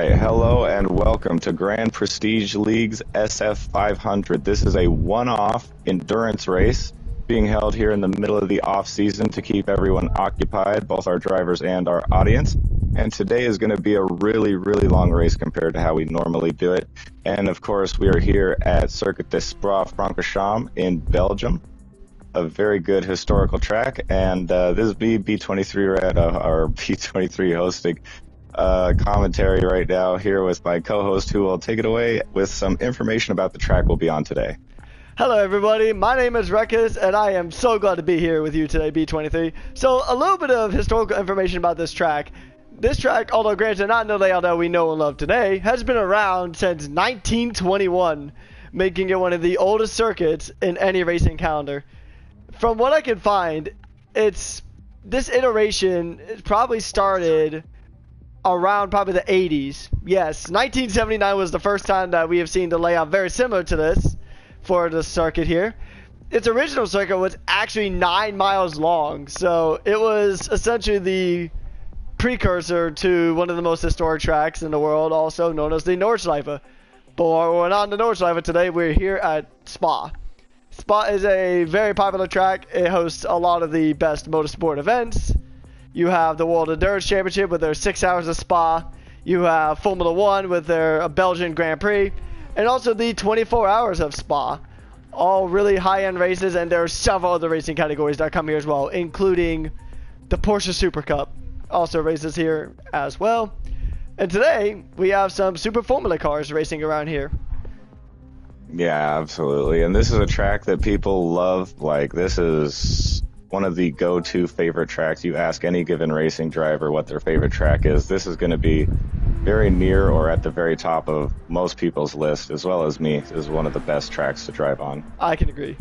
right, hello and welcome to Grand Prestige League's SF500. This is a one-off endurance race being held here in the middle of the off-season to keep everyone occupied, both our drivers and our audience. And today is going to be a really long race compared to how we normally do it. And of course, we are here at Circuit des Spa-Francorchamps in Belgium, a very good historical track. And this is me, B23 Red, our B23 hosting commentary right now here with my co-host, who will take it away with some information about the track we'll be on today. Hello everybody, my name is Rekus and I am so glad to be here with you today, B23. So a little bit of historical information about this track. This track, although granted not in the layout that we know and love today, has been around since 1921, making it one of the oldest circuits in any racing calendar. From what I can find, this iteration probably started around probably the 80s. Yes, 1979 was the first time that we have seen the layout very similar to this for the circuit here. Its original circuit was actually 9 miles long, so it was essentially the precursor to one of the most historic tracks in the world, also known as the Nordschleife. But we're not on the Nordschleife today, we're here at Spa. Spa is a very popular track. It hosts a lot of the best motorsport events. You have the World Endurance Championship with their 6 hours of Spa. You have Formula 1 with their Belgian Grand Prix. And also the 24 hours of Spa. All really high-end races, and there are several other racing categories that come here as well, including the Porsche Super Cup. Also races here as well. And today, we have some Super Formula cars racing around here. Yeah, absolutely. And this is a track that people love. Like, this is one of the go-to favorite tracks. You ask any given racing driver what their favorite track is, this is going to be very near or at the very top of most people's list, as well as me. This is one of the best tracks to drive on. I can agree.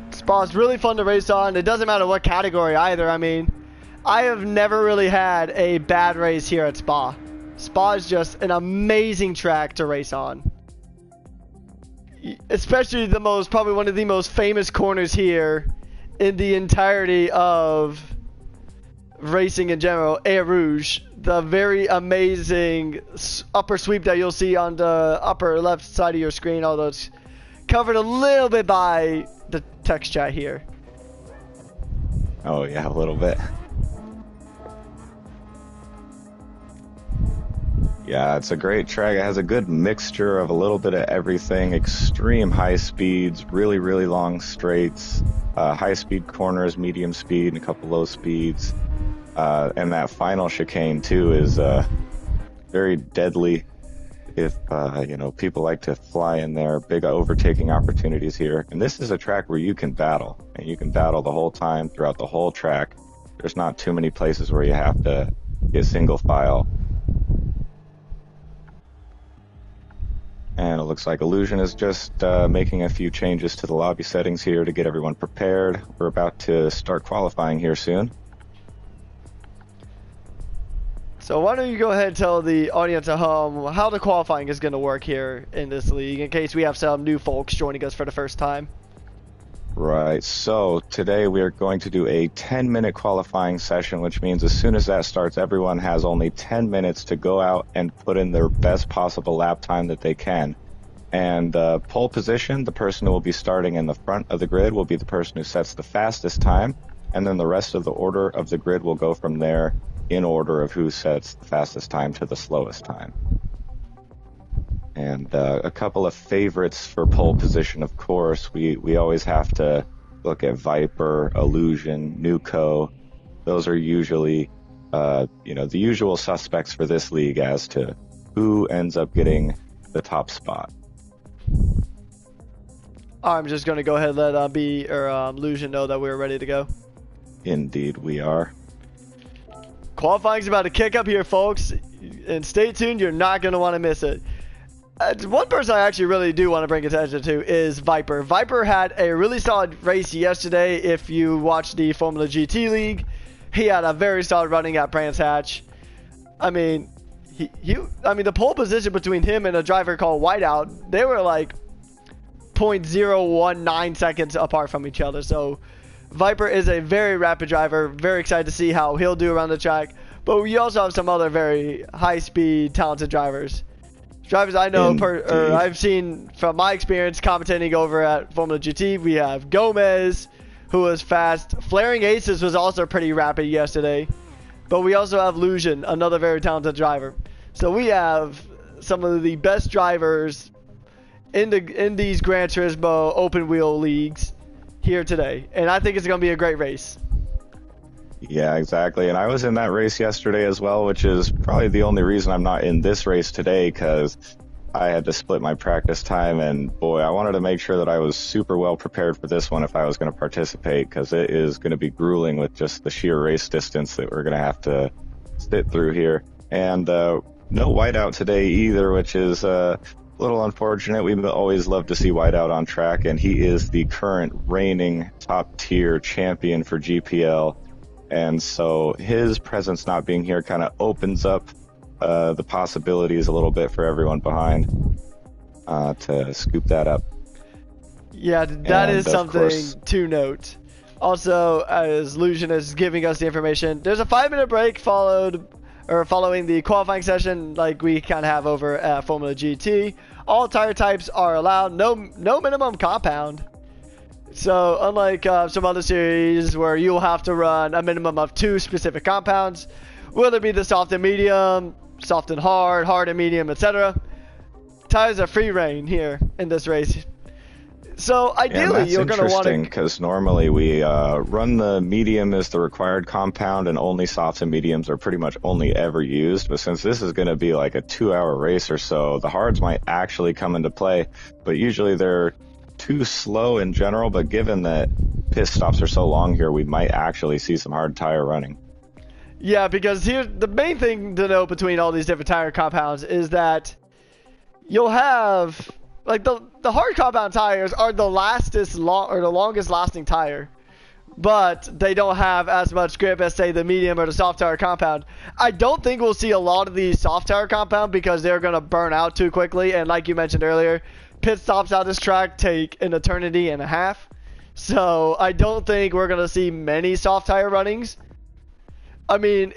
Spa's really fun to race on. It doesn't matter what category either. I mean, I have never really had a bad race here at Spa. Spa is just an amazing track to race on. Especially probably one of the most famous corners here in the entirety of racing in general, Air Rouge, the very amazing upper sweep that you'll see on the upper left side of your screen, although it's covered a little bit by the text chat here. Oh yeah, a little bit. Yeah, it's a great track. It has a good mixture of a little bit of everything. Extreme high speeds, really long straights, high speed corners, medium speed, and a couple low speeds. And that final chicane too is very deadly if people like to fly in there. Big overtaking opportunities here. And this is a track where you can battle, and you can battle the whole time throughout the whole track. There's not too many places where you have to get single file. And it looks like Illusion is just making a few changes to the lobby settings here to get everyone prepared. We're about to start qualifying here soon. So why don't you go ahead and tell the audience at home how the qualifying is going to work here in this league, in case we have some new folks joining us for the first time. Right, so today we are going to do a 10-minute qualifying session, which means as soon as that starts, everyone has only 10 minutes to go out and put in their best possible lap time that they can. And pole position, the person who will be starting in the front of the grid will be the person who sets the fastest time, and then the rest of the order of the grid will go from there in order of who sets the fastest time to the slowest time. And a couple of favorites for pole position, of course, we always have to look at Viper, Illusion, Nuco. Those are usually, the usual suspects for this league as to who ends up getting the top spot. I'm just going to go ahead and let Illusion know that we're ready to go. Indeed, we are. Qualifying's about to kick up here, folks, and stay tuned. You're not going to want to miss it. One person I actually really do want to bring attention to is Viper. Viper had a really solid race yesterday. If you watched the Formula GT League, he had a very solid running at Brands Hatch. I mean, the pole position between him and a driver called Whiteout, they were like 0.019 seconds apart from each other. So Viper is a very rapid driver. Very excited to see how he'll do around the track. But we also have some other very high-speed, talented drivers. Drivers I know, or I've seen from my experience commentating over at Formula GT. We have Gomez, who was fast. Flaring Aces was also pretty rapid yesterday. But we also have Lucian, another very talented driver. So we have some of the best drivers in these Gran Turismo open wheel leagues here today. And I think it's going to be a great race. Yeah, exactly. And I was in that race yesterday as well, which is probably the only reason I'm not in this race today, because I had to split my practice time. And boy, I wanted to make sure that I was super well prepared for this one if I was going to participate, because it is going to be grueling with just the sheer race distance that we're going to have to sit through here. And no whiteout today either, which is a little unfortunate. We always love to see whiteout on track, and he is the current reigning top tier champion for GPL. And so his presence not being here kind of opens up the possibilities a little bit for everyone behind to scoop that up. Yeah, that is something to note. Also, as Lucian is giving us the information, there's a 5-minute break following the qualifying session like we kind of have over at Formula GT. All tire types are allowed, no minimum compound. So unlike some other series where you'll have to run a minimum of 2 specific compounds, whether it be the soft and medium, soft and hard, hard and medium, etc., tires are free reign here in this race. So ideally, you're going to want to, because normally we run the medium as the required compound, and only softs and mediums are pretty much only ever used. But since this is going to be like a 2-hour race or so, the hards might actually come into play. But usually they're too slow in general, but given that pit stops are so long here, we might actually see some hard tire running. Yeah, because here the main thing to know between all these different tire compounds is that you'll have like the hard compound tires are the longest lasting tire, but they don't have as much grip as say the medium or the soft tire compound. I don't think we'll see a lot of these soft tire compound because they're going to burn out too quickly, and like you mentioned earlier, pit stops on this track take an eternity and a half. So I don't think we're going to see many soft tire runnings. I mean,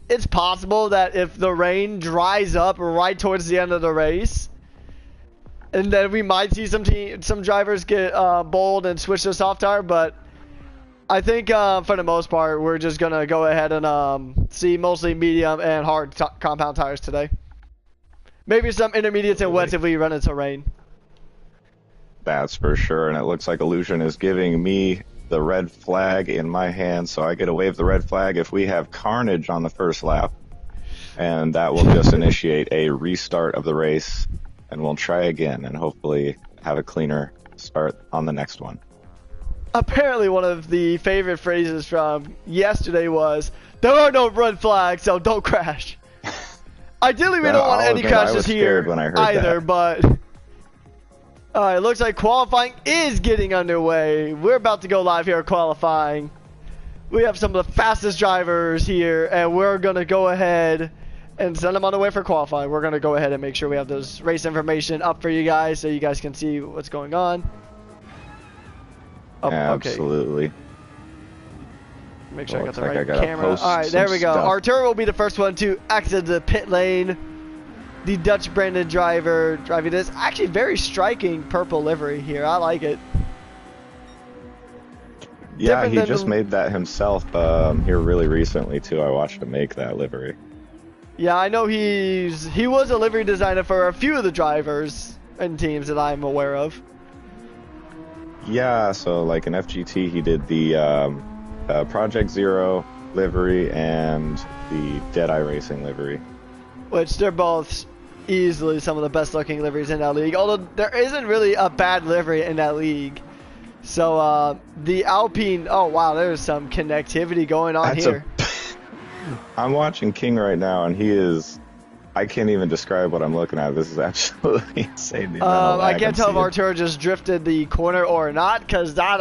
it's possible that if the rain dries up right towards the end of the race, and then we might see some drivers get bold and switch to soft tire, but I think for the most part, we're just going to go ahead and see mostly medium and hard compound tires today. Maybe some intermediates and wets if we run into rain. That's for sure, and it looks like Illusion is giving me the red flag in my hand, so I get to wave the red flag if we have carnage on the first lap, and that will just initiate a restart of the race, and we'll try again and hopefully have a cleaner start on the next one. Apparently one of the favorite phrases from yesterday was, "There are no red flags, so don't crash." Ideally, we don't want any crashes here either, but it looks like qualifying is getting underway. We're about to go live here at qualifying. We have some of the fastest drivers here, and we're going to go ahead and send them on the way for qualifying. We're going to go ahead and make sure we have this race information up for you guys so you guys can see what's going on. Oh, absolutely. Okay. Make sure I got the right camera. Alright, there we go. Arturo will be the first one to exit the pit lane. The Dutch branded driver driving this. Actually, very striking purple livery here. I like it. Yeah, he just made that himself here really recently too. I watched him make that livery. Yeah, I know he was a livery designer for a few of the drivers and teams that I'm aware of. Yeah, so like in FGT he did the Project Zero livery and the Deadeye Racing livery. Which they're both easily some of the best looking liveries in that league, although there isn't really a bad livery in that league. So the Alpine, oh wow, there's some connectivity going on here. I'm watching King right now, and he is, I can't even describe what I'm looking at. This is absolutely insane. I can't tell if Arturo just drifted the corner or not, because that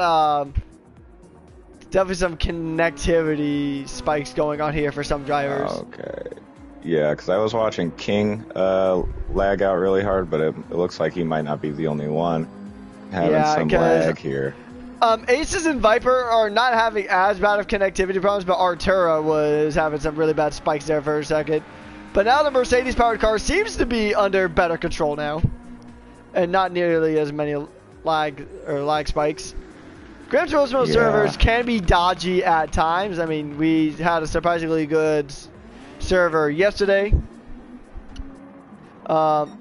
definitely some connectivity spikes going on here for some drivers. Okay. Yeah, because I was watching King lag out really hard, but it looks like he might not be the only one having some lag here. Aces and Viper are not having as bad of connectivity problems, but Artura was having some really bad spikes there for a second. But now the Mercedes-powered car seems to be under better control now, and not nearly as many lag spikes. Gran Turismo servers can be dodgy at times. I mean, we had a surprisingly good server yesterday.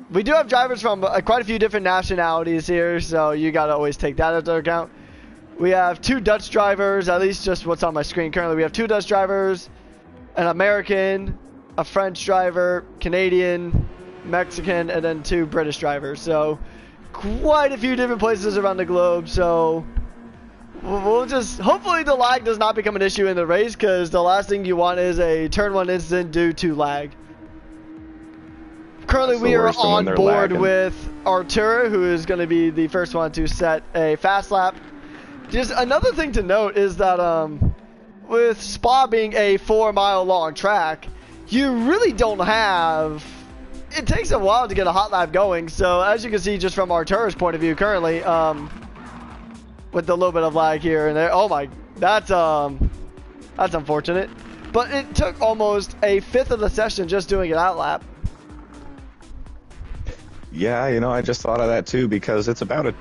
We do have drivers from quite a few different nationalities here, so you gotta always take that into account. We have 2 Dutch drivers, at least just what's on my screen currently. We have 2 Dutch drivers, an American, a French driver, Canadian, Mexican, and then 2 British drivers. So quite a few different places around the globe. So we'll just, hopefully the lag does not become an issue in the race, because the last thing you want is a turn 1 incident due to lag. Currently we are on board with Artura, who is going to be the first one to set a fast lap. Just another thing to note is that with Spa being a 4-mile long track, you really don't have, it takes a while to get a hot lap going. So as you can see just from Artura's point of view currently, with a little bit of lag here and there, oh my, that's unfortunate. But it took almost a fifth of the session just doing an out lap. Yeah, you know, I just thought of that too, because it's about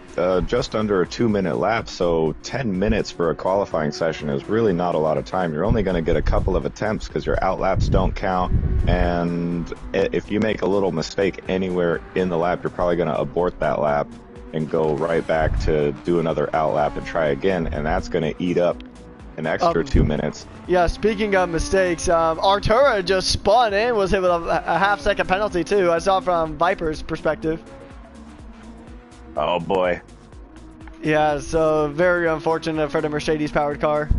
just under a 2-minute lap, so 10 minutes for a qualifying session is really not a lot of time. You're only going to get a couple of attempts because your out laps don't count, and if you make a little mistake anywhere in the lap, you're probably going to abort that lap and go right back to do another out lap and try again, and that's going to eat up an extra 2 minutes. Yeah, speaking of mistakes, Artura just spun in, was hit with a half-second penalty too. I saw from Viper's perspective. Oh boy. Yeah, so very unfortunate for the Mercedes-powered car.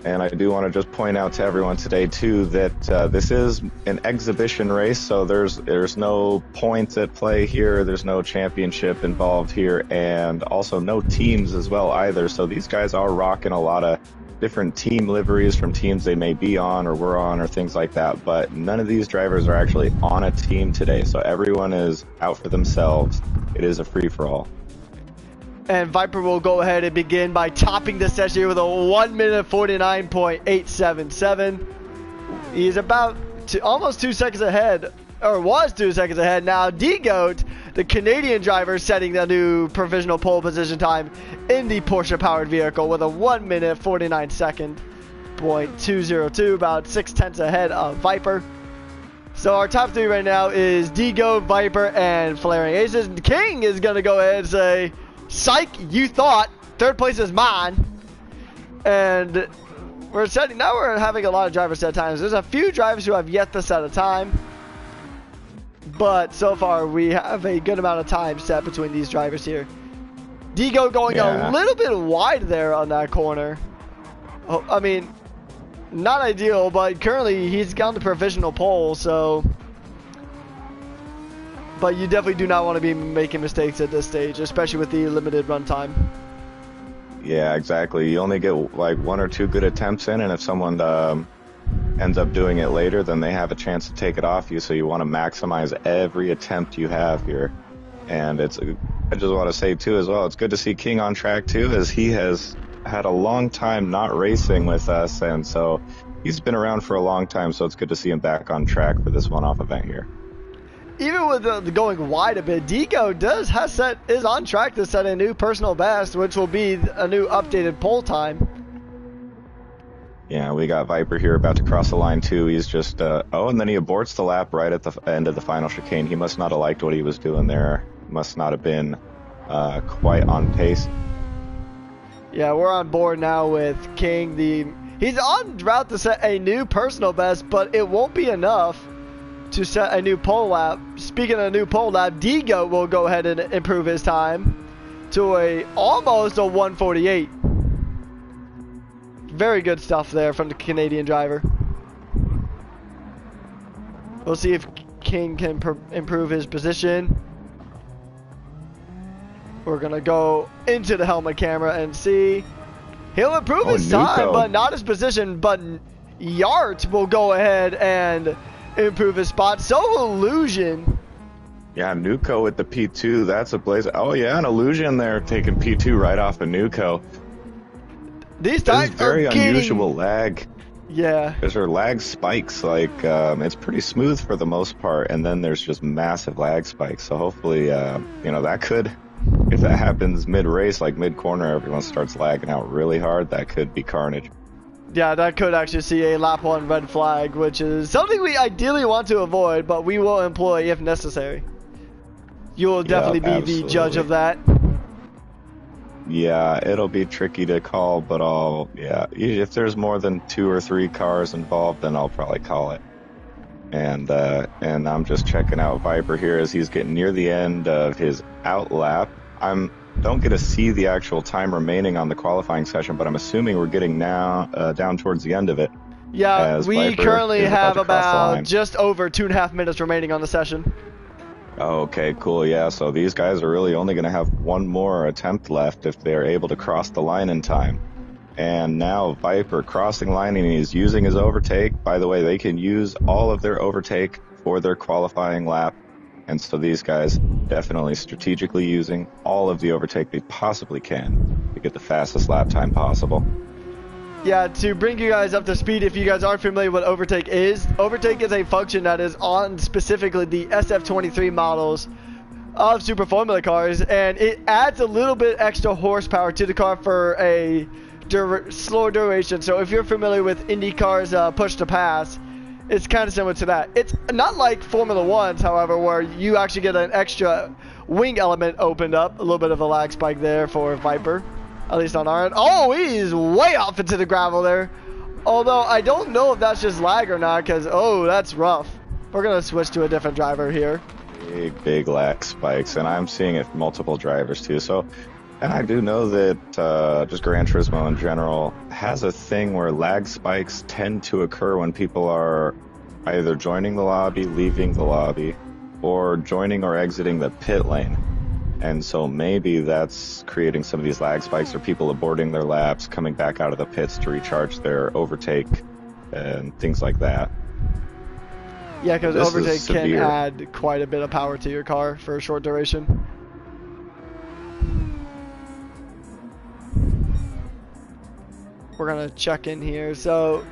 And I do want to just point out to everyone today too that this is an exhibition race, so there's no points at play here, there's no championship involved here, and also no teams as well either. So these guys are rocking a lot of different team liveries from teams they may be on or were on or things like that, but none of these drivers are actually on a team today, so everyone is out for themselves. It is a free-for-all. And Viper will go ahead and begin by topping the session here with a 1 minute 49.877. He's about almost 2 seconds ahead, or was 2 seconds ahead. Now D-Goat, the Canadian driver, setting the new provisional pole position time in the Porsche powered vehicle with a 1 minute 49 second .202, about 6/10 ahead of Viper. So our top 3 right now is D-Goat, Viper, and Flaring Aces. King is going to go ahead and say, psych, you thought, 3rd place is mine. And we're having a lot of drivers set times. There's a few drivers who have yet to set a time, but so far we have a good amount of time set between these drivers here. Digo going a little bit wide there on that corner. Oh, I mean, not ideal, but currently he's got the provisional pole, so. But you definitely do not want to be making mistakes at this stage, especially with the limited run time. Yeah, exactly. You only get like 1 or 2 good attempts in, and if someone ends up doing it later, then they have a chance to take it off you, so you want to maximize every attempt you have here. And I just want to say too as well, it's good to see King on track too, as he has had a long time not racing with us, and so he's been around for a long time, so it's good to see him back on track for this one-off event here. Even with the going wide a bit, Dico is on track to set a new personal best, which will be a new updated pole time. Yeah, we got Viper here about to cross the line too. He's just, and then he aborts the lap right at the end of the final chicane. He must not have liked what he was doing there. Must not have been quite on pace. Yeah, we're on board now with King. He's on route to set a new personal best, but it won't be enough to set a new pole lap. Speaking of a new pole lap, Digo will go ahead and improve his time to almost a 1:48. Very good stuff there from the Canadian driver. We'll see if King can improve his position. We're gonna go into the helmet camera and see. He'll improve his time, but not his position. But Yart will go ahead and improve his spot. So will Illusion. Yeah, Nuco with the P2, that's a blaze. Oh yeah, an illusion there taking P2 right off of Nuco. These This is tires are very unusual getting... lag. Yeah. There's are lag spikes, like it's pretty smooth for the most part, and then there's just massive lag spikes. So hopefully, that could, if that happens mid-race, like mid-corner, everyone starts lagging out really hard, that could be carnage. Yeah, that could actually see a lap 1 red flag, which is something we ideally want to avoid, but we will employ if necessary. You will definitely be absolutely. the judge of that. Yeah, it'll be tricky to call, but if there's more than 2 or 3 cars involved, then I'll probably call it. And I'm just checking out Viper here as he's getting near the end of his out lap. Don't get to see the actual time remaining on the qualifying session, but I'm assuming we're getting now down towards the end of it. Yeah, we Viper currently have about line. just over 2.5 minutes remaining on the session. Okay, cool. Yeah, so these guys are really only going to have one more attempt left if they're able to cross the line in time. And now Viper crossing line, and he's using his overtake. By the way, they can use all of their overtake for their qualifying lap. And so these guys definitely strategically using all of the overtake they possibly can to get the fastest lap time possible. Yeah, to bring you guys up to speed, if you guys aren't familiar with overtake is a function that is on specifically the SF23 models of Super Formula cars, and it adds a little bit extra horsepower to the car for a slower duration. So if you're familiar with Indy cars push to pass, it's kind of similar to that. It's not like Formula 1s, however, where you actually get an extra wing element opened up. A little bit of a lag spike there for Viper, at least on our end. Oh, he's way off into the gravel there. Although I don't know if that's just lag or not, because, oh, that's rough. We're going to switch to a different driver here. Big lag spikes, and I'm seeing it from multiple drivers too. So, and I do know that just Gran Turismo in general has a thing where lag spikes tend to occur when people are either joining the lobby, leaving the lobby, or joining or exiting the pit lane. And so maybe that's creating some of these lag spikes, or people aborting their laps, coming back out of the pits to recharge their overtake and things like that. Yeah, because overtake can add quite a bit of power to your car for a short duration. We're going to check in here. So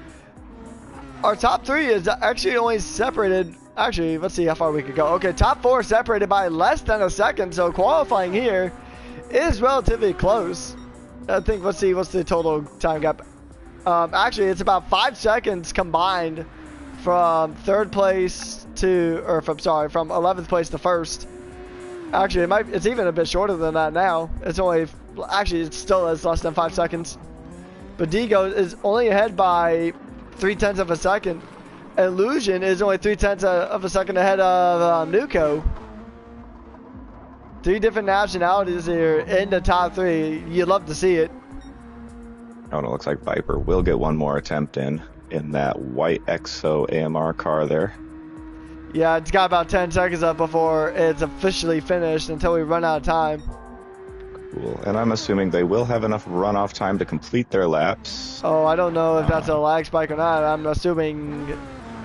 our top 3 is actually only separated. Actually, let's see how far we could go. Okay, top 4 separated by less than a second. So qualifying here is relatively close. I think, let's see, what's the total time gap? Actually, it's about 5 seconds combined from 3rd place to, from 11th place to 1st. Actually, it's even a bit shorter than that now. It's still less than 5 seconds. But Digo is only ahead by 0.3 of a second. Illusion is only 0.3 of a second ahead of Nuco. 3 different nationalities here in the top 3. You'd love to see it. Oh, and it looks like Viper will get one more attempt in that white EXO AMR car there. Yeah, it's got about 10 seconds up before it's officially finished until we run out of time. Cool. And I'm assuming they will have enough runoff time to complete their laps. Oh, I don't know if that's a lag spike or not. I'm assuming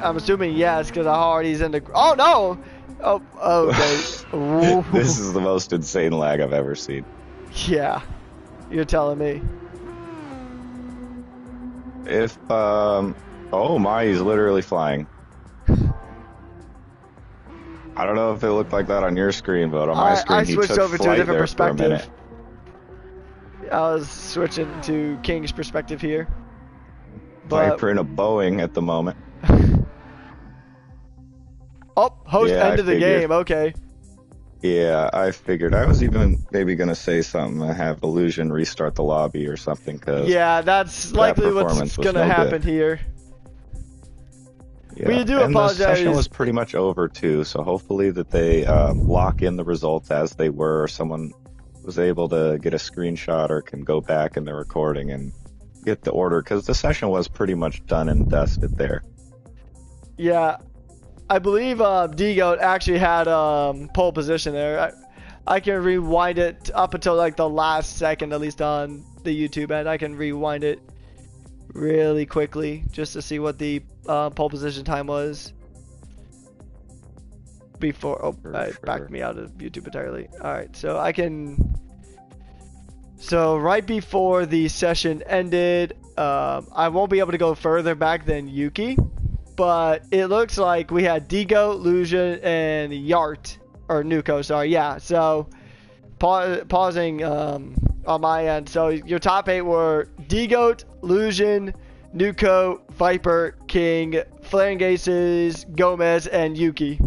yes, because Hardy's in the... Oh, no! Oh, okay. This is the most insane lag I've ever seen. Yeah, you're telling me. Oh my, he's literally flying. I don't know if it looked like that on your screen, but on my screen he switched took over to a different perspective. I was switching to King's perspective here. Viper in a Boeing at the moment. Oh, host ended the game. Okay. Yeah, I figured. I was even maybe going to say something and have Illusion restart the lobby or something. Yeah, that's likely what's going to happen here. Yeah. We do and apologize. The session was pretty much over too, so hopefully that they lock in the results as they were. Or someone was able to get a screenshot or can go back in the recording and get the order, because the session was pretty much done and dusted there. Yeah, I believe D-Goat actually had pole position there. I can rewind it up until like the last second, at least on the YouTube end. I can rewind it really quickly just to see what the pole position time was. before. Oh, I backed me out of YouTube entirely. All right, so I can. So right before the session ended, I won't be able to go further back than Yuki, but it looks like we had Digo, Lucian, and Yart, or Nuko. Sorry, yeah. So pausing on my end. So your top 8 were Digoat, Lucian, Nuko, Viper, King, Flaring Aces, Gomez, and Yuki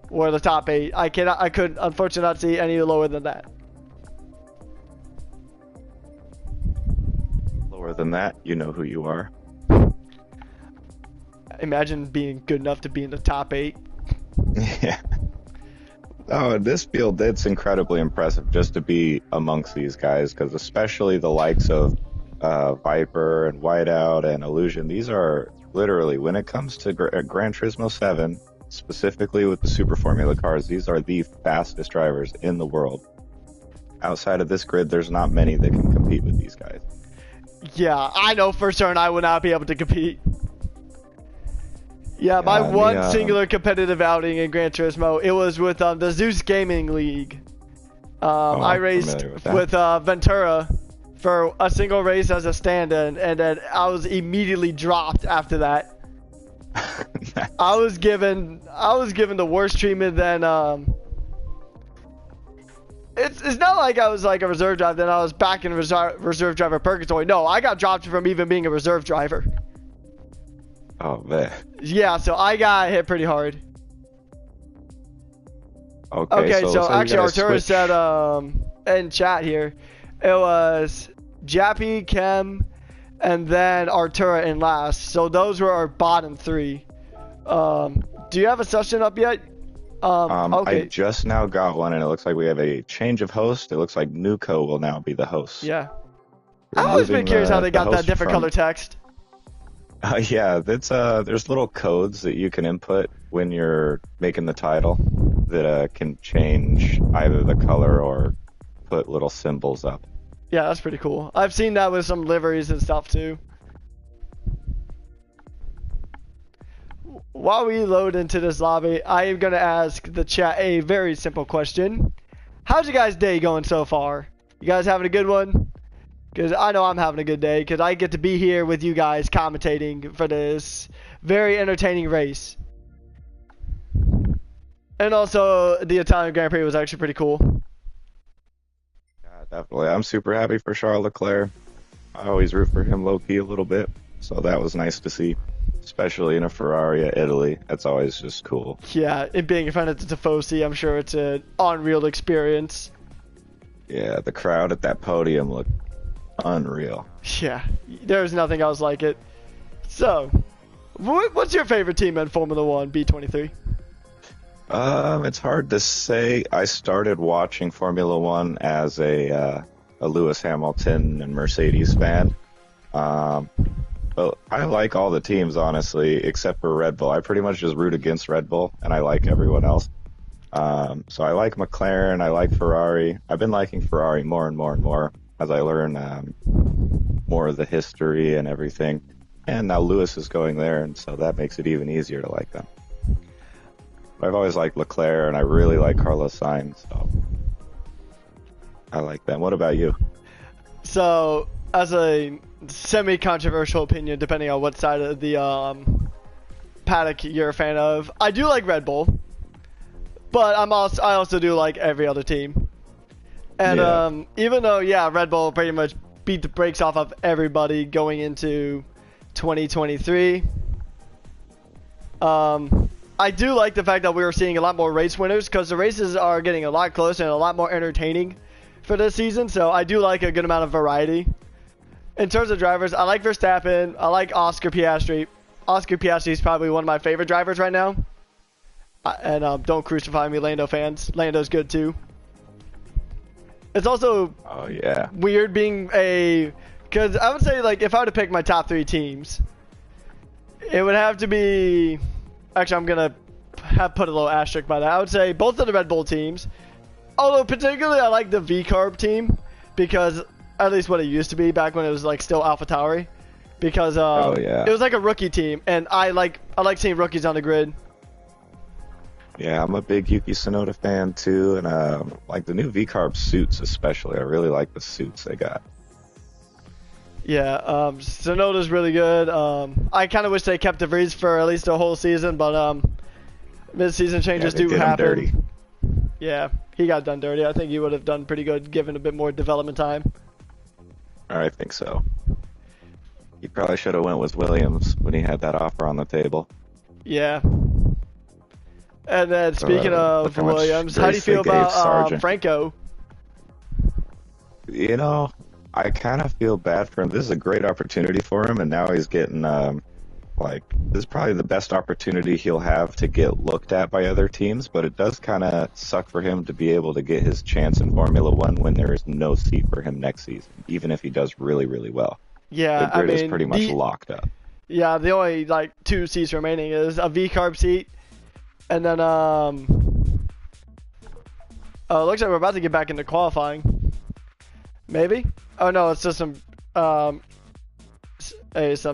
were the top 8. I could unfortunately not see any lower than that. Lower than that, you know who you are. Imagine being good enough to be in the top 8. Yeah. Oh, this field, it's incredibly impressive just to be amongst these guys, because especially the likes of Viper and Whiteout and Illusion, these are literally, when it comes to Gran Turismo 7, specifically with the Super Formula cars, these are the fastest drivers in the world. Outside of this grid, there's not many that can compete with these guys. Yeah, I know for certain I would not be able to compete. Yeah, my one singular competitive outing in Gran Turismo, it was with the Zeus Gaming League. I raced with Ventura for a single race as a stand-in, and then I was immediately dropped after that. Nice. I was given the worst treatment than It's not like I was like a reserve driver, then I was back in reserve driver purgatory. No, I got dropped from even being a reserve driver. Oh, man. Yeah, so I got hit pretty hard. Okay, so actually Arturo said in chat here, it was Jappy, Kem, and then Arturo in last. So those were our bottom 3. Do you have a session up yet? Okay. I just now got one, and it looks like we have a change of host. It looks like Nuko will now be the host. Yeah. I've always been curious how they got that different color text. Yeah, that's there's little codes that you can input when you're making the title that can change either the color or put little symbols up. Yeah, that's pretty cool. I've seen that with some liveries and stuff too. While we load into this lobby, I am going to ask the chat a very simple question. How's your guys' day going so far? You guys having a good one? Because I know I'm having a good day because I get to be here with you guys commentating for this very entertaining race. And also, the Italian Grand Prix was actually pretty cool. Yeah, definitely. I'm super happy for Charles Leclerc. I always root for him low-key a little bit, so that was nice to see. Especially in a Ferrari at Italy. That's always just cool. Yeah, and being in front of the Tifosi, I'm sure it's an unreal experience. Yeah, the crowd at that podium looked unreal. Yeah, there's nothing else like it. So, what's your favorite team in Formula 1, B23? It's hard to say. I started watching Formula 1 as a Lewis Hamilton and Mercedes fan. Well, I like all the teams, honestly, except for Red Bull. I pretty much just root against Red Bull, and I like everyone else. So I like McLaren, I like Ferrari. I've been liking Ferrari more and more and more as I learn more of the history and everything. And now Lewis is going there, and so that makes it even easier to like them. But I've always liked Leclerc, and I really like Carlos Sainz, so I like them. What about you? So, as a semi-controversial opinion, depending on what side of the paddock you're a fan of, I do like Red Bull, but I also do like every other team. And yeah. Even though Red Bull pretty much beat the brakes off of everybody going into 2023, I do like the fact that we are seeing a lot more race winners because the races are getting a lot closer and a lot more entertaining for this season. So I do like a good amount of variety. In terms of drivers, I like Verstappen. I like Oscar Piastri. Oscar Piastri is probably one of my favorite drivers right now. And don't crucify me, Lando fans. Lando's good too. It's also weird being because I would say, like, if I were to pick my top 3 teams, it would have to be... Actually, I'm going to put a little asterisk by that. I would say both of the Red Bull teams. Although, particularly, I like the V-Carb team because... At least what it used to be back when it was like still AlphaTauri, because it was like a rookie team, and I like seeing rookies on the grid. Yeah, I'm a big Yuki Tsunoda fan too, and like the new V-Carb suits especially. I really like the suits they got. Yeah, Sonoda's really good. I kind of wish they kept DeVries for at least a whole season, but mid-season Yeah, changes they do did him dirty. happen. Yeah, he got done dirty. I think he would have done pretty good given a bit more development time. I think so. He probably should have went with Williams when he had that offer on the table. Yeah. And then speaking Look of how much Williams, how do you grace they feel gave about Sargent. Franco? You know, I kind of feel bad for him. This is a great opportunity for him, and now he's getting like this is probably the best opportunity he'll have to get looked at by other teams. But it does kind of suck for him to be able to get his chance in Formula One when there is no seat for him next season, even if he does really, really well. Yeah, The grid is pretty much locked up. Yeah, the only like 2 seats remaining is a V-Carb seat, and then looks like we're about to get back into qualifying. Maybe? Oh no, it's just some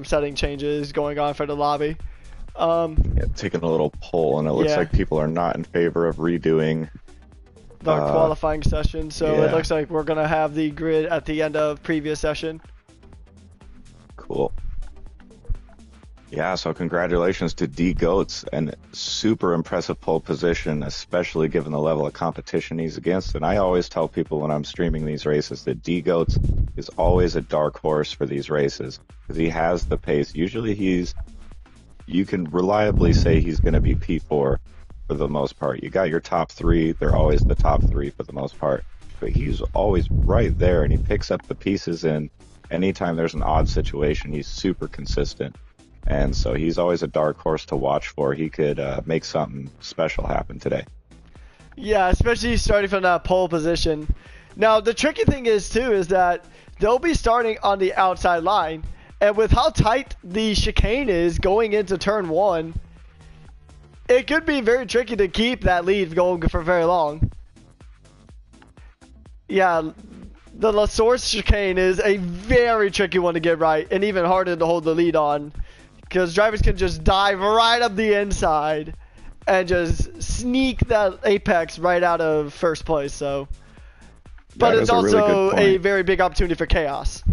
setting changes going on for the lobby. Yeah, taking a little poll, and it looks like people are not in favor of redoing the qualifying session. So yeah. It looks like we're gonna have the grid at the end of previous session. Cool. Yeah, so congratulations to D Goats, and super impressive pole position, especially given the level of competition he's against. And I always tell people when I'm streaming these races that D Goats is always a dark horse for these races because he has the pace. Usually you can reliably say he's going to be P4 for the most part. You got your top 3, they're always the top 3 for the most part. But he's always right there, and he picks up the pieces in anytime there's an odd situation. He's super consistent. And so he's always a dark horse to watch for. He could make something special happen today. Yeah, especially starting from that pole position. Now, the tricky thing is that they'll be starting on the outside line. And with how tight the chicane is going into turn 1, it could be very tricky to keep that lead going for very long. Yeah, the La Source chicane is a very tricky one to get right, and even harder to hold the lead on. Because drivers can just dive right up the inside and just sneak that apex right out of first place. So, but it's also a very big opportunity for chaos.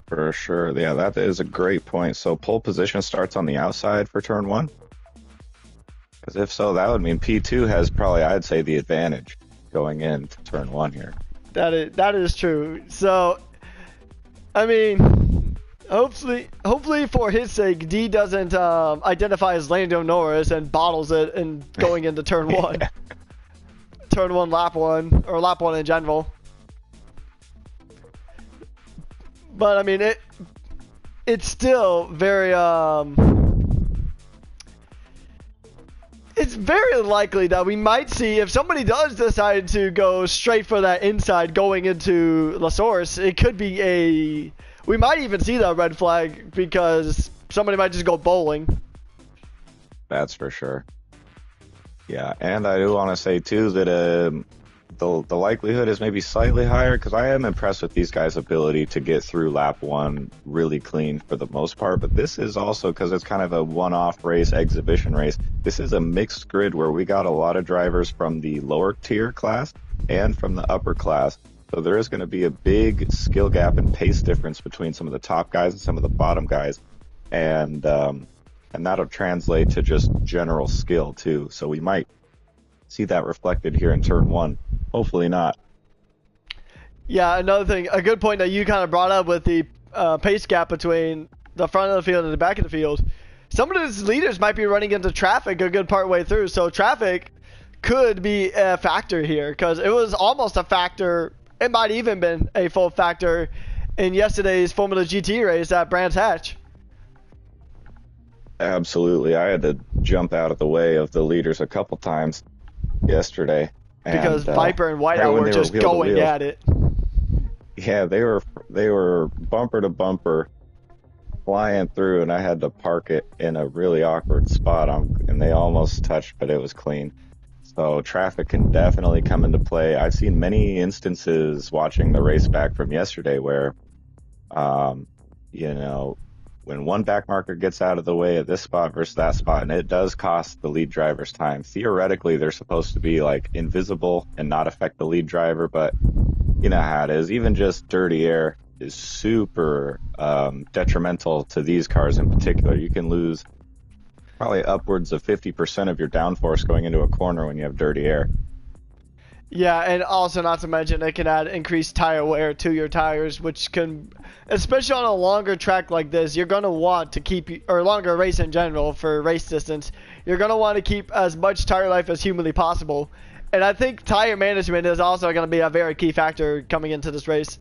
For sure. Yeah, that is a great point. So pole position starts on the outside for turn 1? Because if so, that would mean P2 has probably, I'd say, the advantage going into turn 1 here. That is true. So, I mean, hopefully for his sake, D doesn't identify as Lando Norris and bottles it and going into turn 1. Turn 1, lap 1, or lap 1 in general. But I mean, it's still very it's very likely that we might see, if somebody does decide to go straight for that inside going into La Source, it could be we might even see that red flag because somebody might just go bowling. That's for sure. Yeah, and I do want to say too that the likelihood is maybe slightly higher because I am impressed with these guys' ability to get through lap 1 really clean for the most part. But this is also because it's kind of a one-off race, exhibition race. This is a mixed grid where we got a lot of drivers from the lower tier class and from the upper class. So there is going to be a big skill gap and pace difference between some of the top guys and some of the bottom guys. And that'll translate to just general skill too. So we might see that reflected here in turn 1. Hopefully not. Yeah, another thing, a good point that you kind of brought up with the pace gap between the front of the field and the back of the field. Some of those leaders might be running into traffic a good part way through, so traffic could be a factor here because it was almost a factor. It might even been a full factor in yesterday's Formula GT race at Brands Hatch. Absolutely. I had to jump out of the way of the leaders a couple times yesterday. Because Viper and Whiteout were just going at it. Yeah, they were bumper to bumper flying through, and I had to park it in a really awkward spot, and they almost touched, but it was clean. So traffic can definitely come into play. I've seen many instances watching the race back from yesterday where, when one back marker gets out of the way at this spot versus that spot, and it does cost the lead driver's time. Theoretically, they're supposed to be like invisible and not affect the lead driver, but you know how it is. Even just dirty air is super detrimental to these cars in particular. You can lose probably upwards of 50% of your downforce going into a corner when you have dirty air. Yeah, and also not to mention it can add increased tire wear to your tires, which can, especially on a longer track like this, you're going to want to keep, or longer race in general for race distance, you're going to want to keep as much tire life as humanly possible. And I think tire management is also going to be a very key factor coming into this race.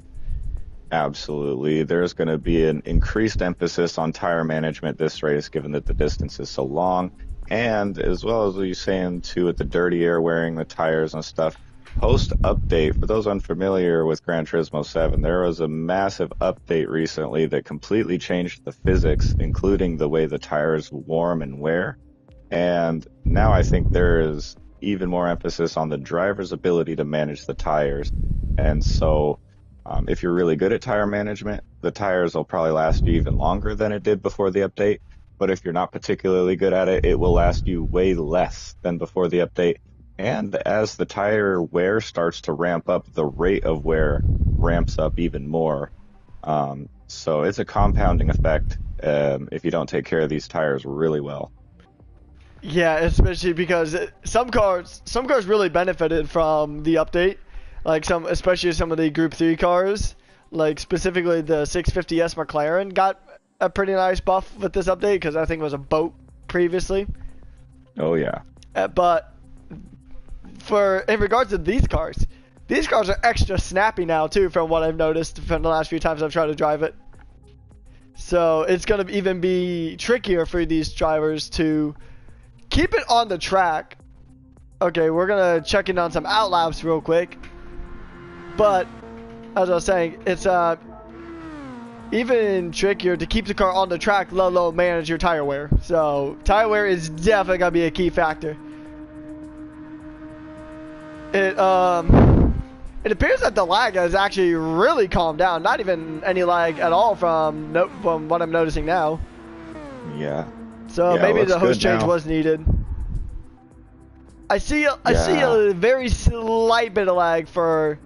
Absolutely. There's going to be an increased emphasis on tire management this race, given that the distance is so long. And as well as you're saying, too, with the dirty air wearing the tires and stuff, post-update, for those unfamiliar with Gran Turismo 7, there was a massive update recently that completely changed the physics, including the way the tires warm and wear. And now I think there is even more emphasis on the driver's ability to manage the tires. And so if you're really good at tire management, the tires will probably last you even longer than it did before the update. But if you're not particularly good at it, it will last you way less than before the update. And as the tire wear starts to ramp up, the rate of wear ramps up even more. So it's a compounding effect if you don't take care of these tires really well. Yeah, especially because some cars really benefited from the update. Like especially some of the Group 3 cars, like specifically the 650S McLaren got a pretty nice buff with this update because I think it was a boat previously. Oh yeah. But in regards to these cars are extra snappy now too, from what I've noticed from the last few times I've tried to drive it. So it's going to even be trickier for these drivers to keep it on the track. Okay, we're going to check in on some outlaps real quick. But as I was saying, it's even trickier to keep the car on the track, let alone manage your tire wear. So tire wear is definitely going to be a key factor. It appears that the lag has actually really calmed down. Not even any lag at all from what I'm noticing now. Yeah. So yeah, maybe the host change now. was needed. I see a very slight bit of lag for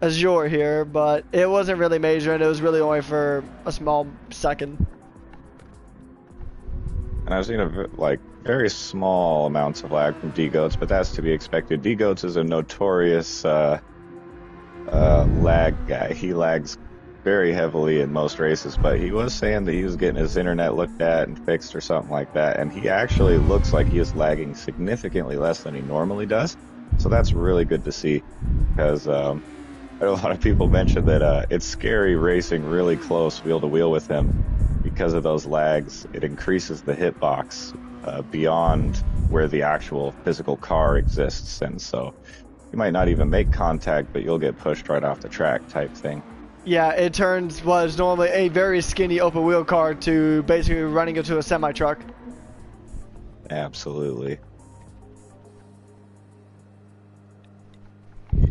Azure here, but it wasn't really major, and it was really only for a small second. And I've seen very small amounts of lag from D-Goats, but that's to be expected. D-Goats is a notorious lag guy. He lags very heavily in most races, but he was saying that he was getting his internet looked at and fixed or something like that, and he actually looks like he is lagging significantly less than he normally does. So that's really good to see, because a lot of people mention that it's scary racing really close wheel to wheel with him because of those lags. It increases the hitbox beyond where the actual physical car exists, and so you might not even make contact, but you'll get pushed right off the track type thing. Yeah, it turns what is normally a very skinny open wheel car to basically running into a semi truck. Absolutely.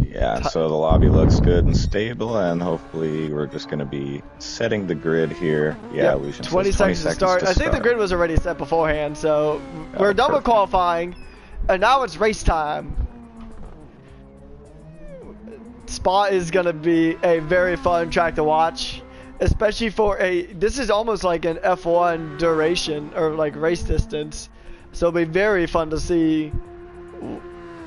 Yeah, so the lobby looks good and stable, and hopefully we're just going to be setting the grid here. Yeah, yep. 20 seconds to start. I think the grid was already set beforehand, so we're done with qualifying, and now it's race time. Spa is going to be a very fun track to watch, especially for this is almost like an F1 duration, or like race distance, so it'll be very fun to see.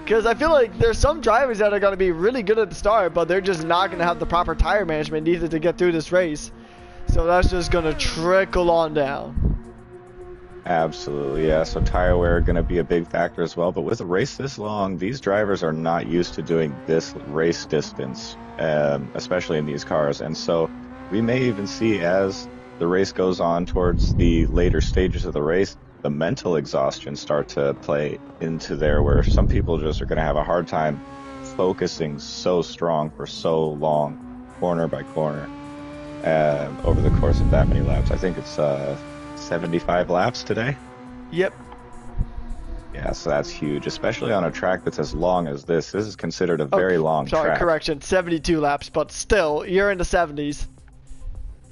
Because I feel like there's some drivers that are going to be really good at the start, but they're just not going to have the proper tire management needed to get through this race. So that's just going to trickle on down. Absolutely, yeah. So tire wear going to be a big factor as well. But with a race this long, these drivers are not used to doing this race distance, especially in these cars. And so we may even see, as the race goes on towards the later stages of the race, the mental exhaustion start to play into there, where some people just are going to have a hard time focusing so strong for so long, corner by corner, over the course of that many laps. I think it's 75 laps today. Yep. Yeah, so that's huge, especially on a track that's as long as this. This is considered a very long track. Sorry, correction, 72 laps, but still, you're in the 70s.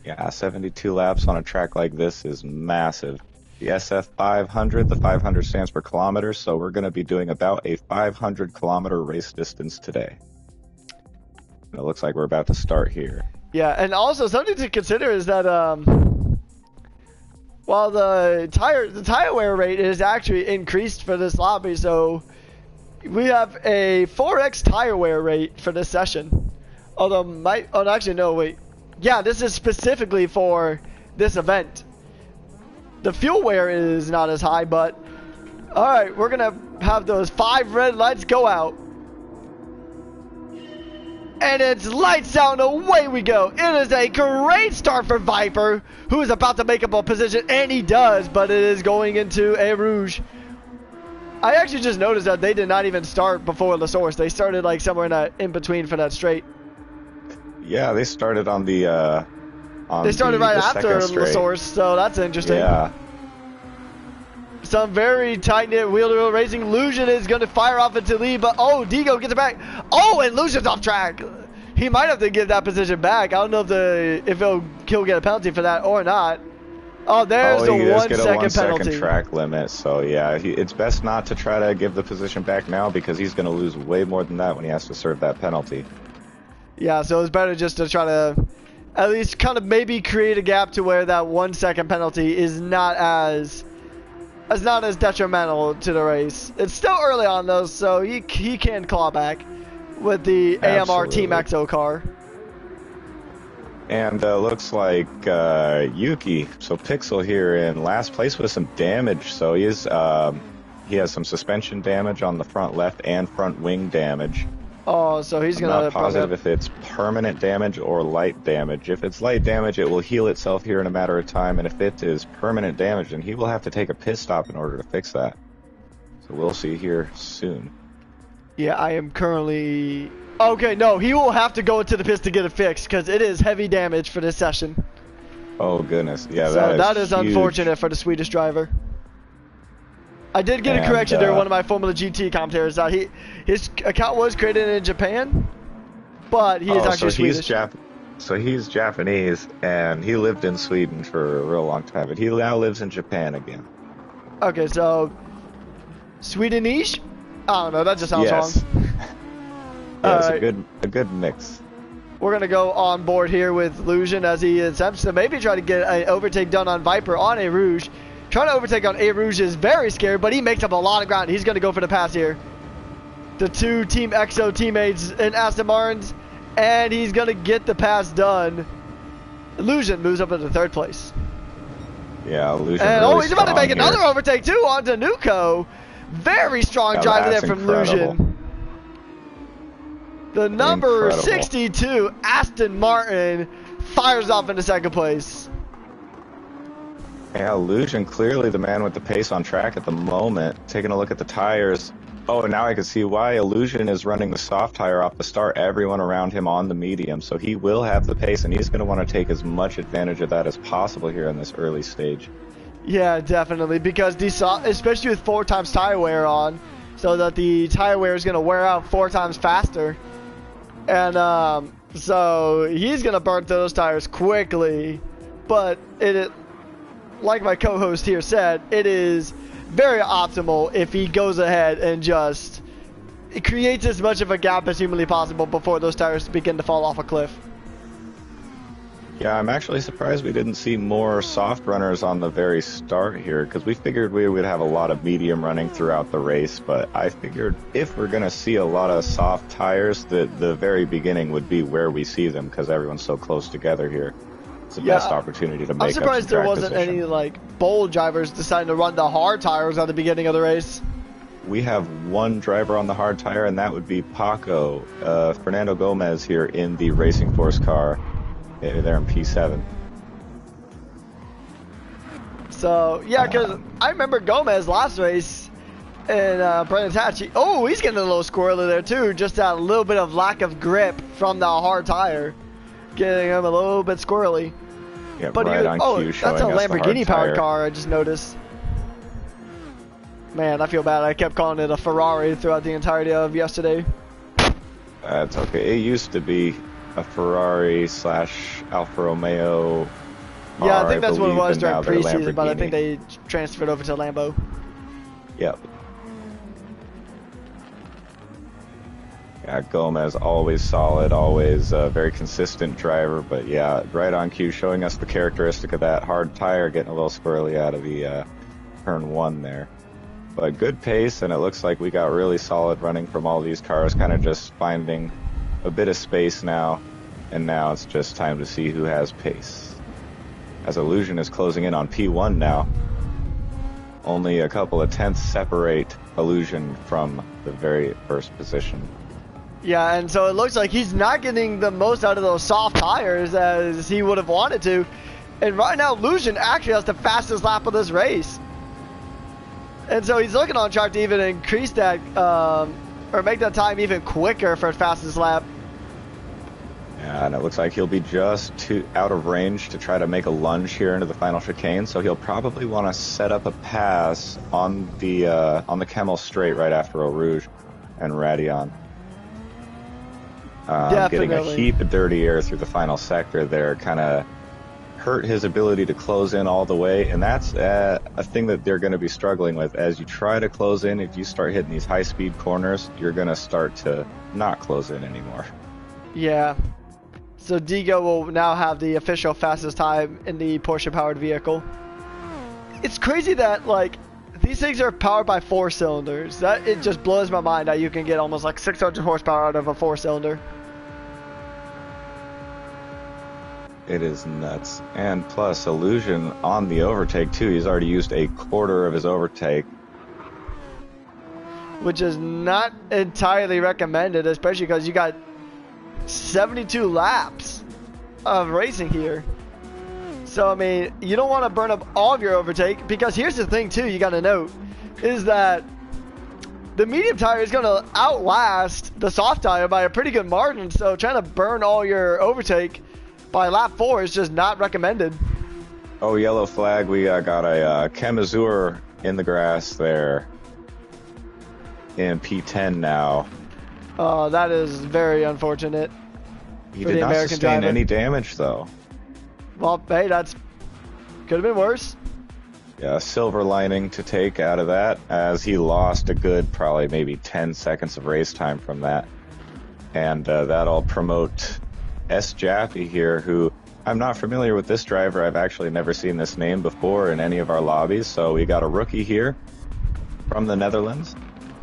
Yeah, 72 laps on a track like this is massive. The SF500, the 500 stands for kilometers, so we're going to be doing about a 500-kilometer race distance today. And it looks like we're about to start here. Yeah, and also something to consider is that while the tire wear rate is actually increased for this lobby, so we have a 4x tire wear rate for this session. Although actually no, wait. Yeah, this is specifically for this event. The fuel wear is not as high, but alright, we're gonna have those 5 red lights go out. And it's lights out and away we go. It is a great start for Viper, who is about to make up a position, and he does, but it is going into a Rouge. I actually just noticed that they did not even start before the source. They started like somewhere in between for that straight. Yeah, they started on the they started right after the source, so that's interesting. Yeah. Some very tight-knit wheel-to-wheel racing. Lucian is going to fire off into lead, but oh, Digo gets it back. Oh, and Lucian's off track. He might have to give that position back. I don't know if he'll get a penalty for that or not. Oh, there's the 1 second penalty. Track limit, so yeah, it's best not to try to give the position back now because he's going to lose way more than that when he has to serve that penalty. Yeah, so it's better just to try to at least kind of maybe create a gap to where that 1 second penalty is not as detrimental to the race. It's still early on though, so he can claw back with the AMR Team EXO car. And looks like Yuki, so Pixel here in last place with some damage. So he has some suspension damage on the front left and front wing damage. Oh, so he's gonna. I'm not positive if it's permanent damage or light damage. If it's light damage, it will heal itself here in a matter of time, and if it is permanent damage, then he will have to take a pit stop in order to fix that. So we'll see here soon. Yeah, I am currently. Okay, no, he will have to go into the pits to get it fixed because it is heavy damage for this session. Oh goodness, yeah, so that is huge. Unfortunate for the Swedish driver. I did get a correction during one of my Formula GT commentators. His account was created in Japan, but he is actually Swedish. So he's Japanese, and he lived in Sweden for a real long time, but he now lives in Japan again. Okay, so Swedish? I don't know. That just sounds wrong. Yeah, it's a good mix. We're gonna go on board here with Lucian as he attempts to maybe try to get an overtake done on Viper on a Rouge. Trying to overtake on A Rouge is very scary, but he makes up a lot of ground. He's going to go for the pass here. The two Team EXO teammates in Aston Martins, and he's going to get the pass done. Lucian moves up into 3rd place. Yeah, Lucian. And really he's about to make here. another overtake too onto Nuko. Very strong drive there from incredible. Lucian. The number 62 Aston Martin fires off into 2nd place. Yeah, Lucian clearly the man with the pace on track at the moment. Taking a look at the tires. Oh, now I can see why Illusion is running the soft tire off the start. Everyone around him on the medium, so he will have the pace, and he's going to want to take as much advantage of that as possible here in this early stage. Yeah, definitely, because especially with 4 times tire wear on, so that the tire wear is going to wear out 4 times faster, and so he's going to burn through those tires quickly. But like my co-host here said, it is very optimal if he goes ahead and just creates as much of a gap as humanly possible before those tires begin to fall off a cliff. Yeah, I'm actually surprised we didn't see more soft runners on the very start here, because we figured we would have a lot of medium running throughout the race, but I figured if we're going to see a lot of soft tires, the very beginning would be where we see them, because everyone's so close together here. It's the best opportunity to make. I'm surprised there wasn't any bold drivers deciding to run the hard tires at the beginning of the race. We have one driver on the hard tire, and that would be Paco, Fernando Gomez here in the Racing Force car. They're in P7. So yeah, because I remember Gomez last race and Brendan Tachi. Oh, he's getting a little squirrely there too. Just that little bit of lack of grip from the hard tire, getting him a little bit squirrely. Yeah, but right on cue, that's a Lamborghini powered car. I just noticed. Man, I feel bad. I kept calling it a Ferrari throughout the entirety of yesterday. That's okay. It used to be a Ferrari slash Alfa Romeo. Yeah, I think that's what it was and during now they're preseason, but I Lamborghini. think they transferred over to Lambo. Yep. Yeah, Gomez, always solid, always a very consistent driver, but yeah, right on cue, showing us the characteristic of that hard tire getting a little squirrely out of the turn one there. But good pace, and it looks like we got really solid running from all these cars, kind of just finding a bit of space now, and now it's just time to see who has pace. As Illusion is closing in on P1 now. Only a couple of tenths separate Illusion from the very first position. Yeah, and so it looks like he's not getting the most out of those soft tires as he would have wanted to. And right now, Illusion actually has the fastest lap of this race. And so he's looking on track to even increase that, or make that time even quicker for fastest lap. Yeah, and it looks like he'll be just out of range to try to make a lunge here into the final chicane, so he'll probably want to set up a pass on the Camel straight right after Eau Rouge and Radion. Getting a heap of dirty air through the final sector there kind of hurt his ability to close in all the way, and that's a thing that they're going to be struggling with. As you try to close in, if you start hitting these high-speed corners, you're going to start to not close in anymore. Yeah. So Digo will now have the official fastest time in the Porsche-powered vehicle. It's crazy that, like, these things are powered by 4 cylinders. It just blows my mind that you can get almost like 600 horsepower out of a 4-cylinder. It is nuts. And plus, Illusion on the overtake, too. He's already used a quarter of his overtake. Which is not entirely recommended, especially because you got 72 laps of racing here. So, I mean, you don't want to burn up all of your overtake, because here's the thing, too, you got to note, is that the medium tire is going to outlast the soft tire by a pretty good margin, so trying to burn all your overtake by lap 4 is just not recommended. Oh, yellow flag. We got a Camazur in the grass there in P10 now. Oh, that is very unfortunate. He did not sustain any damage, though. Well, hey, that's could have been worse. Yeah, silver lining to take out of that, as he lost a good probably maybe 10 seconds of race time from that. And that'll promote S. Jaffe here, who I'm not familiar with this driver. I've actually never seen this name before in any of our lobbies. So we got a rookie here from the Netherlands.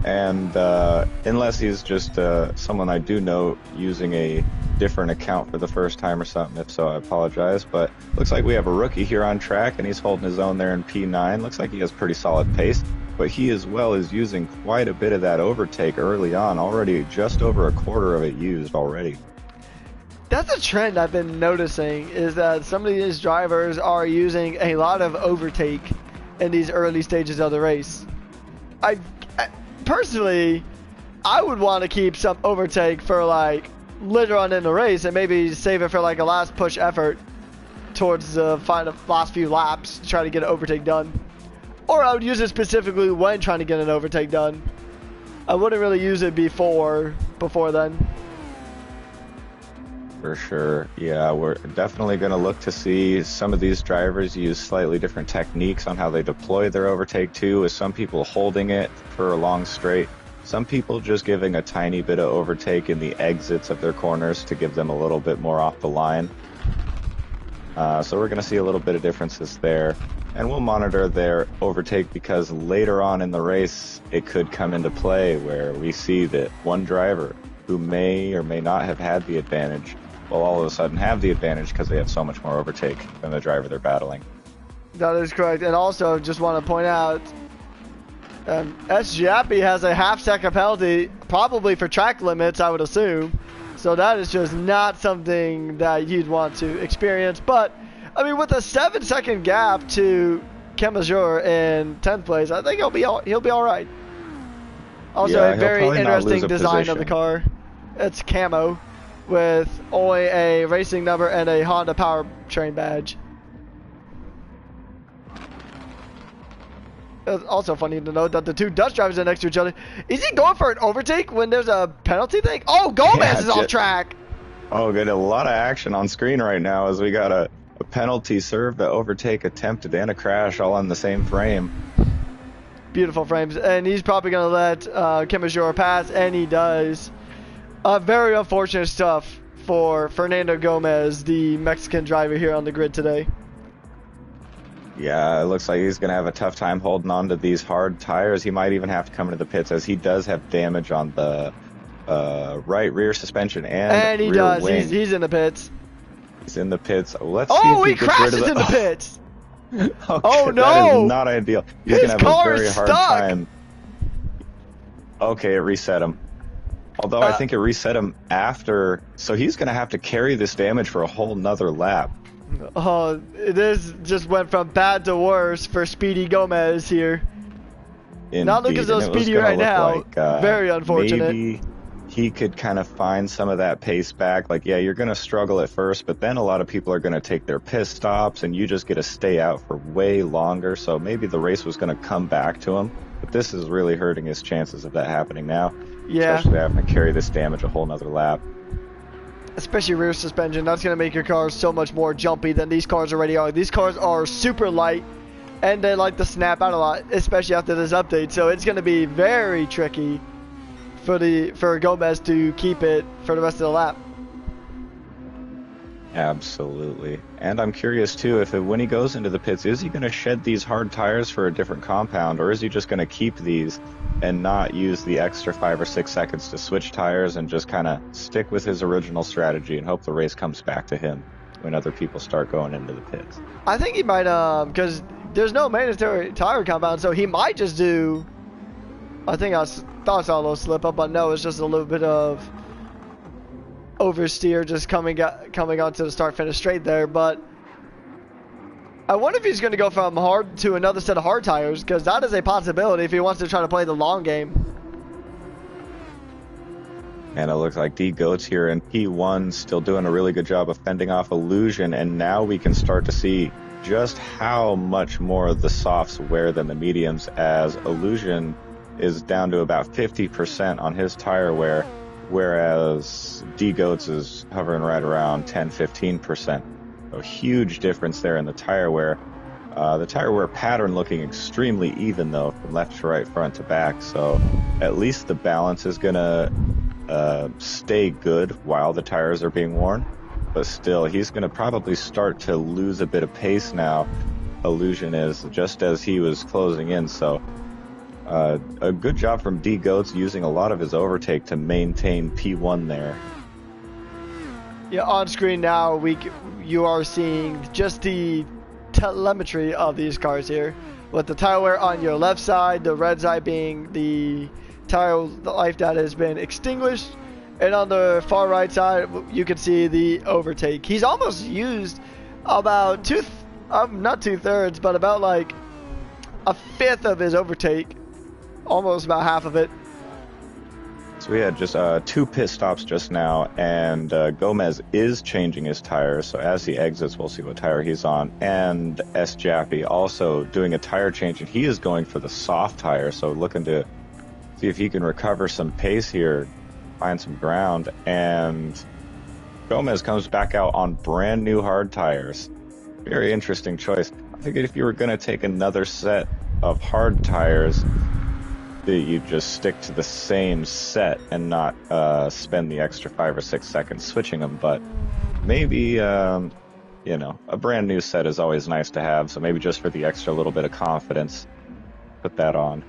And unless he's just someone I do know using a different account for the first time or something, if so, I apologize. But looks like we have a rookie here on track, and he's holding his own there in P9. Looks like he has pretty solid pace, but he as well is using quite a bit of that overtake early on, already just over a quarter of it used already. That's a trend I've been noticing, is that some of these drivers are using a lot of overtake in these early stages of the race. Personally, I would want to keep some overtake for like later on in the race and maybe save it for like a last push effort towards the last few laps to try to get an overtake done. Or I would use it specifically when trying to get an overtake done. I wouldn't really use it before then. For sure. Yeah, we're definitely going to look to see some of these drivers use slightly different techniques on how they deploy their overtake too, with some people holding it for a long straight, some people just giving a tiny bit of overtake in the exits of their corners to give them a little bit more off the line. So we're going to see a little bit of differences there, and we'll monitor their overtake, because later on in the race it could come into play where we see that one driver who may or may not have had the advantage will all of a sudden have the advantage because they have so much more overtake than the driver they're battling. That is correct. And also, just want to point out, S. Jaffe has a half-second penalty, probably for track limits, I would assume. So that is just not something that you'd want to experience. But, I mean, with a 7-second gap to Camazur in 10th place, I think he'll be all right. Also, yeah, a very interesting design of the car. It's camo with only a racing number and a Honda powertrain badge. It's also funny to note that the two Dutch drivers are next to each other. Is he going for an overtake when there's a penalty thing? Oh, Gomez is off track. Oh, good. A lot of action on screen right now as we got a penalty serve, the overtake attempted, and a crash all on the same frame. Beautiful frames. And he's probably going to let Kimajora pass, and he does. Very unfortunate stuff for Fernando Gomez, the Mexican driver here on the grid today. Yeah, it looks like he's going to have a tough time holding on to these hard tires. He might even have to come into the pits as he does have damage on the right rear suspension and he rear does. wing. He's in the pits. He's in the pits. Let's see Oh, if he he gets rid crashes of in the pits. Okay, Oh, no. That is not ideal. He's His going to have car a very is hard stuck. time. Okay, it reset him. Although I think it reset him after, so he's going to have to carry this damage for a whole nother lap. Oh, this just went from bad to worse for Speedy Gomez here. Indeed. Not looking so And it was speedy gonna right look now. like, Very unfortunate. Maybe he could kind of find some of that pace back. Like, yeah, you're going to struggle at first, but then a lot of people are going to take their pit stops, and you just get to stay out for way longer. So maybe the race was going to come back to him. But this is really hurting his chances of that happening now. Yeah. Especially having to carry this damage a whole nother lap. Especially rear suspension. That's going to make your car so much more jumpy than these cars already are. These cars are super light, and they like to snap out a lot, especially after this update. So it's going to be very tricky for Gomez to keep it for the rest of the lap. Absolutely. And I'm curious too, if when he goes into the pits, is he going to shed these hard tires for a different compound, or is he just going to keep these and not use the extra 5 or 6 seconds to switch tires and just kind of stick with his original strategy and hope the race comes back to him when other people start going into the pits? I think he might, because there's no mandatory tire compound, so he might just do, I think thought I saw a little slip up, but no, it's just a little bit of oversteer just coming onto the start finish straight there. But I wonder if he's going to go from hard to another set of hard tires, because that is a possibility if he wants to try to play the long game. And it looks like D Goats here in P1 still doing a really good job of fending off Illusion, and now we can start to see just how much more the softs wear than the mediums, as Illusion is down to about 50% on his tire wear, whereas D Goats is hovering right around 10-15%. A huge difference there in the tire wear. The tire wear pattern looking extremely even though, from left to right, front to back. So at least the balance is gonna stay good while the tires are being worn. But still, he's gonna probably start to lose a bit of pace now. Illusion is, just as he was closing in. So a good job from D Goats using a lot of his overtake to maintain P1 there. Yeah, on screen now you are seeing just the telemetry of these cars here, with the tire wear on your left side, the red side being the tire life that has been extinguished, and on the far right side you can see the overtake. He's almost used about not 2/3, but about like a fifth of his overtake, almost about half of it. So we had just 2 pit stops just now, and Gomez is changing his tires. So as he exits, we'll see what tire he's on. And S. Jappy also doing a tire change, and he is going for the soft tire. So looking to see if he can recover some pace here, find some ground. And Gomez comes back out on brand new hard tires. Very interesting choice. I figured if you were going to take another set of hard tires, you just stick to the same set and not spend the extra 5 or 6 seconds switching them. But maybe, a brand new set is always nice to have. So maybe just for the extra little bit of confidence, put that on.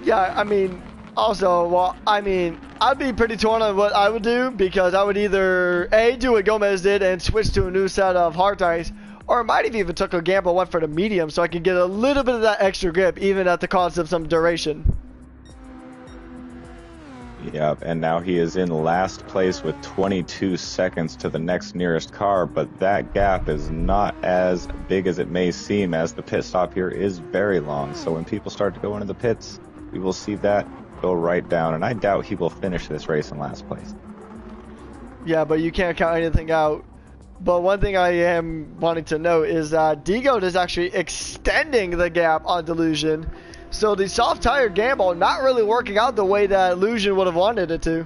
Yeah, I mean, also, well, I mean, I'd be pretty torn on what I would do, because I would either do what Gomez did and switch to a new set of hard tires, or I might have even took a gamble, went for the medium, so I could get a little bit of that extra grip, even at the cost of some duration. Yeah, and now he is in last place with 22 seconds to the next nearest car, but that gap is not as big as it may seem, as the pit stop here is very long. So when people start to go into the pits, we will see that go right down, and I doubt he will finish this race in last place. Yeah, but you can't count anything out. But one thing I am wanting to note is that D-Goat is actually extending the gap on Delusion. So the soft tire gamble not really working out the way that Illusion would have wanted it to.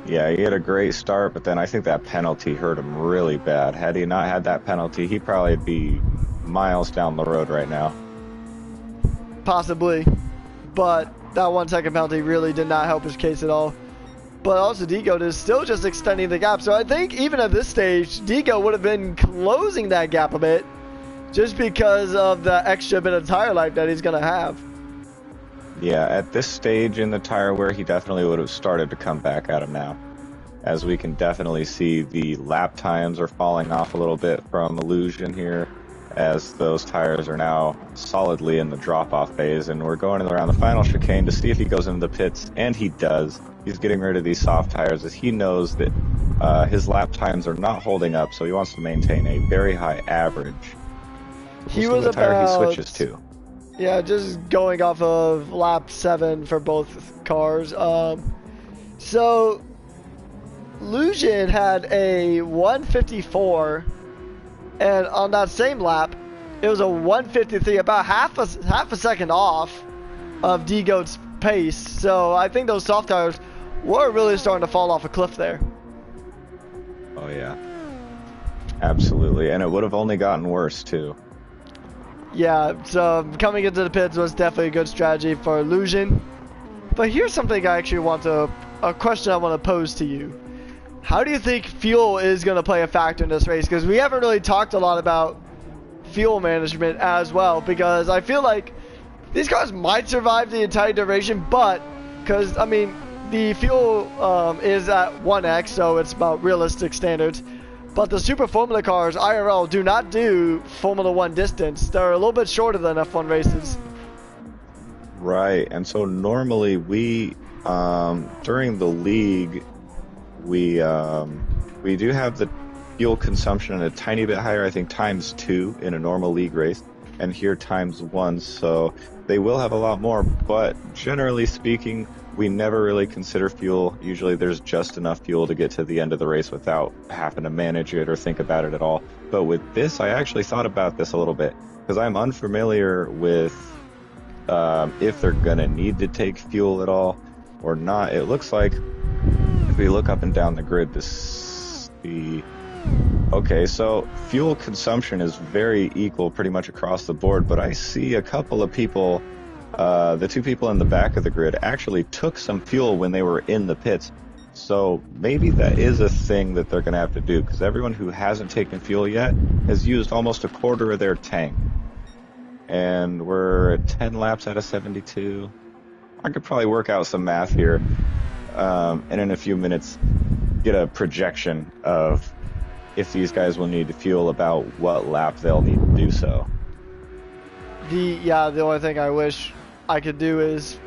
Yeah, he had a great start, but then I think that penalty hurt him really bad. Had he not had that penalty, he'd probably be miles down the road right now. Possibly, but that 1 second penalty really did not help his case at all. But also, Digo is still just extending the gap. So I think even at this stage, Digo would have been closing that gap a bit just because of the extra bit of tire life that he's going to have. Yeah, at this stage in the tire wear, he definitely would have started to come back at him now. As we can definitely see, the lap times are falling off a little bit from Illusion here, as those tires are now solidly in the drop-off phase, and we're going around the final chicane to see if he goes into the pits, and he does. He's getting rid of these soft tires as he knows that his lap times are not holding up, so he wants to maintain a very high average. He was the tire about, he switches to. Yeah, just going off of lap 7 for both cars. So Illusion had a 154, and on that same lap, it was a 153, about half a second off of D-Goat's pace. So I think those soft tires were really starting to fall off a cliff there. Oh yeah, absolutely, and it would have only gotten worse too. Yeah, so coming into the pits was definitely a good strategy for Illusion. But here's something I actually a question I want to pose to you. How do you think fuel is going to play a factor in this race? Because we haven't really talked a lot about fuel management as well, because I feel like these cars might survive the entire duration, but because I mean the fuel is at 1x, so it's about realistic standards, but the Super Formula cars IRL do not do Formula 1 distance. They're a little bit shorter than F1 races. Right, and so normally we during the league we do have the fuel consumption a tiny bit higher, I think ×2 in a normal league race, and here ×1, so they will have a lot more, but generally speaking, we never really consider fuel. Usually there's just enough fuel to get to the end of the race without having to manage it or think about it at all. But with this, I actually thought about this a little bit, because I'm unfamiliar with if they're going to need to take fuel at all or not. It looks like if we look up and down the grid, okay, so fuel consumption is very equal pretty much across the board, but I see a couple of people, the two people in the back of the grid actually took some fuel when they were in the pits. So maybe that is a thing that they're going to have to do, because everyone who hasn't taken fuel yet has used almost a quarter of their tank. And we're at 10 laps out of 72. I could probably work out some math here, and in a few minutes get a projection of if these guys will need to fuel, about what lap they'll need to do so. The only thing I wish I could do is,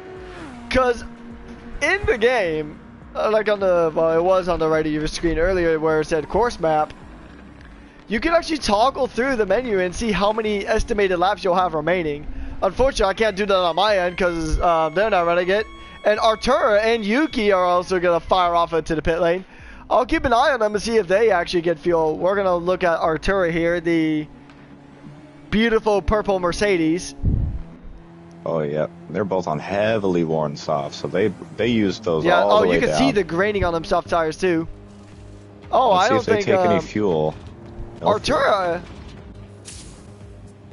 because in the game, like it was on the right of your screen earlier where it said course map, you can actually toggle through the menu and see how many estimated laps you'll have remaining. Unfortunately, I can't do that on my end because they're not running it. And Artura and Yuki are also going to fire off into the pit lane. I'll keep an eye on them and see if they actually get fuel. We're going to look at Artura here, the beautiful purple Mercedes. Oh, yeah. They're both on heavily worn softs, so they use those all the way down. Oh, you can see the graining on them soft tires, too. Oh, Let's I don't think... see if they take any fuel. No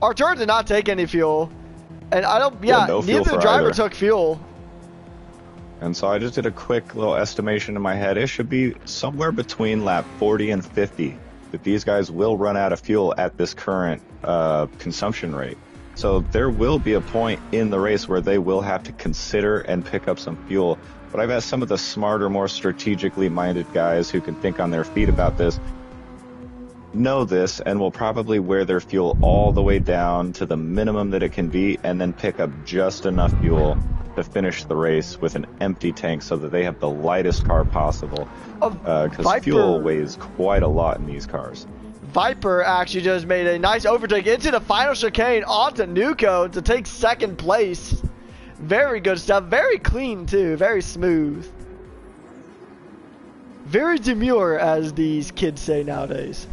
Artura did not take any fuel. And I don't... Yeah, no neither driver took fuel. And so I just did a quick little estimation in my head. It should be somewhere between lap 40 and 50 that these guys will run out of fuel at this current consumption rate. So there will be a point in the race where they will have to consider and pick up some fuel. But I bet some of the smarter, more strategically minded guys who can think on their feet about this know this and will probably wear their fuel all the way down to the minimum that it can be, and then pick up just enough fuel to finish the race with an empty tank so that they have the lightest car possible, because fuel weighs quite a lot in these cars. Viper actually just made a nice overtake into the final chicane onto Nuko to take second place. Very good stuff. Very clean too. Very smooth. Very demure, as these kids say nowadays.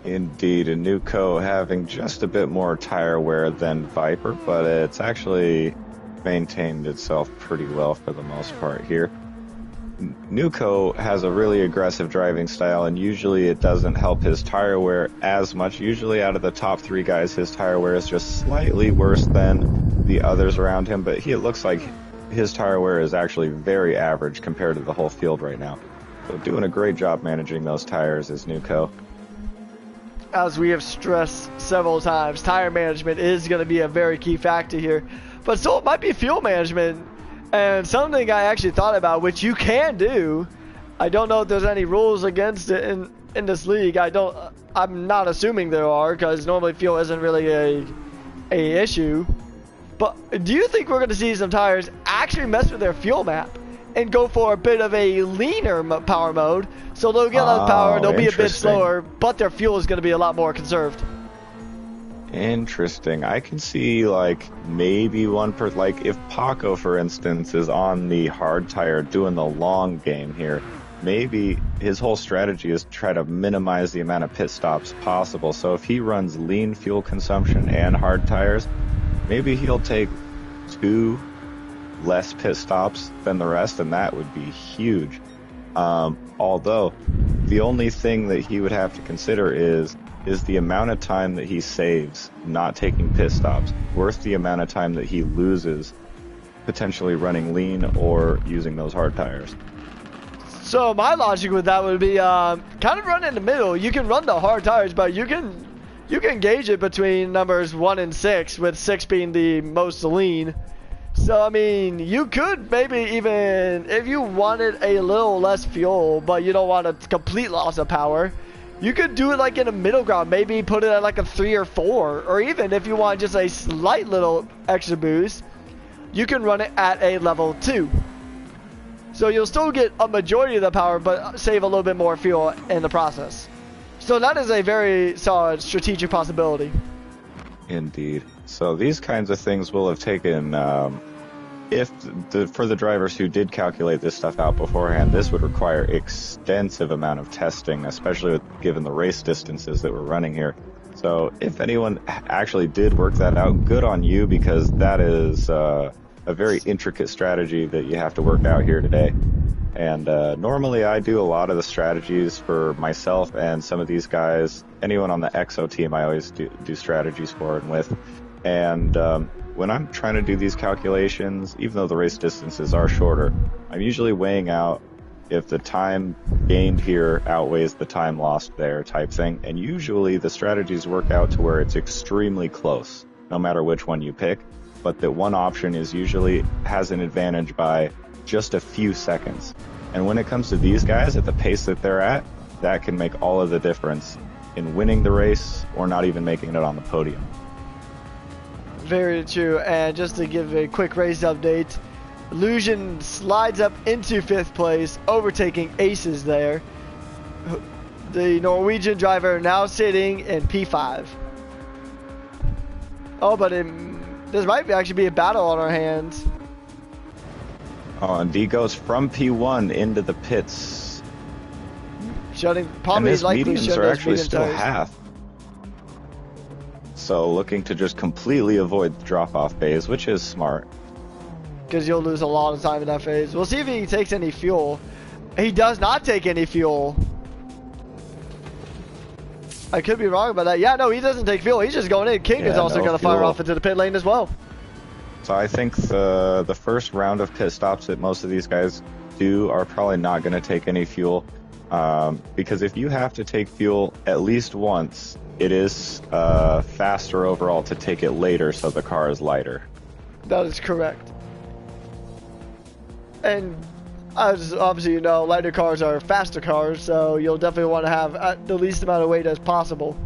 Indeed, and Nuko having just a bit more tire wear than Viper, but it's actually maintained itself pretty well for the most part here. Nuco has a really aggressive driving style, and usually it doesn't help his tire wear as much. Usually out of the top 3 guys, his tire wear is just slightly worse than the others around him, but it looks like his tire wear is actually very average compared to the whole field right now. So doing a great job managing those tires is Nuco. As we have stressed several times, tire management is going to be a very key factor here. But so it might be fuel management. And something I actually thought about, which you can do. I don't know if there's any rules against it in this league. I'm not assuming there are, because normally fuel isn't really a issue. But do you think we're going to see some tires actually mess with their fuel map and go for a bit of a leaner power mode? So they'll get less power, they'll be a bit slower, but their fuel is going to be a lot more conserved. Interesting. I can see like maybe like if Paco, for instance, is on the hard tire doing the long game here, maybe his whole strategy is to try to minimize the amount of pit stops possible. So if he runs lean fuel consumption and hard tires, maybe he'll take 2 less pit stops than the rest, and that would be huge. Although the only thing that he would have to consider is the amount of time that he saves not taking pit stops worth the amount of time that he loses potentially running lean or using those hard tires? So my logic with that would be kind of run in the middle. You can run the hard tires, but you can gauge it between numbers 1 and 6, with 6 being the most lean. So I mean, you could maybe even, if you wanted a little less fuel but you don't want a complete loss of power, you could do it like in a middle ground. Maybe put it at like a 3 or 4, or even if you want just a slight little extra boost, you can run it at a level 2. So you'll still get a majority of the power, but save a little bit more fuel in the process. So that is a very solid strategic possibility. Indeed. So these kinds of things will have taken, for the drivers who did calculate this stuff out beforehand, this would require extensive amount of testing, especially given the race distances that we're running here. So if anyone actually did work that out, good on you, because that is a very intricate strategy that you have to work out here today. And normally I do a lot of the strategies for myself and some of these guys. Anyone on the EXO team I always do strategies for and with. And when I'm trying to do these calculations, even though the race distances are shorter, I'm usually weighing out if the time gained here outweighs the time lost there type thing. And usually the strategies work out to where it's extremely close, no matter which one you pick. But that one option is usually has an advantage by just a few seconds. And when it comes to these guys at the pace that they're at, that can make all of the difference in winning the race or not even making it on the podium. Very true. And just to give a quick race update, Illusion slides up into 5th place, overtaking Aces there. The Norwegian driver now sitting in P5. Oh, but this might actually be a battle on our hands. Oh, and D goes from P1 into the pits. Shutting, and probably his likely mediums shutting are those actually medium still tires. half. So looking to just completely avoid the drop-off phase, which is smart. Because you'll lose a lot of time in that phase. We'll see if he takes any fuel. He does not take any fuel. I could be wrong about that. Yeah, no, he doesn't take fuel. He's just going in. King is also going to fire off into the pit lane as well. So I think the first round of pit stops that most of these guys do are probably not going to take any fuel. Because if you have to take fuel at least once, it is faster overall to take it later so the car is lighter. That is correct. And as obviously you know, lighter cars are faster cars, so you'll definitely want to have the least amount of weight as possible.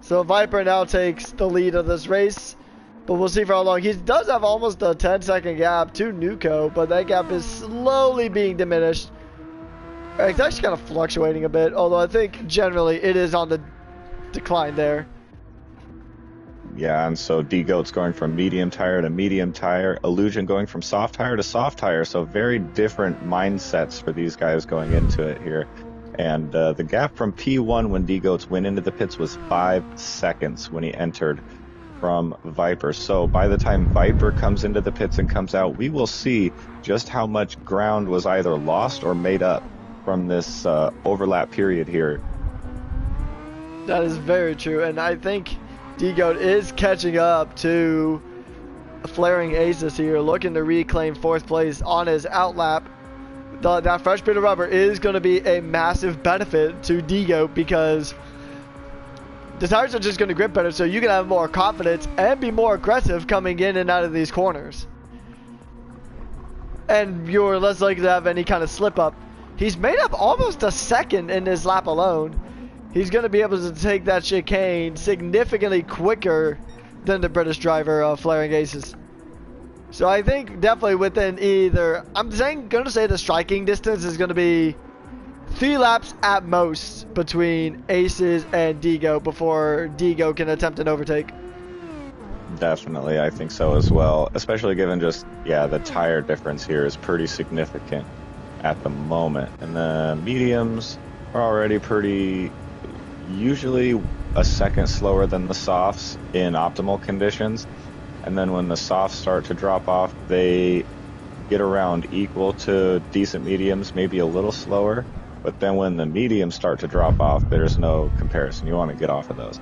So Viper now takes the lead of this race, but we'll see for how long. He does have almost a 10-second gap to Nuco, but that gap is slowly being diminished. It's actually kind of fluctuating a bit, although I think generally it is on the decline there. Yeah, and so D-Goat's going from medium tire to medium tire, Illusion going from soft tire to soft tire, so very different mindsets for these guys going into it here. And the gap from P1 when D-Goats went into the pits was 5 seconds when he entered from Viper. So by the time Viper comes into the pits and comes out, we will see just how much ground was either lost or made up from this overlap period here. That is very true, and I think D-Goat is catching up to Flaring Aces here, looking to reclaim 4th place on his outlap. That fresh bit of rubber is going to be a massive benefit to D-Goat because the tires are just going to grip better, so you can have more confidence and be more aggressive coming in and out of these corners. And you're less likely to have any kind of slip up. He's made up almost a second in this lap alone. He's going to be able to take that chicane significantly quicker than the British driver, Flaring Aces. So I think definitely within either, I'm going to say the striking distance is going to be 3 laps at most between Aces and D-Goat before D-Goat can attempt an overtake. Definitely, I think so as well. Especially given just, the tire difference here is pretty significant at the moment. And the mediums are already usually a second slower than the softs in optimal conditions. And then when the softs start to drop off, they get around equal to decent mediums, maybe a little slower. But then when the mediums start to drop off, there's no comparison. You want to get off of those.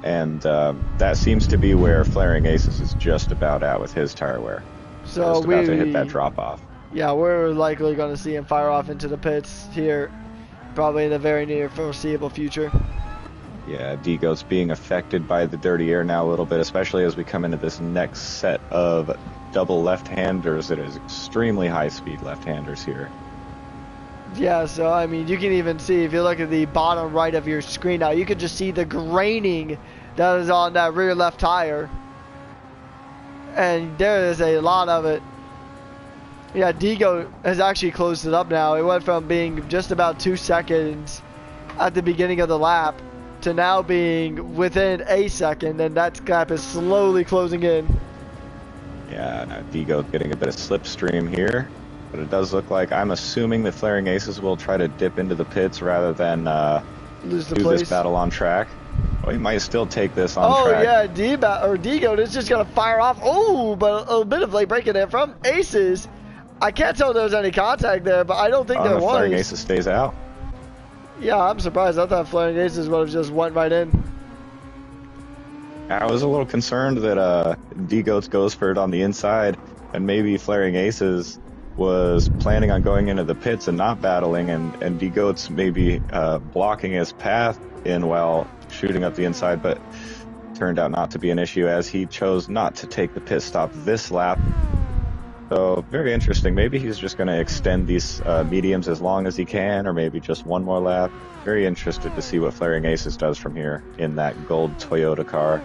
And that seems to be where Flaring Aces is just about at with his tire wear. So just about to hit that drop off. Yeah, we're likely going to see him fire off into the pits here, probably in the very near foreseeable future. Yeah, D-Goat's being affected by the dirty air now a little bit, especially as we come into this next set of double left-handers. It is extremely high-speed left-handers here. Yeah, so I mean, you can even see, if you look at the bottom right of your screen now, you can just see the graining that is on that rear left tire. And there is a lot of it. Yeah, D-Goat has actually closed it up now. It went from being just about 2 seconds at the beginning of the lap to now being within a second, and that gap is slowly closing in. Yeah, now D-Goat getting a bit of slipstream here, but it does look like, I'm assuming that Flaring Aces will try to dip into the pits rather than lose the do place. this battle on track. Well, he might still take this on track. Oh yeah, D-Goat is just gonna fire off. Oh, but a bit of late braking there from Aces. I can't tell if there's any contact there, but I don't think there was. Flaring Aces stays out. Yeah, I'm surprised. I thought Flaring Aces would have just went right in. I was a little concerned that D-Goats goes for it on the inside, and maybe Flaring Aces was planning on going into the pits and not battling, and D-Goats maybe blocking his path in while shooting up the inside, but turned out not to be an issue as he chose not to take the pit stop this lap. So very interesting. Maybe he's just going to extend these mediums as long as he can, or maybe just one more lap. Very interested to see what Flaring Aces does from here in that gold Toyota car.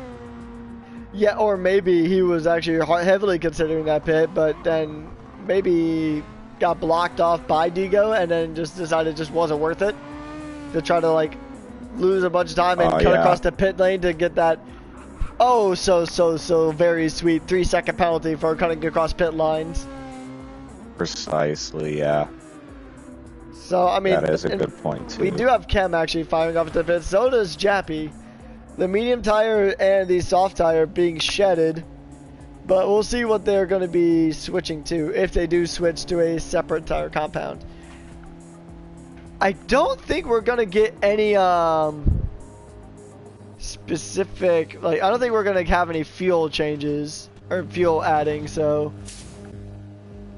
Yeah, or maybe he was actually heavily considering that pit, but then maybe got blocked off by D-Goat and then just decided it just wasn't worth it to try to like lose a bunch of time and cut across the pit lane to get that so very sweet 3-second penalty for cutting across pit lines. Precisely, yeah. So I mean, that is a good point too. We do have Chem actually firing off at the pit. So does Jappy. The medium tire and the soft tire being shedded, but we'll see what they're going to be switching to if they do switch to a separate tire compound. I don't think we're going to get any specific, like, I don't think we're going to have any fuel changes or fuel adding, so.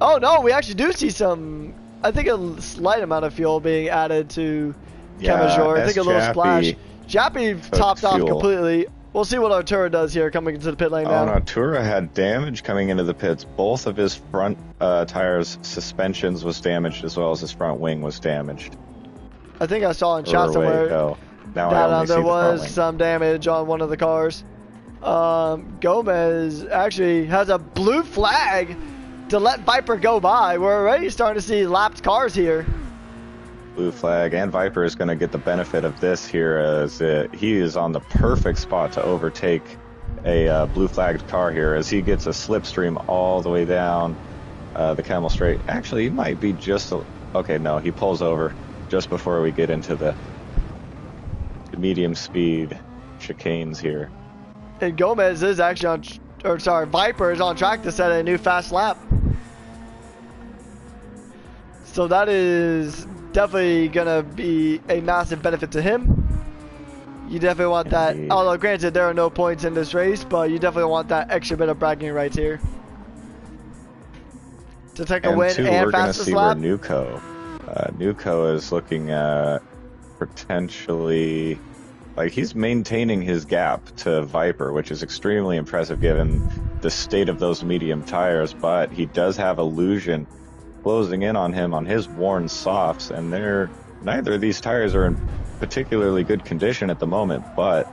Oh no, we actually do see some, I think a slight amount of fuel being added to Chem-Azure. I think a little splash. Jappy topped off completely. We'll see what Artura does here coming into the pit lane now. Oh, Artura had damage coming into the pits. Both of his front tires' suspensions was damaged, as well as his front wing was damaged. I think I saw in chat somewhere that there was some damage on one of the cars. Gomez actually has a blue flag to let Viper go by. We're already starting to see lapped cars here. Blue flag, and Viper is going to get the benefit of this here as he is on the perfect spot to overtake a blue flagged car here as he gets a slipstream all the way down the Camel Straight. Actually, he might be just okay, no, he pulls over just before we get into the medium speed chicanes here. And Gomez is actually on, or sorry, Viper is on track to set a new fast lap. So that is definitely gonna be a massive benefit to him. You definitely want that. Although granted, there are no points in this race, but you definitely want that extra bit of bragging rights here to take a win and fastest lap. We're going to see where Nuco is looking at potentially, like, he's maintaining his gap to Viper, which is extremely impressive given the state of those medium tires, but he does have Illusion closing in on him on his worn softs, and neither of these tires are in particularly good condition at the moment, but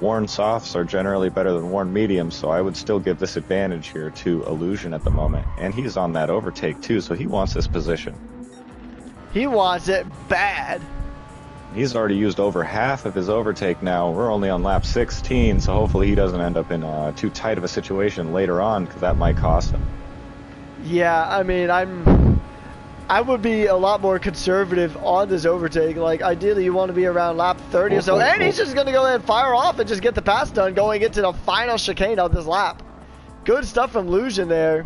worn softs are generally better than worn mediums, so I would still give this advantage here to Illusion at the moment. And he's on that overtake too, so he wants this position. He wants it bad. He's already used over half of his overtake now. We're only on lap 16, so hopefully he doesn't end up in too tight of a situation later on, because that might cost him. Yeah, I mean, I would be a lot more conservative on this overtake. Like, ideally, you want to be around lap 30 or so. And he's just going to go ahead and fire off and just get the pass done going into the final chicane of this lap. Good stuff from Illusion there.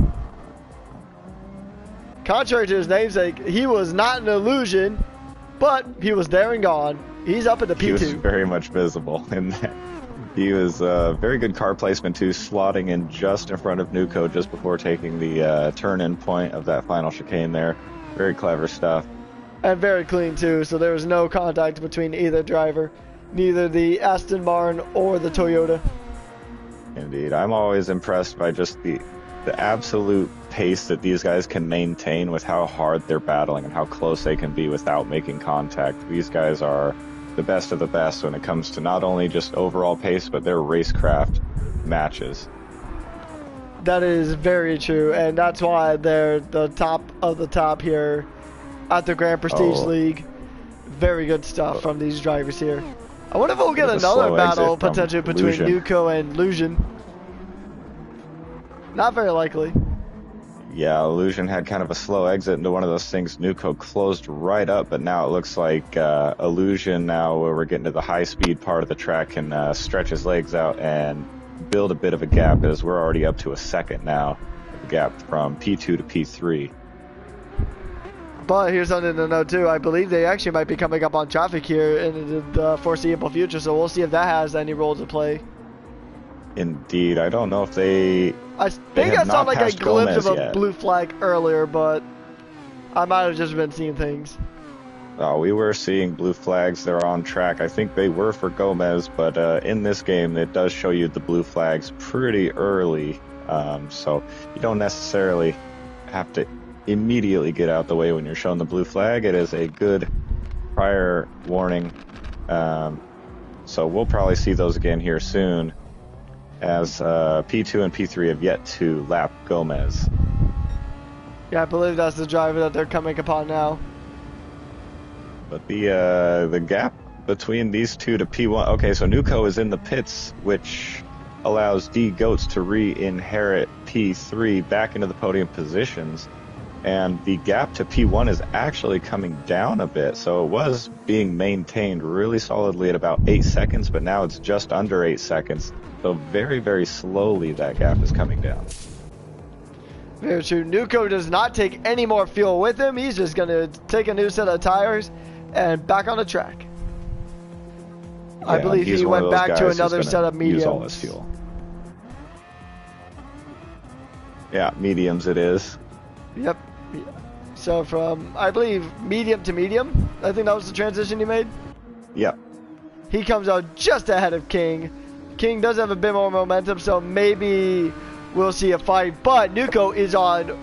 Contrary to his namesake, he was not an illusion, but he was there and gone. He's up at the P2. He was very much visible in that. He was very good car placement too, slotting in just in front of Nuco just before taking the turn-in point of that final chicane there. Very clever stuff. And very clean too, so there was no contact between either driver, neither the Aston Martin or the Toyota. Indeed. I'm always impressed by just the absolute pace that these guys can maintain with how hard they're battling and how close they can be without making contact. These guys are the best of the best when it comes to not only just overall pace, but their racecraft matches. That is very true, and that's why they're the top of the top here at the Grand Prestige League. Very good stuff from these drivers here. I wonder if we'll get another battle potentially between Nuco and Illusion. Not very likely. Yeah, Illusion had kind of a slow exit into one of those things. Nuco closed right up, but now it looks like Illusion, now where we're getting to the high-speed part of the track, can stretch his legs out and build a bit of a gap, as we're already up to a second now, the gap from P2 to P3. But here's something to note too. I believe they actually might be coming up on traffic here in the foreseeable future, so we'll see if that has any role to play. Indeed. I don't know if they... I think I saw like a glimpse of a blue flag earlier, but I might have just been seeing things. Oh, we were seeing blue flags. They're on track. I think they were for Gomez, but in this game, it does show you the blue flags pretty early. So you don't necessarily have to immediately get out the way when you're shown the blue flag. It is a good prior warning. So we'll probably see those again here soon, as P2 and P3 have yet to lap Gomez. Yeah, I believe that's the driver that they're coming upon now. But the gap between these two to P1... Okay, so Nuco is in the pits, which allows D Goats to re-inherit P3 back into the podium positions. And the gap to P1 is actually coming down a bit. So it was being maintained really solidly at about 8 seconds, but now it's just under 8 seconds. So very, very slowly that gap is coming down. Very true. Nuco does not take any more fuel with him. He's just going to take a new set of tires and back on the track. Yeah, I believe he went back to another set of mediums. Use all his fuel. Yeah, mediums it is. Yep. So from, I believe, medium to medium, I think that was the transition he made. Yep. He comes out just ahead of King. King does have a bit more momentum, so maybe we'll see a fight. But Nuco is on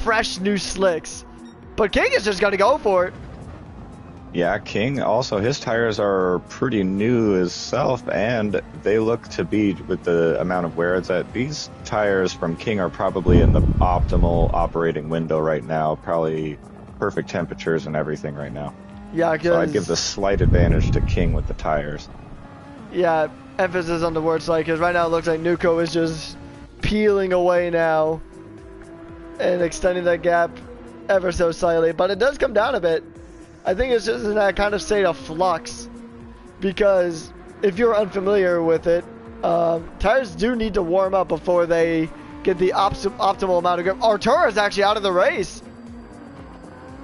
fresh new slicks. But King is just going to go for it. Yeah, King also, his tires are pretty new himself, and they look to be, with the amount of wear it's at, these tires from King are probably in the optimal operating window right now. Probably perfect temperatures and everything right now. Yeah, so I'd give the slight advantage to King with the tires. Yeah, emphasis on the word slight, because right now it looks like Nuco is just peeling away now and extending that gap ever so slightly, but it does come down a bit. I think it's just in that kind of state of flux, because if you're unfamiliar with it, Tires do need to warm up before they get the optimal amount of grip. Arturo is actually out of the race.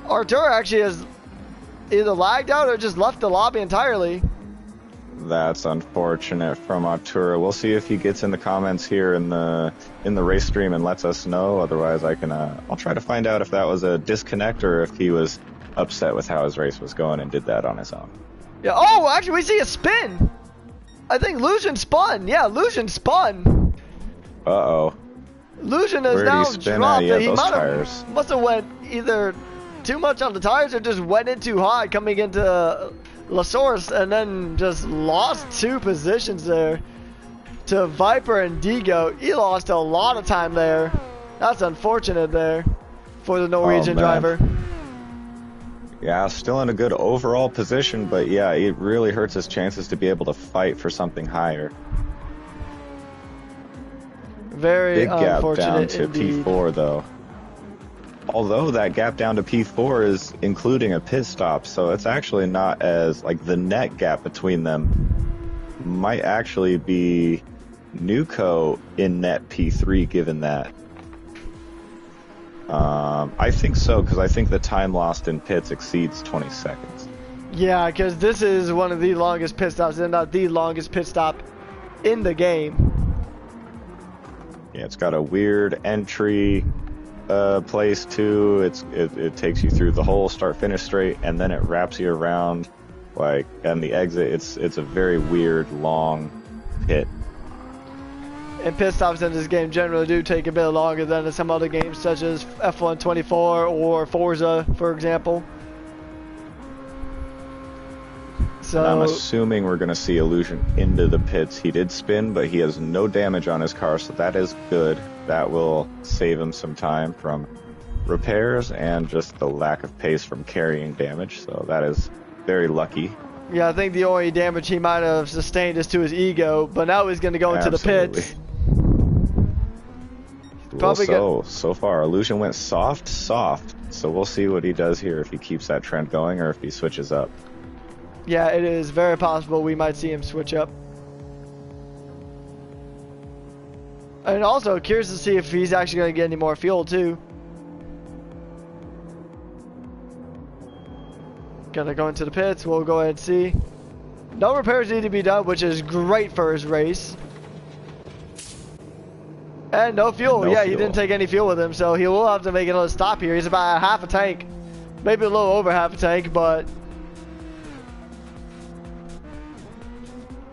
Arturo actually has either lagged out or just left the lobby entirely. That's unfortunate from Arturo. We'll see if he gets in the comments here in the race stream and lets us know. Otherwise, I'll try to find out if that was a disconnect or if he was upset with how his race was going and did that on his own. Yeah. Oh, actually, we see a spin. I think Lucian spun. Yeah, Lucian spun. Uh-oh. Lucian has Where now did he spin dropped. at? Yeah, He those must have went either too much on the tires or just went in too high coming into La Source and then just lost 2 positions there to Viper and Digo. He lost a lot of time there. That's unfortunate there for the Norwegian driver. Yeah, still in a good overall position, but yeah, it really hurts his chances to be able to fight for something higher. Very big gap unfortunate down to indeed. P4 though. Although that gap down to P4 is including a pit stop, so it's actually not as, like, the net gap between them might actually be Nuco in net P3 given that. I think so, because I think the time lost in pits exceeds 20 seconds. Yeah, because this is one of the longest pit stops, and not the longest pit stop in the game. Yeah, it's got a weird entry place too. It takes you through the whole start-finish straight, and then it wraps you around, like, and the exit. It's a very weird long pit. And pit stops in this game generally do take a bit longer than in some other games, such as F1 24 or Forza, for example. So And I'm assuming we're going to see Illusion into the pits. He did spin, but he has no damage on his car, so that is good. That will save him some time from repairs and just the lack of pace from carrying damage, so that is very lucky. yeah, I think the only damage he might have sustained is to his ego, but now he's going to go into the pits. Well, so far, Illusion went soft, so we'll see what he does here, if he keeps that trend going or if he switches up. Yeah, it is very possible we might see him switch up. And also, curious to see if he's actually going to get any more fuel, too. Gonna go into the pits, we'll go ahead and see. No repairs need to be done, which is great for his race. And no fuel. Yeah, he didn't take any fuel with him, so he will have to make another stop here. He's about half a tank. Maybe a little over half a tank, but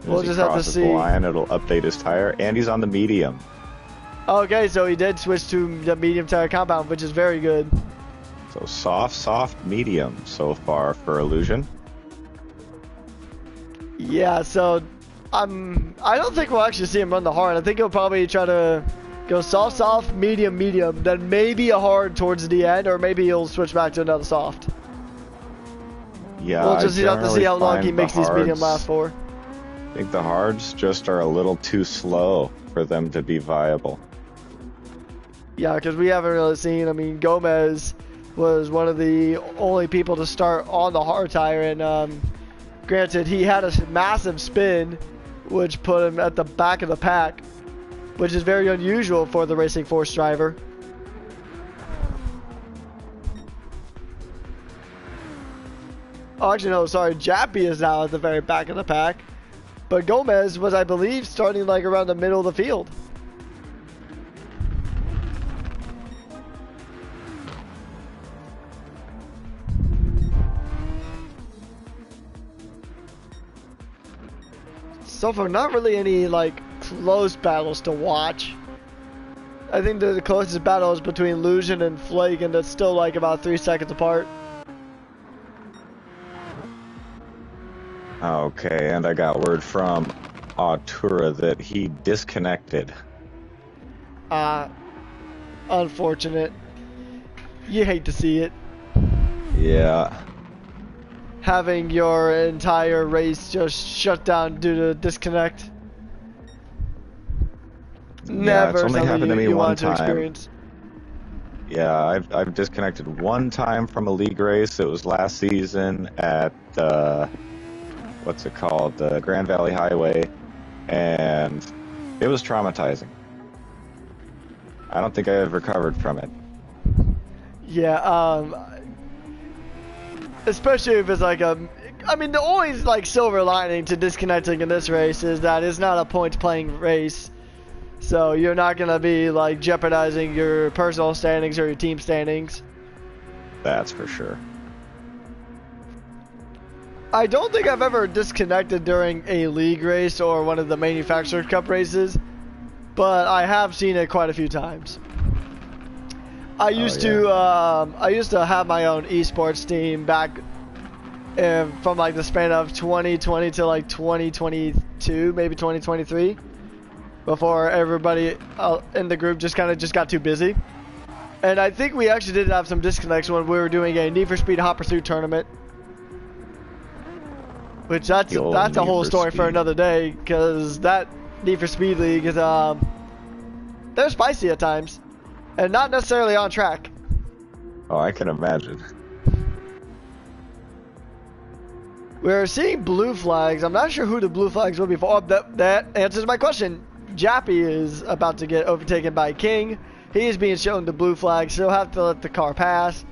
we'll just have to see. The line, it'll update his tire, and he's on the medium. Okay, so he did switch to the medium tire compound, which is very good. So soft, medium so far for Illusion. Yeah, so I don't think we'll actually see him run the hard. I think he'll probably try to go soft, medium, then maybe a hard towards the end, or maybe he'll switch back to another soft. Yeah, we'll just have to see how long he makes these medium last for. I think the hards just are a little too slow for them to be viable. Yeah, because we haven't really seen, I mean, Gomez was one of the only people to start on the hard tire, and granted, he had a massive spin, which put him at the back of the pack, which is very unusual for the Racing Force driver. Oh, actually, no, sorry, Jappy is now at the very back of the pack, but Gomez was, I believe, starting like around the middle of the field. So far, not really any, like, close battles to watch. I think the closest battle is between Illusion and Flake, and that's still, like, about 3 seconds apart. Okay, and I got word from Artura that he disconnected. Unfortunate. You hate to see it. Yeah. Having your entire race just shut down due to disconnect. Yeah, it's only happened to me one time. Experience. Yeah, I've disconnected one time from a league race. It was last season at what's it called, the Grand Valley Highway, and it was traumatizing. I don't think I've recovered from it. Yeah, especially if it's like I mean, the only like silver lining to disconnecting in this race is that it's not a points playing race, so you're not gonna be like jeopardizing your personal standings or your team standings. That's for sure. I don't think I've ever disconnected during a league race or one of the Manufacturers Cup races, but I have seen it quite a few times. I used to have my own esports team back from like the span of 2020 to like 2022, maybe 2023, before everybody in the group just got too busy. And I think we actually did have some disconnects when we were doing a Need for Speed Hot Pursuit tournament, which that's a whole story for another day, because that Need for Speed League is they're spicy at times, and not necessarily on track. Oh, I can imagine. We're seeing blue flags. I'm not sure who the blue flags will be for. Oh, that answers my question. Jappy is about to get overtaken by King. He is being shown the blue flag, so he'll have to let the car pass.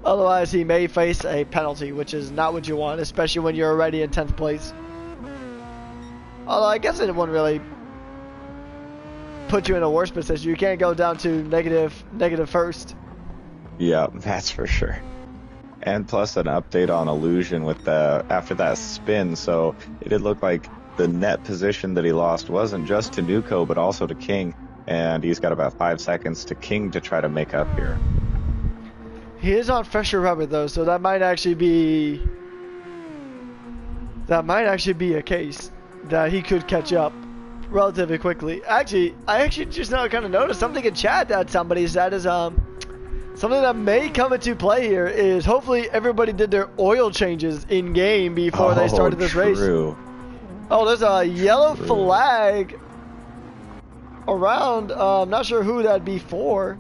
Otherwise, he may face a penalty, which is not what you want, especially when you're already in 10th place. Although, I guess it wouldn't really put you in a worse position. You can't go down to negative first. Yeah, that's for sure. And plus an update on Illusion with after that spin, so it did look like the net position that he lost wasn't just to Nuko, but also to King. And he's got about 5 seconds to King to try to make up here. He is on fresher rubber though, so that might actually be a case that he could catch up relatively quickly. Actually, I just now kind of noticed something in chat that somebody said is something that may come into play here is hopefully everybody did their oil changes in game before they started this race. Oh, there's a yellow flag around. I'm not sure who that'd be for.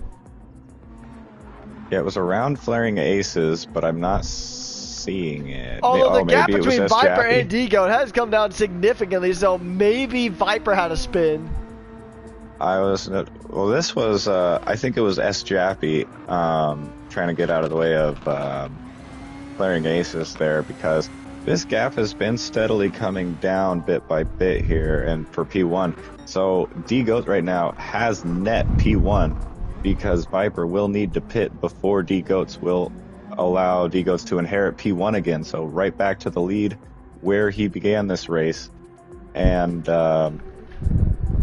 Yeah, it was around flaring aces, but I'm not seeing it. Although the gap between Viper and D-Goat has come down significantly, so maybe Viper had a spin. This was, I think it was S. Jappy trying to get out of the way of flaring aces there, because this gap has been steadily coming down bit by bit here, and for P1. So D-Goat right now has net P1, because Viper will need to pit before D-Goats will allow D-Goats to inherit P1 again. So right back to the lead where he began this race. And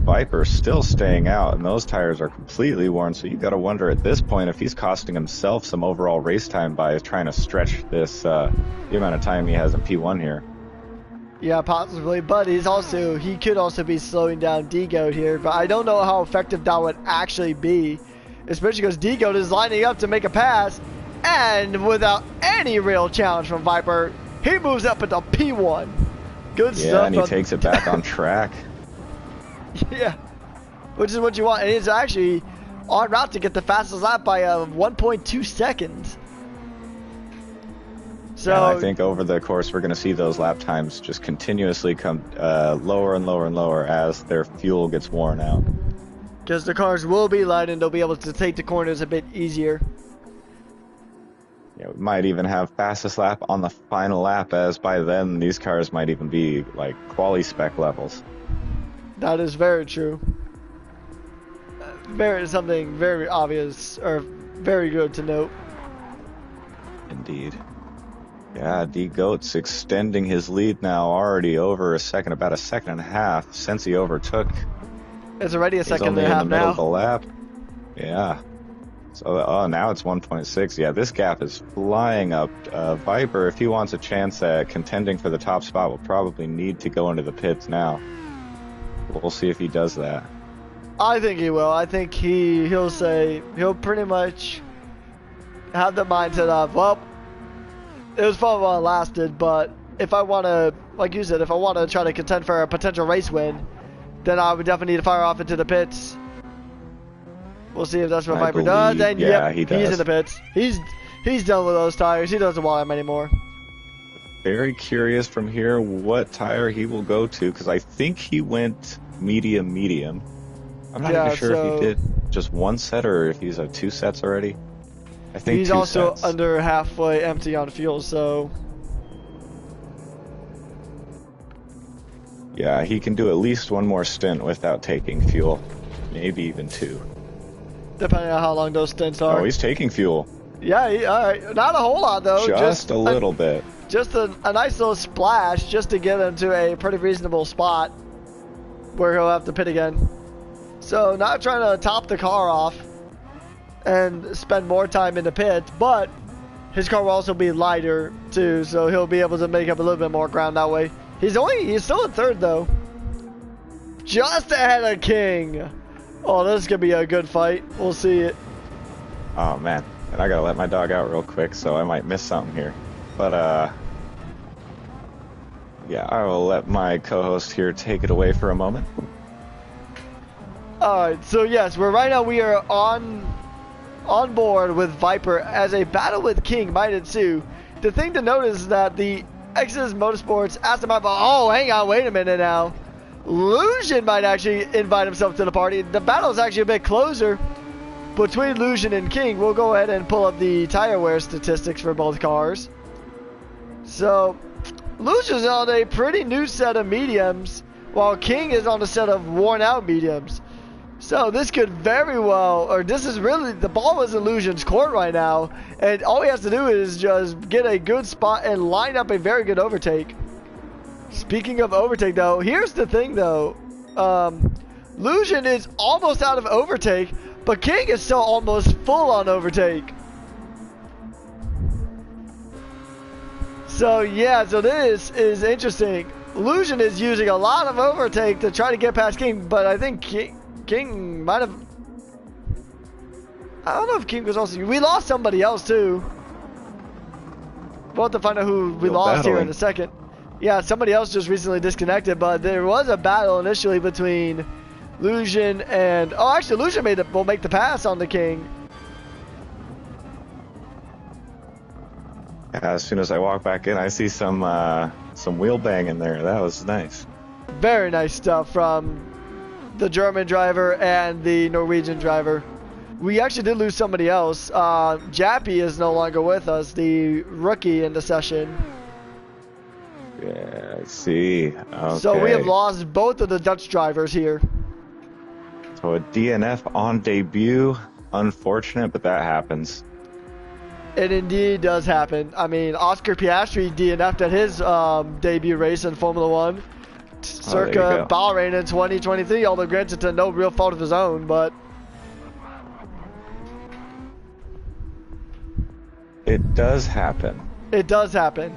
Viper's still staying out, and those tires are completely worn. So you got to wonder at this point if he's costing himself some overall race time by trying to stretch this the amount of time he has in P1 here. Yeah, possibly, but he could also be slowing down D-Goat here, but I don't know how effective that would actually be, especially because D-Goat is lining up to make a pass, and without any real challenge from Viper, he moves up into P1. Good stuff. Yeah, and he takes it back on track. Yeah, which is what you want, and he's actually en route to get the fastest lap by 1.2 seconds. So and I think over the course we're going to see those lap times just continuously come lower and lower and lower as their fuel gets worn out. Because the cars will be light and they'll be able to take the corners a bit easier. Yeah, we might even have fastest lap on the final lap, as by then these cars might even be like quali spec levels. That is very true. Something very obvious, or very good to note. Indeed. Yeah, D-Goat's extending his lead now already over about a second and a half since he overtook. It's already a second and a half now. He's only in the middle of the lap. Yeah. So, now it's 1.6. Yeah, this gap is flying up. Viper, if he wants a chance at contending for the top spot, will probably need to go into the pits now. We'll see if he does that. I think he will. I think he'll pretty much have the mindset of, well, it was fun while it lasted, but if I want to, like you said, if I want to try to contend for a potential race win, then I would definitely need to fire off into the pits. We'll see if that's what Viper does. And yeah, he does. He's in the pits. He's done with those tires. He doesn't want them anymore. Very curious from here what tire he will go to, because I think he went medium. I'm not even sure if he did just one set or if he's at 2 sets already. I think he's 2 also sets. under halfway empty on fuel, so Yeah, he can do at least one more stint without taking fuel. Maybe even 2. depending on how long those stints are. Oh, he's taking fuel. Yeah, all right. Not a whole lot though. Just a little bit. Just a nice little splash just to get him to a pretty reasonable spot where he'll have to pit again. So not trying to top the car off and spend more time in the pit, but his car will also be lighter too, so he'll be able to make up a little bit more ground that way. He's still in 3rd though. Just ahead of King. Oh, this is gonna be a good fight. We'll see it. Oh man, and I gotta let my dog out real quick, so I might miss something here. But yeah, I will let my co-host here take it away for a moment. Alright, so yes, we are on board with Viper as a battle with King might ensue. The thing to note is that the Exodus Motorsports Aston Martin. Oh, hang on, wait a minute now. Lucian might actually invite himself to the party. The battle is actually a bit closer between Lucian and King. We'll go ahead and pull up the tire wear statistics for both cars. So, Lucian's on a pretty new set of mediums, while King is on a set of worn out mediums. So this could very well, or this is really, the ball is in Lucian's court right now, and all he has to do is just get a good spot and line up a very good overtake. Speaking of overtake though, here's the thing though, Lucian is almost out of overtake, but King is still almost full on overtake. So yeah, so this is interesting. Lucian is using a lot of overtake to try to get past King, but I think King might have... I don't know if King was also... We lost somebody else too. We'll have to find out who we lost here in a second. Yeah, somebody else just recently disconnected, but there was a battle initially between Lucian and... Oh, actually, Lucian will make the pass on the King. As soon as I walk back in, I see some wheel bang in there. That was nice. Very nice stuff from the German driver and the Norwegian driver. We actually did lose somebody else. Jappy is no longer with us, the rookie in the session. Yeah, I see. Okay. So we have lost both of the Dutch drivers here. So a DNF on debut. Unfortunate, but that happens. It indeed does happen. I mean, Oscar Piastri DNF'd at his debut race in Formula 1. Circa Bahrain in 2023, although granted to no real fault of his own, but... It does happen. It does happen.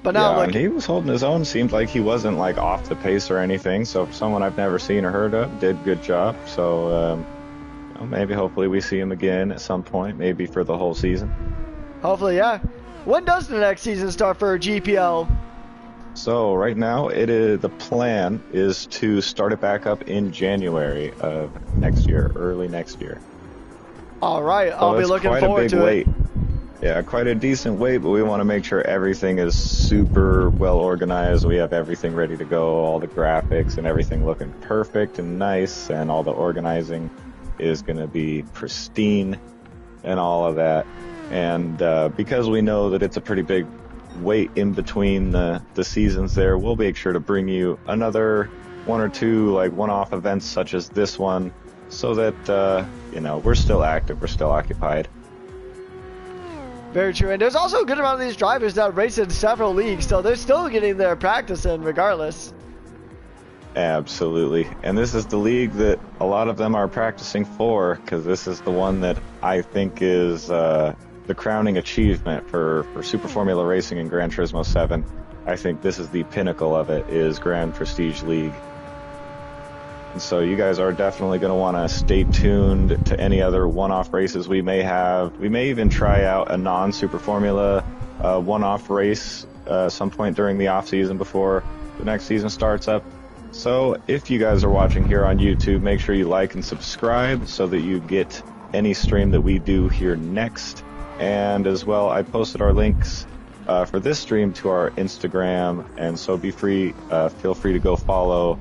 But now, yeah, he was holding his own. Seemed like he wasn't like off the pace or anything. So someone I've never seen or heard of did good job. So maybe hopefully we see him again at some point, maybe for the whole season. Hopefully, yeah. When does the next season start for GPL? So right now, the plan is to start it back up in January of next year, early next year. All right, I'll be looking forward to it. Yeah, quite a decent wait, but we want to make sure everything is super well organized. We have everything ready to go, all the graphics and everything looking perfect and nice, and all the organizing is going to be pristine and all of that. And because we know that it's a pretty big wait in between the seasons there, we'll make sure to bring you another one or two like one-off events such as this one, so that we're still active, we're still occupied. Very true. And there's also a good amount of these drivers that race in several leagues, so they're still getting their practice in regardless. Absolutely. And this is the league that a lot of them are practicing for, because this is the one that I think is the crowning achievement for Super Formula Racing and Gran Turismo 7. I think this is the pinnacle of it, is Grand Prestige League. And so you guys are definitely going to want to stay tuned to any other one-off races we may have. We may even try out a non-Super Formula one-off race some point during the off-season before the next season starts up. So if you guys are watching here on YouTube, make sure you like and subscribe so that you get any stream that we do here next. And as well, I posted our links for this stream to our Instagram, and so feel free to go follow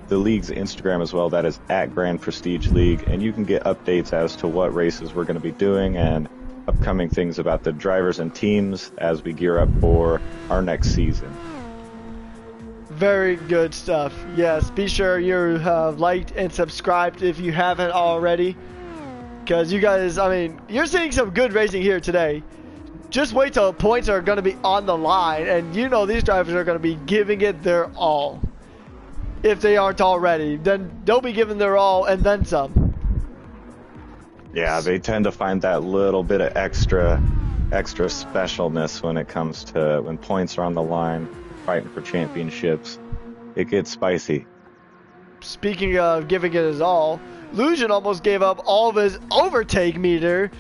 the league's Instagram as well. That is at Grand Prestige League, and you can get updates as to what races we're going to be doing and upcoming things about the drivers and teams as we gear up for our next season. Very good stuff. Yes, be sure you have liked and subscribed if you haven't already. Because you guys, I mean, you're seeing some good racing here today. Just wait till points are going to be on the line, and you know these drivers are going to be giving it their all. If they aren't already, then they'll be giving their all and then some. Yeah, they tend to find that little bit of extra specialness when it comes to when points are on the line, fighting for championships. It gets spicy. Speaking of giving it his all, Lujan almost gave up all of his overtake meter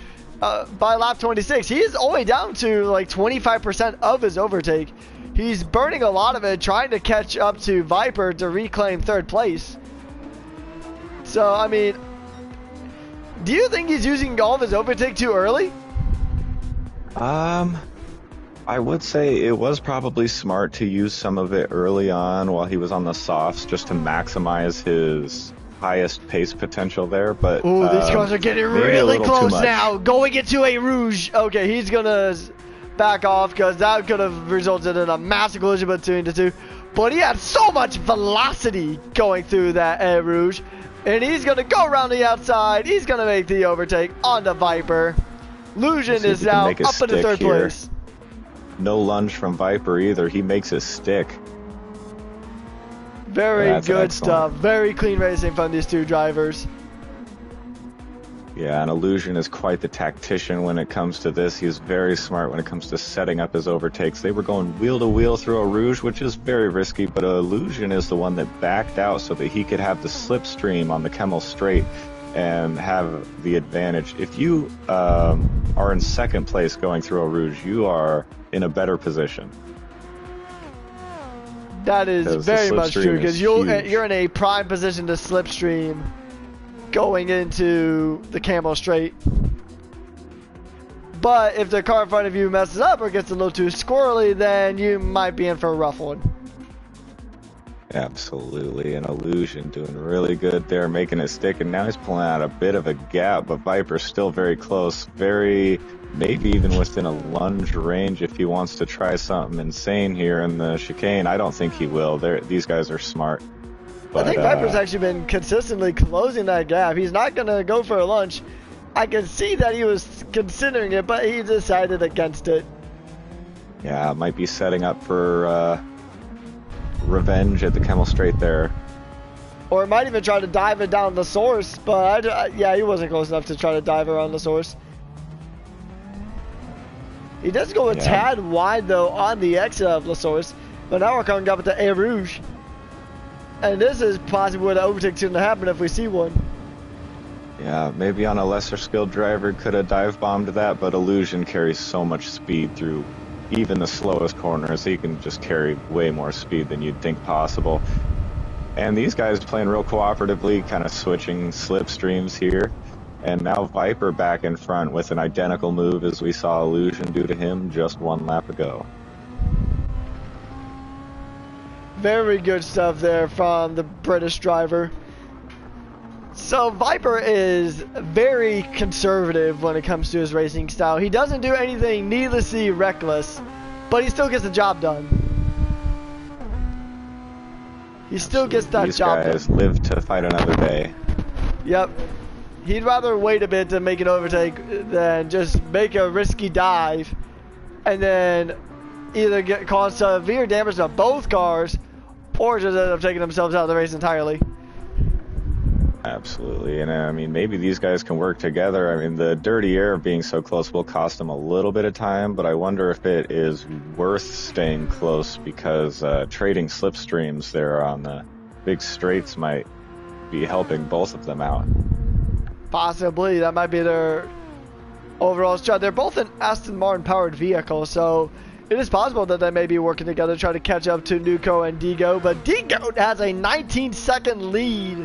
by lap 26. He is only down to like 25% of his overtake. He's burning a lot of it, trying to catch up to Viper to reclaim third place. So, I mean, do you think he's using all of his overtake too early? I would say it was probably smart to use some of it early on while he was on the softs just to maximize his highest pace potential there, but ooh, these cars are getting really close now. Going into a Rouge. Okay, he's gonna back off because that could have resulted in a massive collision between the two. But he had so much velocity going through that Rouge, and he's gonna go around the outside. He's gonna make the overtake on the Viper. Lujan is now up into third place. No lunge from Viper either. He makes it stick. Very good stuff. Very clean racing from these two drivers. Yeah, and Illusion is quite the tactician when it comes to this. He's very smart when it comes to setting up his overtakes. They were going wheel to wheel through a Rouge, which is very risky, but Illusion is the one that backed out so that he could have the slipstream on the Kemmel Straight and have the advantage. If you are in second place going through a Rouge, you are in a better position. That is very much true, because you're in a prime position to slipstream going into the Kemmel Straight. But if the car in front of you messes up or gets a little too squirrely, then you might be in for a rough one. Absolutely, an Illusion doing really good there, making it stick, and now he's pulling out a bit of a gap, but Viper's still very close, maybe even within a lunge range if he wants to try something insane here in the chicane. I don't think he will. These guys are smart. But, I think Viper's actually been consistently closing that gap. He's not going to go for a lunge. I can see that he was considering it, but he decided against it. Yeah, it might be setting up for revenge at the Kemmel Straight there. Or it might even try to dive it down the source, but yeah, he wasn't close enough to try to dive around the source. He does go a tad wide though on the exit of La Source, but now we're coming up with the Air Rouge. And this is possibly where the overtake's going to happen if we see one. Yeah, maybe on a lesser skilled driver could have dive bombed that, but Illusion carries so much speed through even the slowest corners. He can just carry way more speed than you'd think possible. And these guys playing real cooperatively, kind of switching slipstreams here. And now Viper back in front with an identical move as we saw Illusion do to him just one lap ago. Very good stuff there from the British driver. So Viper is very conservative when it comes to his racing style. He doesn't do anything needlessly reckless, but he still gets the job done. He still gets that job done. These guys live to fight another day. Yep. He'd rather wait a bit to make an overtake than just make a risky dive and then either cause severe damage to both cars or just end up taking themselves out of the race entirely. Absolutely, and I mean, maybe these guys can work together. I mean, the dirty air being so close will cost them a little bit of time, but I wonder if it is worth staying close because trading slipstreams there on the big straights might be helping both of them out. Possibly, that might be their overall strat. They're both an Aston Martin powered vehicle, so it is possible that they may be working together to try to catch up to Nuko and Digo, but Digo has a 19-second lead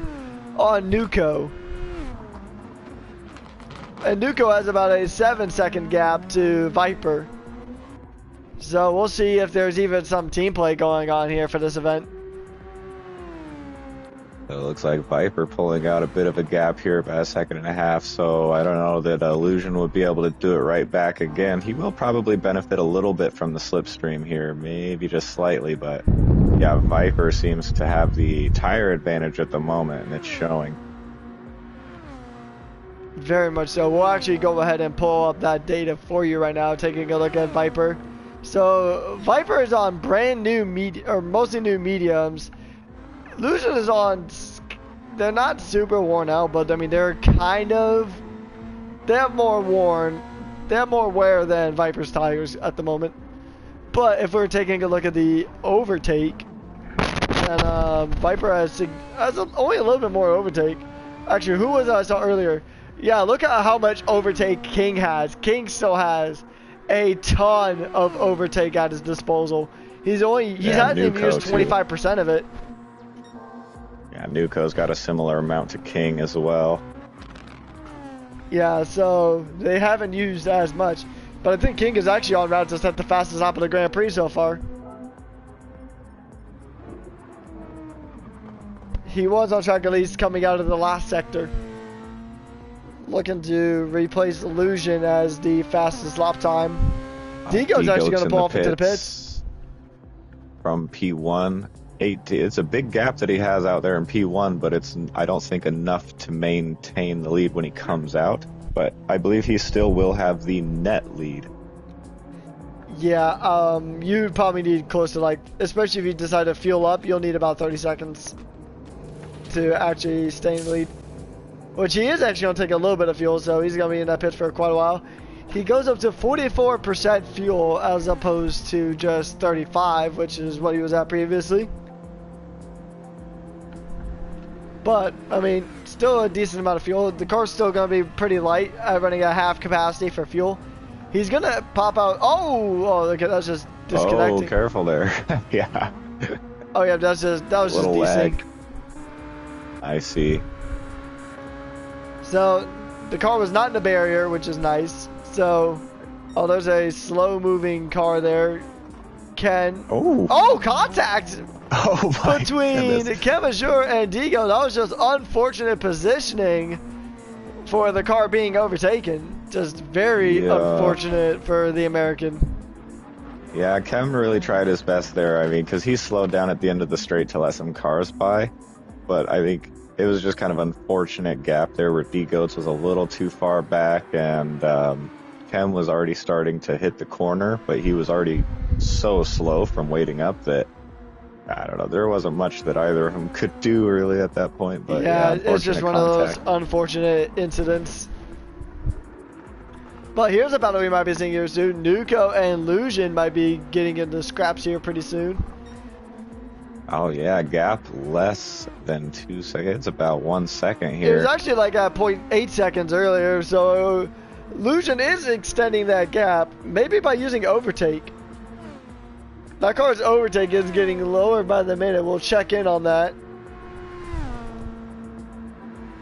on Nuko. And Nuko has about a 7-second gap to Viper. So we'll see if there's even some team play going on here for this event. It looks like Viper pulling out a bit of a gap here, about a second and a half, so I don't know that Illusion would be able to do it right back again. He will probably benefit a little bit from the slipstream here, maybe just slightly, but yeah, Viper seems to have the tire advantage at the moment, and it's showing. Very much so. We'll actually go ahead and pull up that data for you right now, taking a look at Viper. So Viper is on brand new or mostly new mediums. Illusion is on, they're not super worn out, but I mean they're kind of, they have more wear than Viper's tires at the moment. But if we're taking a look at the overtake, then Viper has only a little bit more overtake. Actually, who was that I saw earlier? Yeah, look at how much overtake King has. King still has a ton of overtake at his disposal. He hasn't even used 25% of it. Yeah, Nuco's got a similar amount to King as well. Yeah, so they haven't used as much. But I think King is actually on route to set the fastest lap of the Grand Prix so far. He was on track at least coming out of the last sector. Looking to replace Illusion as the fastest lap time. Digo's actually going to pull off into the pits. From P1. It's a big gap that he has out there in P1, but it's, I don't think, enough to maintain the lead when he comes out. But I believe he still will have the net lead. Yeah, you probably need close to, like, especially if you decide to fuel up, you'll need about 30 seconds to actually stay in the lead. Which he is actually going to take a little bit of fuel, so he's going to be in that pit for quite a while. He goes up to 44% fuel as opposed to just 35, which is what he was at previously. But, I mean, still a decent amount of fuel. The car's still going to be pretty light, running at half capacity for fuel. He's going to pop out. Oh, look at that's just disconnecting. Oh, careful there. Yeah. Oh, yeah, that was just desync. I see. So, the car was not in the barrier, which is nice. So, oh, there's a slow-moving car there. Oh, contact! Oh my between goodness. Kemazure and Digo. That was just unfortunate positioning for the car being overtaken. Just very unfortunate for the American. Yeah, Kem really tried his best there. I mean, because he slowed down at the end of the straight to let some cars by. But I think it was just kind of unfortunate gap there where D-Goats was a little too far back, and Kem was already starting to hit the corner, but he was already so slow from waiting up that, I don't know, there wasn't much that either of them could do really at that point. But yeah, it's just one of those unfortunate incidents. But here's a battle we might be seeing here soon. Nuco and Illusion might be getting into scraps here pretty soon. Oh yeah, gap less than 2 seconds, about 1 second here. It was actually like at 0.8 seconds earlier, so Illusion is extending that gap, maybe by using overtake. That car's overtake is getting lower by the minute. We'll check in on that.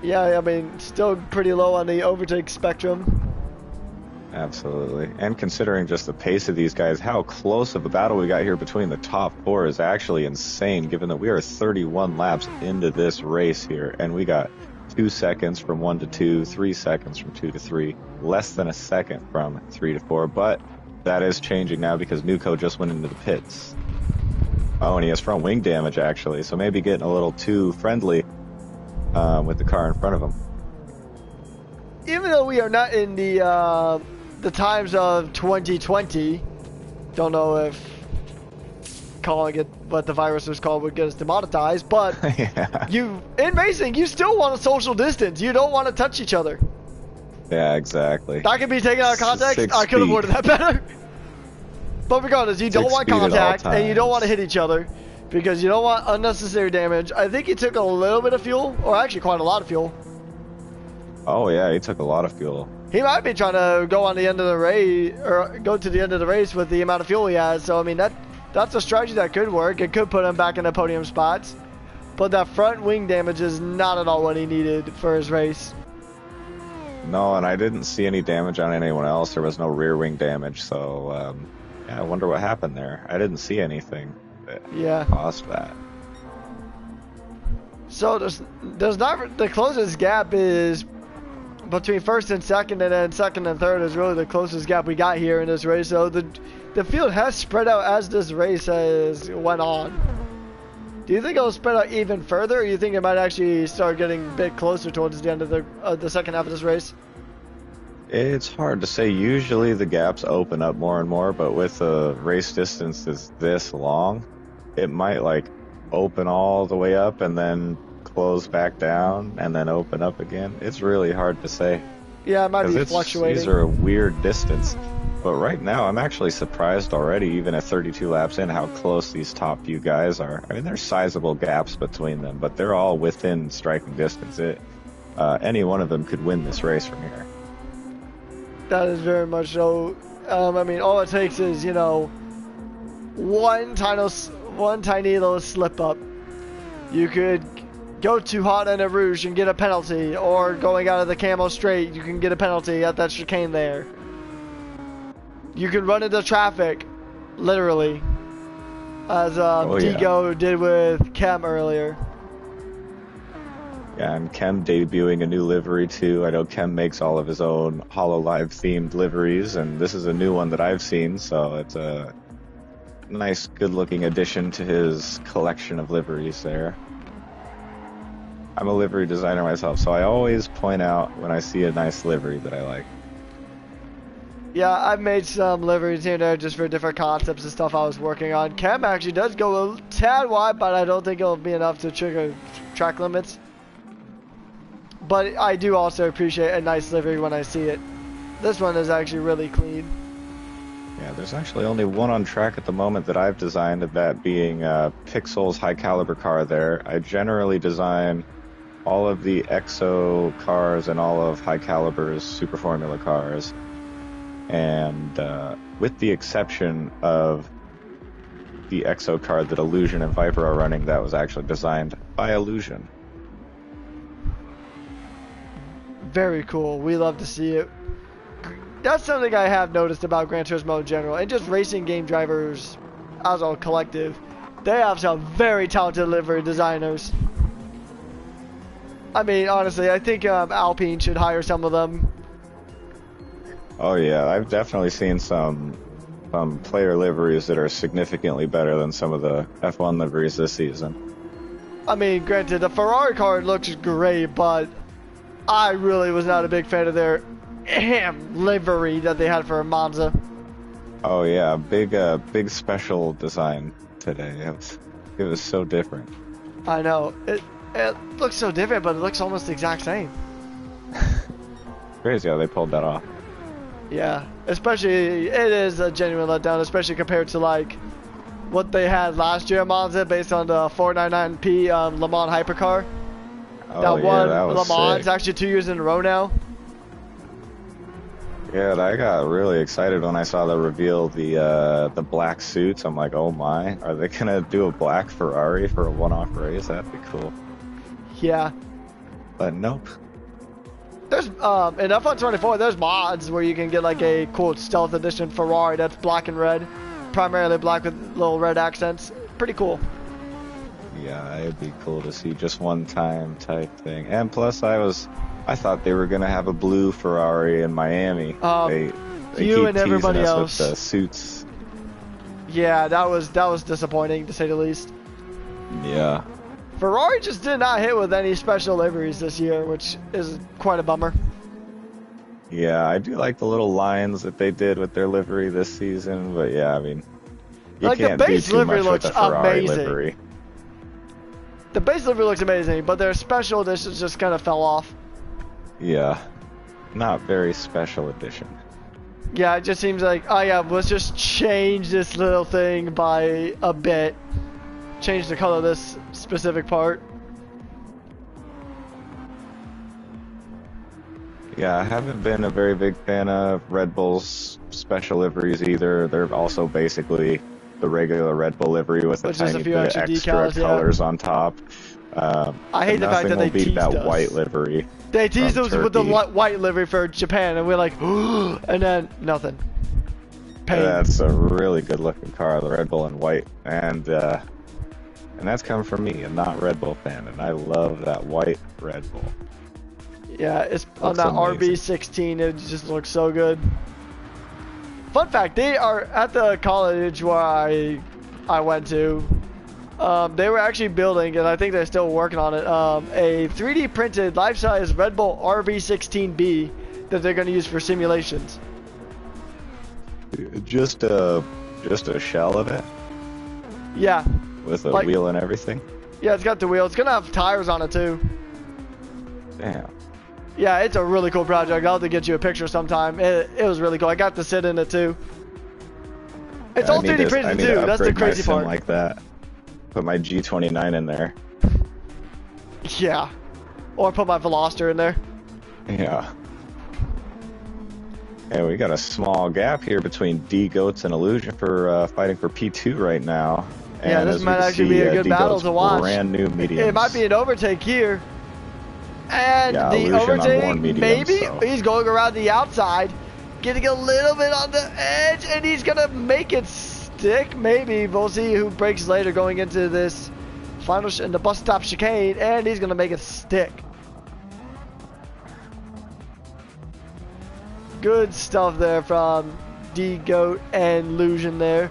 Yeah, I mean, still pretty low on the overtake spectrum. Absolutely. And considering just the pace of these guys, how close of a battle we got here between the top four is actually insane, given that we are 31 laps into this race here, and we got 2 seconds from 1 to 2, 3 seconds from 2 to 3, less than a second from 3 to 4, but that is changing now because Nuco just went into the pits. Oh, and he has front wing damage actually, so maybe getting a little too friendly with the car in front of him. Even though we are not in the times of 2020, don't know if calling it what the virus was called would get us demonetized, but Yeah. in racing, you still want a social distance. You don't want to touch each other. Yeah, exactly. That could be taken out of context. 6 I could have feet. worded that better. But regardless, you don't 6 want feet at all contact, and you don't times. want to hit each other, because you don't want unnecessary damage. I think he took a little bit of fuel, or actually quite a lot of fuel. Oh yeah, he took a lot of fuel. He might be trying to go on the end of the race, or go to the end of the race with the amount of fuel he has. So I mean, that's a strategy that could work. It could put him back in the podium spots. But that front wing damage is not at all what he needed for his race. No, and I didn't see any damage on anyone else. There was no rear wing damage, so Yeah, I wonder what happened there. I didn't see anything that Yeah. caused that. So there's not the closest gap is between first and second, and then second and third is really the closest gap we got here in this race. So the field has spread out as this race has went on. Do you think it'll spread out even further, or do you think it might actually start getting a bit closer towards the end of the second half of this race? It's hard to say. Usually the gaps open up more and more, but with a race distance that's this long, it might like open all the way up and then close back down and then open up again. It's really hard to say. Yeah, it might be 'Cause fluctuating. These are a weird distance. But right now, I'm actually surprised already, even at 32 laps in, how close these top few guys are. I mean, there's sizable gaps between them, but they're all within striking distance. Any one of them could win this race from here. That is very much so. I mean, all it takes is, you know, one tiny little slip up. You could go too hot in a rouge and get a penalty, or going out of the camo straight, you can get a penalty at that chicane there. You can run into traffic, literally, as Digo did with Chem earlier. Yeah, and Kem debuting a new livery too. I know Kem makes all of his own HoloLive themed liveries, and this is a new one that I've seen, so it's a nice, good-looking addition to his collection of liveries there. I'm a livery designer myself, so I always point out when I see a nice livery that I like. Yeah, I've made some liveries here and there just for different concepts and stuff I was working on. Chem actually does go a tad wide, but I don't think it'll be enough to trigger track limits. But I do also appreciate a nice livery when I see it. This one is actually really clean. Yeah, there's actually only one on track at the moment that I've designed, that being Pixel's high caliber car there. I generally design all of the EXO cars and all of high caliber's Super Formula cars. And with the exception of the EXO car that Illusion and Viper are running, that was actually designed by Illusion. Very cool. We love to see it. That's something I have noticed about Gran Turismo in general, and just racing game drivers as a collective. They have some very talented livery designers. I mean, honestly, I think Alpine should hire some of them. Oh yeah, I've definitely seen some player liveries that are significantly better than some of the F1 liveries this season. I mean, granted, the Ferrari car looks great, but I really was not a big fan of their livery that they had for Monza. Oh yeah, big special design today. It was so different. I know. It looks so different, but it looks almost the exact same. Crazy how they pulled that off. Yeah, especially, it is a genuine letdown, especially compared to like what they had last year at Monza based on the 499P Le Mans hypercar. Oh, that won that was Le Mans sick. actually 2 years in a row now. Yeah, I got really excited when I saw the reveal, the black suits. I'm like, oh my, are they gonna do a black Ferrari for a one-off race? That'd be cool. Yeah. But nope. There's in F1 24, there's mods where you can get like a cool stealth edition Ferrari that's black and red, primarily black with little red accents. Pretty cool. Yeah, it'd be cool to see just one time type thing. And plus, I thought they were gonna have a blue Ferrari in Miami. They you keep and everybody teasing us else with the suits. Yeah, that was disappointing to say the least. Yeah. Ferrari just did not hit with any special liveries this year, which is quite a bummer. Yeah, I do like the little lines that they did with their livery this season, but yeah, I mean, you Like, can't the do base too livery much with looks the Ferrari amazing. livery. The base livery looks amazing, but their special editions just kind of fell off. Yeah, not very special edition. Yeah, it just seems like, oh yeah, let's just change this little thing by a bit. Change the color of this specific part. Yeah, I haven't been a very big fan of Red Bull's special liveries either. They're also basically the regular Red Bull livery with Which a is a tiny few bit extra extra decals, yeah. colors on top. I hate the fact that they beat teased that us. white livery. They teased from us with the Turkey. white livery for Japan, and we're like, and then nothing. paint. That's a really good looking car, the Red Bull in white, and that's coming from me, a not Red Bull fan, and I love that white Red Bull. Yeah, it's on Looks that amazing. RB16. It just looks so good. Fun fact: they are at the college where I went to. They were actually building, and I think they're still working on it. A 3D printed life-size Red Bull RB16B that they're going to use for simulations. Just a shell of it Yeah. with a Like- wheel and everything. Yeah, it's got the wheel. It's going to have tires on it too. Damn. Yeah, it's a really cool project. I'll have to get you a picture sometime. It was really cool. I got to sit in it too. It's all 3D printed too. That's the crazy part. Like that. Put my G29 in there. Yeah. Or put my Veloster in there. Yeah. Hey, we got a small gap here between D-Goats and Illusion for fighting for P2 right now. Yeah, And this as we might can actually see, be a good battle D-Goats to watch. Brand new mediums. It might be an overtake here. And Yeah, the Illusion on overtake, more mediums, maybe so. he's going around the outside, getting a little bit on the edge, and he's going to make it stick. Maybe. We'll see who breaks later going into this final in the bus stop chicane, and he's going to make it stick. Good stuff there from D-Goat and Illusion there.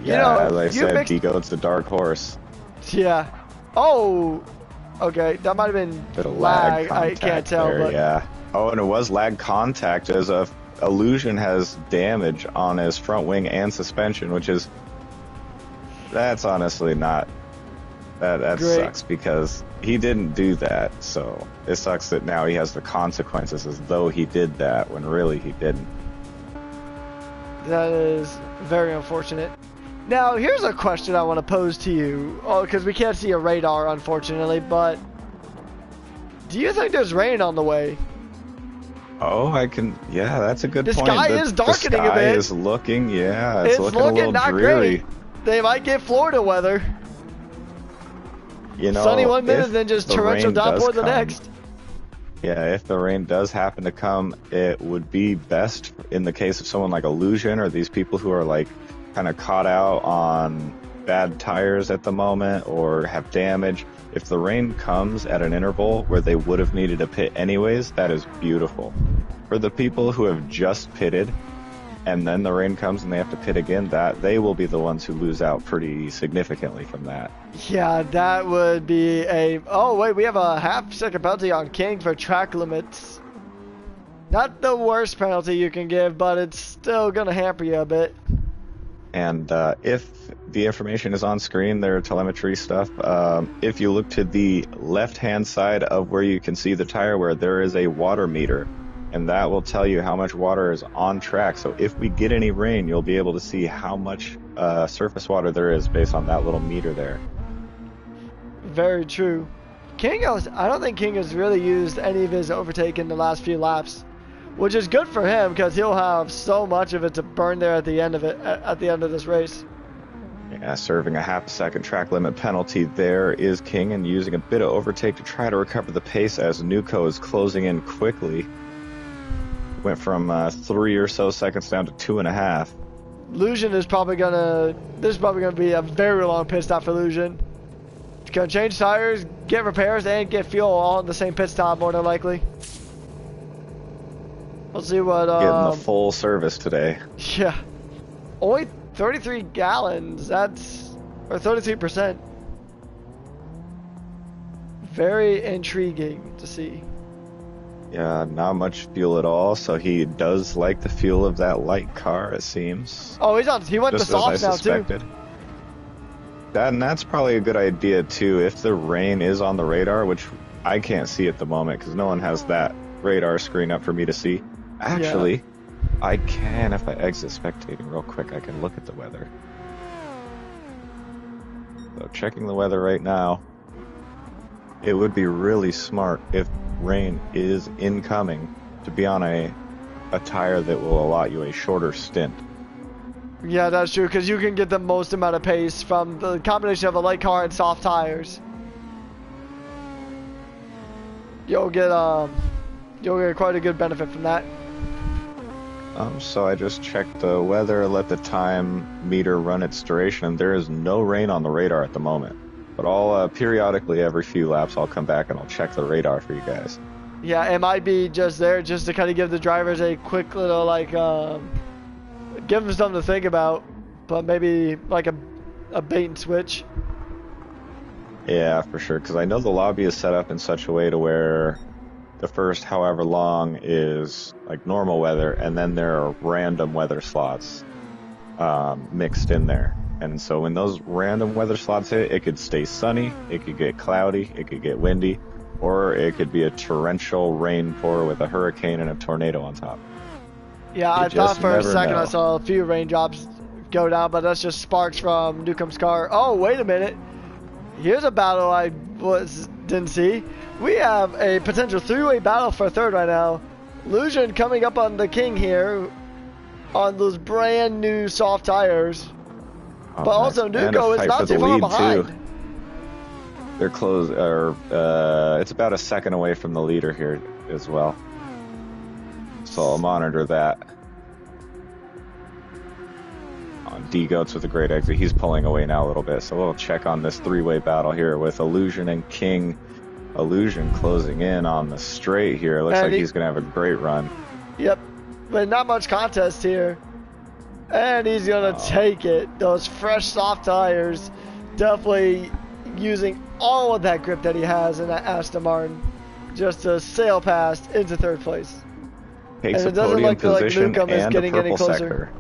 Yeah, you know, as I said, D-Goat's the dark horse. Yeah. Oh, okay. That might have been Bit of lag. I contact can't tell, there, but yeah. Oh, and it was lag contact as a Illusion has damage on his front wing and suspension, which is that's honestly not that Great. sucks because he didn't do that. So it sucks that now he has the consequences as though he did that when really he didn't. that is very unfortunate. Now, here's a question I want to pose to you. Oh, because we can't see a radar, unfortunately, but do you think there's rain on the way? Oh, yeah, that's a good The point. sky is darkening a the sky bit. is looking, yeah, it's It's looking a little not dreary. great. They might get Florida weather. You know, Sunny one minute, if then just the torrential rain does downpour the come, next. Yeah, if the rain does happen to come, it would be best in the case of someone like Illusion or these people who are like kind of caught out on bad tires at the moment or have damage. If the rain comes at an interval where they would have needed a pit anyways, that is beautiful. For the people who have just pitted and then the rain comes and they have to pit again, that they will be the ones who lose out pretty significantly from that. Yeah, that would be a... Oh, wait, we have a half-second penalty on King for track limits. Not the worst penalty you can give, but it's still going to hamper you a bit. And if the information is on screen, their telemetry stuff, if you look to the left-hand side of where you can see the tire wear, there is a water meter. And that will tell you how much water is on track. So if we get any rain, you'll be able to see how much surface water there is based on that little meter there. Very true. I don't think King has really used any of his overtake in the last few laps, which is good for him because he'll have so much of it to burn there at the end of it, at the end of this race. Yeah, serving a half-second track limit penalty there is King and using a bit of overtake to try to recover the pace as Nuko is closing in quickly. Went from 3 or so seconds down to 2.5. Illusion is probably gonna. This is probably gonna be a very long pit stop for Illusion. It's gonna change tires, get repairs, and get fuel all in the same pit stop more than likely. We'll see what. Getting the full service today. Yeah, only 33 gallons. That's or 33%. Very intriguing to see. Yeah, not much fuel at all, so he does like the fuel of that light car, it seems. Oh, he went to Just as I softs now suspected. too. And that's probably a good idea too, if the rain is on the radar, which I can't see at the moment because no one has that radar screen up for me to see. Actually, I can, if I exit spectating real quick, I can look at the weather. So checking the weather right now, it would be really smart if rain is incoming to be on a tire that will allot you a shorter stint. Yeah, that's true, because you can get the most amount of pace from the combination of a light car and soft tires. You'll get quite a good benefit from that. So I just checked the weather, let the time meter run its duration, and there is no rain on the radar at the moment. But I'll periodically, every few laps, I'll come back and I'll check the radar for you guys. Yeah, it might be just there just to kind of give the drivers a quick little, like, give them something to think about, but maybe like a bait and switch. Yeah, for sure. Because I know the lobby is set up in such a way to where the first however long is like normal weather, and then there are random weather slots mixed in there. And so when those random weather slots hit, it could stay sunny, it could get cloudy, it could get windy, or it could be a torrential rain pour with a hurricane and a tornado on top. Yeah, You I thought just for a never second know. I saw a few raindrops go down, but that's just sparks from Newcomb's car. Oh, wait a minute. Here's a battle I didn't see. We have a potential three-way battle for third right now. Illusion coming up on the King here on those brand new soft tires. Oh, But also nice. And a Nuko is fight not for the too far lead behind. too. They're close, or it's about a second away from the leader here as well. So I'll monitor that. D-Goats with a great exit. He's pulling away now a little bit. So we'll check on this three-way battle here with Illusion and King. Illusion closing in on the straight here. Looks like he's going to have a great run. Yep, but not much contest here. And he's going to take it. Those fresh soft tires, definitely using all of that grip that he has in that Aston Martin just to sail past into third place. Takes And a it doesn't podium look like position Newcomb is and a getting any purple closer. sector.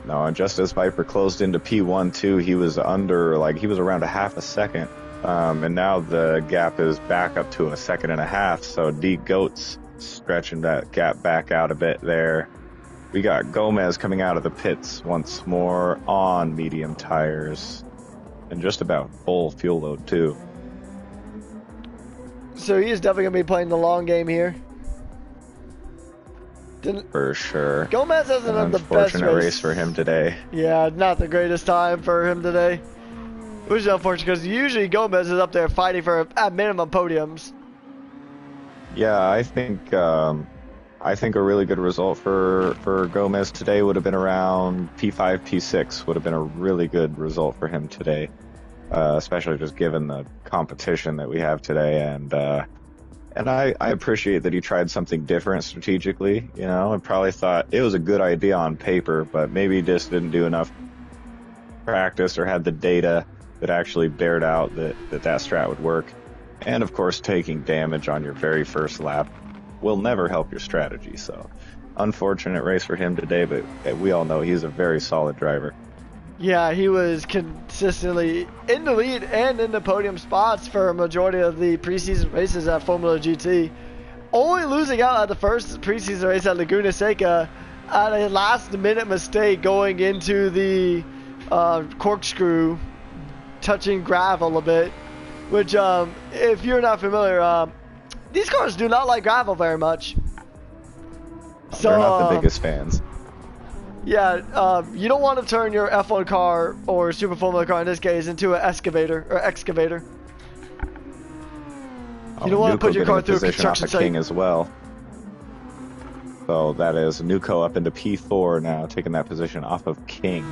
No, and just as Viper closed into P1-2, he was under, like, he was around a half a second. And now the gap is back up to a second and a half. So D-Goats stretching that gap back out a bit there. We got Gomez coming out of the pits once more on medium tires. And just about full fuel load, too. So he's definitely going to be playing the long game here. For sure. Gomez hasn't had the best unfortunate race for him today. Yeah, not the greatest time for him today. Which is unfortunate because usually Gomez is up there fighting for at minimum podiums. Yeah, I think a really good result for Gomez today would have been around P5, P6 would have been a really good result for him today, especially just given the competition that we have today. And I appreciate that he tried something different strategically, you know, and probably thought it was a good idea on paper, but maybe just didn't do enough practice or had the data that actually bared out that strat would work. And of course, taking damage on your very first lap will never help your strategy. So unfortunate race for him today, but we all know he's a very solid driver. Yeah, he was consistently in the lead and in the podium spots for a majority of the preseason races at Formula GT. Only losing out at the first preseason race at Laguna Seca at a last-minute mistake going into the corkscrew, touching gravel a bit. Which, if you're not familiar, these cars do not like gravel very much. So, they're not the biggest fans. Yeah, you don't want to turn your F1 car, or Super Formula car in this case, into an excavator. You don't want to put your car through a construction site. King as well. So that is Nuko up into P4 now, taking that position off of King.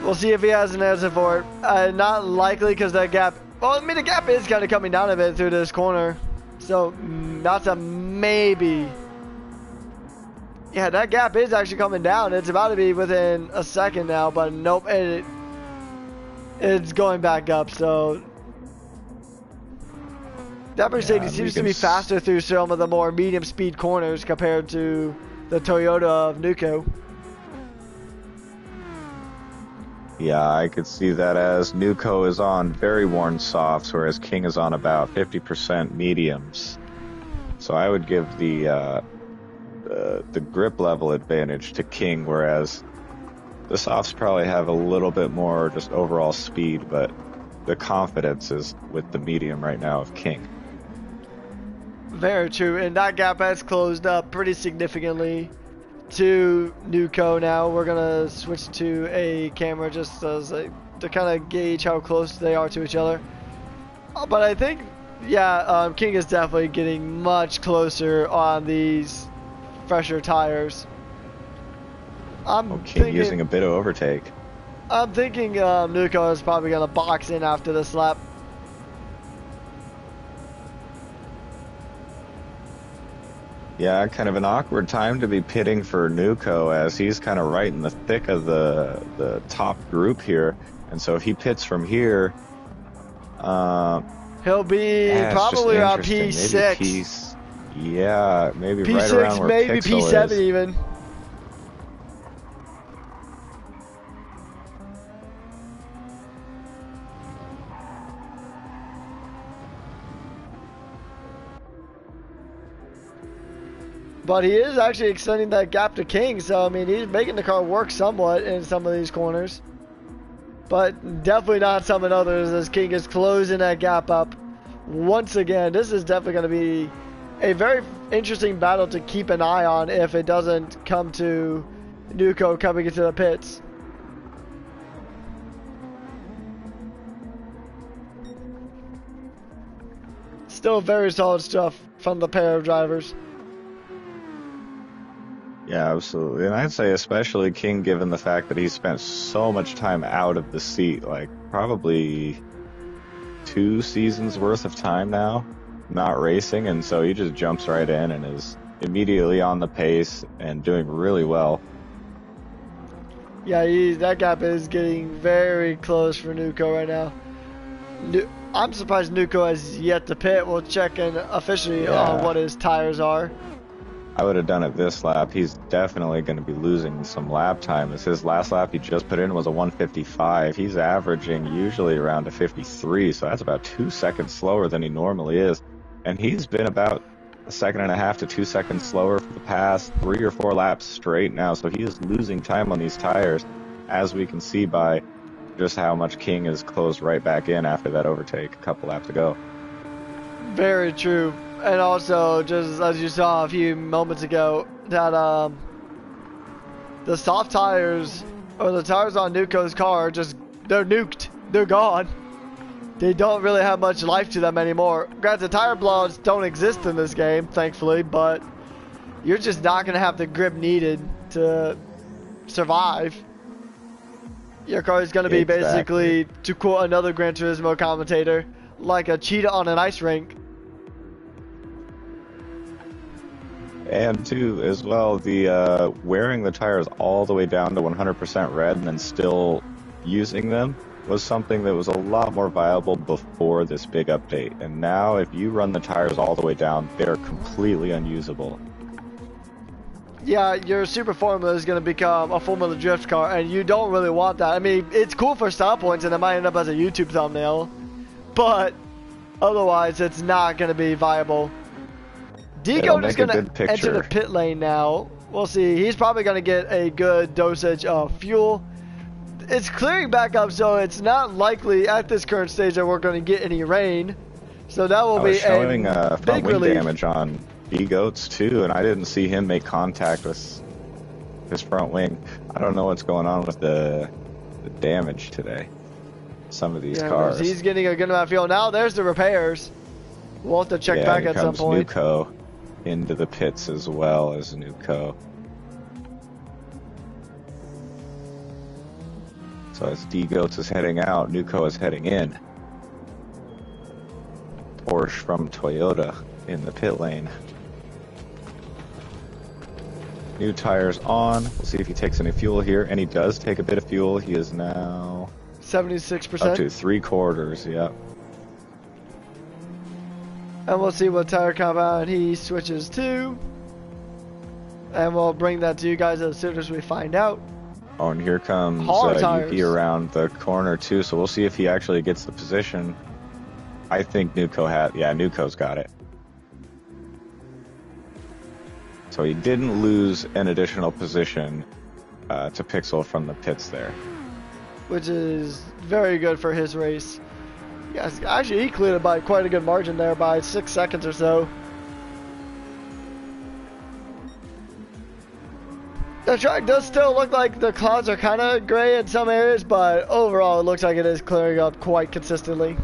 We'll see if he has an answer for it. Not likely because that gap... Well, I mean, the gap is kind of coming down a bit through this corner. So, that's a maybe. Yeah, that gap is actually coming down. It's about to be within a second now, but nope, it's going back up. So that Mercedes seems to be faster through some of the more medium speed corners compared to the Toyota of Nuko. Yeah, I could see that as Nuko is on very worn softs, whereas King is on about 50% mediums. So I would give the grip level advantage to King, whereas the softs probably have a little bit more just overall speed, but the confidence is with the medium right now of King. Very true, and that gap has closed up pretty significantly to Nuko. Now we're gonna switch to a camera just as to kind of gauge how close they are to each other. But I think Yeah, King is definitely getting much closer on these fresher tires. King using a bit of overtake. I'm thinking Nuko is probably going to box in after this lap. Yeah, kind of an awkward time to be pitting for Nuko, as he's kind of right in the thick of the top group here. And so if he pits from here, he'll be probably around P6. Yeah, maybe P6, right around where maybe Pixel P7 is. even. But he is actually extending that gap to King, so I mean he's making the car work somewhat in some of these corners. But definitely not some in others, as King is closing that gap up once again. This is definitely going to be a very interesting battle to keep an eye on if it doesn't come to Nuko coming into the pits. Still very solid stuff from the pair of drivers. Yeah, absolutely. And I'd say especially King, given the fact that he spent so much time out of the seat, like probably 2 seasons worth of time now, not racing, and so he just jumps right in and is immediately on the pace and doing really well. Yeah, that gap is getting very close for Nuko right now. I'm surprised Nuko has yet to pit. We'll check in officially on what his tires are. I would have done it this lap. He's definitely going to be losing some lap time, as his last lap he just put in was a 155. He's averaging usually around a 53, so that's about 2 seconds slower than he normally is. And he's been about 1.5 to 2 seconds slower for the past 3 or 4 laps straight now, so he is losing time on these tires, as we can see by just how much King is closed right back in after that overtake a couple laps ago. Very true. And also, just as you saw a few moments ago, that the soft tires, or the tires on Nuko's car, they're nuked. They're gone. They don't really have much life to them anymore. Granted, tire blobs don't exist in this game, thankfully, but you're just not going to have the grip needed to survive. Your car is going to be basically, to quote another Gran Turismo commentator, like a cheetah on an ice rink. And too, as well, the wearing the tires all the way down to 100% red and then still using them was something that was a lot more viable before this big update. And now, if you run the tires all the way down, they're completely unusable. Yeah, your Super Formula is going to become a Formula Drift car, and you don't really want that. I mean, it's cool for style points, and it might end up as a YouTube thumbnail, but otherwise, it's not going to be viable. Digo is going to enter the pit lane now. We'll see. He's probably going to get a good dosage of fuel. It's clearing back up, so it's not likely at this current stage that we're going to get any rain. So that will be showing a front big wing relief. damage on D-Goats too, and I didn't see him make contact with his front wing. I don't know what's going on with the damage today. Some of these cars. He's getting a good amount of fuel. Now there's the repairs. We'll have to check back at some point. Nuko into the pits as well as Nuko. So as D-Goats is heading out, Nuko is heading in. Porsche from Toyota in the pit lane. New tires on. We'll see if he takes any fuel here, and he does take a bit of fuel. He is now 76%. up to 3/4. Yep. And we'll see what tire compound he switches to. And we'll bring that to you guys as soon as we find out. Oh, and here comes Yuki around the corner too, so we'll see if he actually gets the position. I think Nuko's got it. So he didn't lose an additional position to Pixel from the pits there. Which is very good for his race. Yes, actually he cleared it by quite a good margin there, by 6 seconds or so. The track does still look like the clouds are kind of gray in some areas, but overall it looks like it is clearing up quite consistently.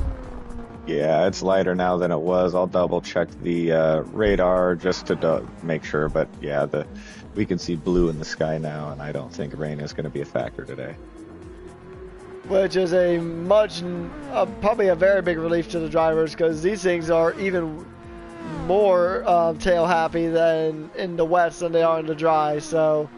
Yeah, it's lighter now than it was. I'll double check the radar just to make sure. But yeah, we can see blue in the sky now, and I don't think rain is going to be a factor today. Which is a probably a very big relief to the drivers, because these things are even more tail happy than in the wets than they are in the dry. So,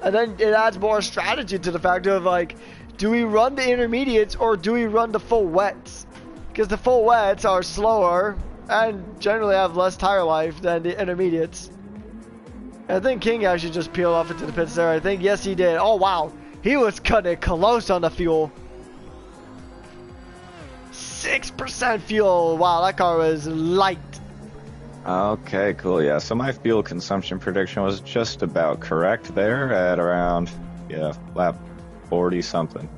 and then it adds more strategy to the factor of like, do we run the intermediates or do we run the full wets? Because the full wets are slower and generally have less tire life than the intermediates. And I think King actually just peeled off into the pits there. I think, yes, he did. Oh, wow. He was cutting it close on the fuel. 6% fuel. Wow, that car was light. Okay, cool. Yeah, so my fuel consumption prediction was just about correct there at around, lap 40 something.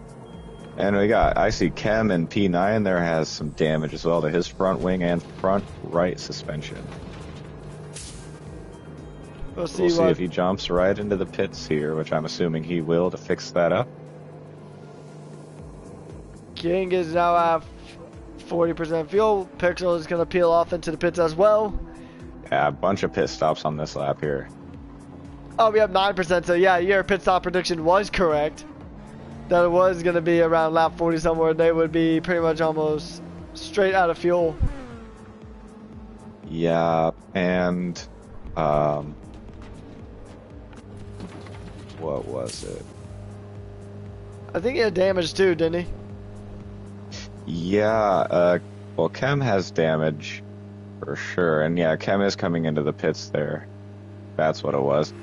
And I see Chem in P9 there has some damage as well to his front wing and front right suspension. We'll see if he jumps right into the pits here, which I'm assuming he will, to fix that up. King is now at 40% fuel. Pixel is going to peel off into the pits as well. Yeah, a bunch of pit stops on this lap here. Oh, we have 9%, so yeah, your pit stop prediction was correct. That it was going to be around lap 40 somewhere. They would be pretty much almost straight out of fuel. Yeah, and what was it? I think he had damage too, didn't he? Yeah, well, Chem has damage for sure. And yeah, Chem is coming into the pits there. That's what it was.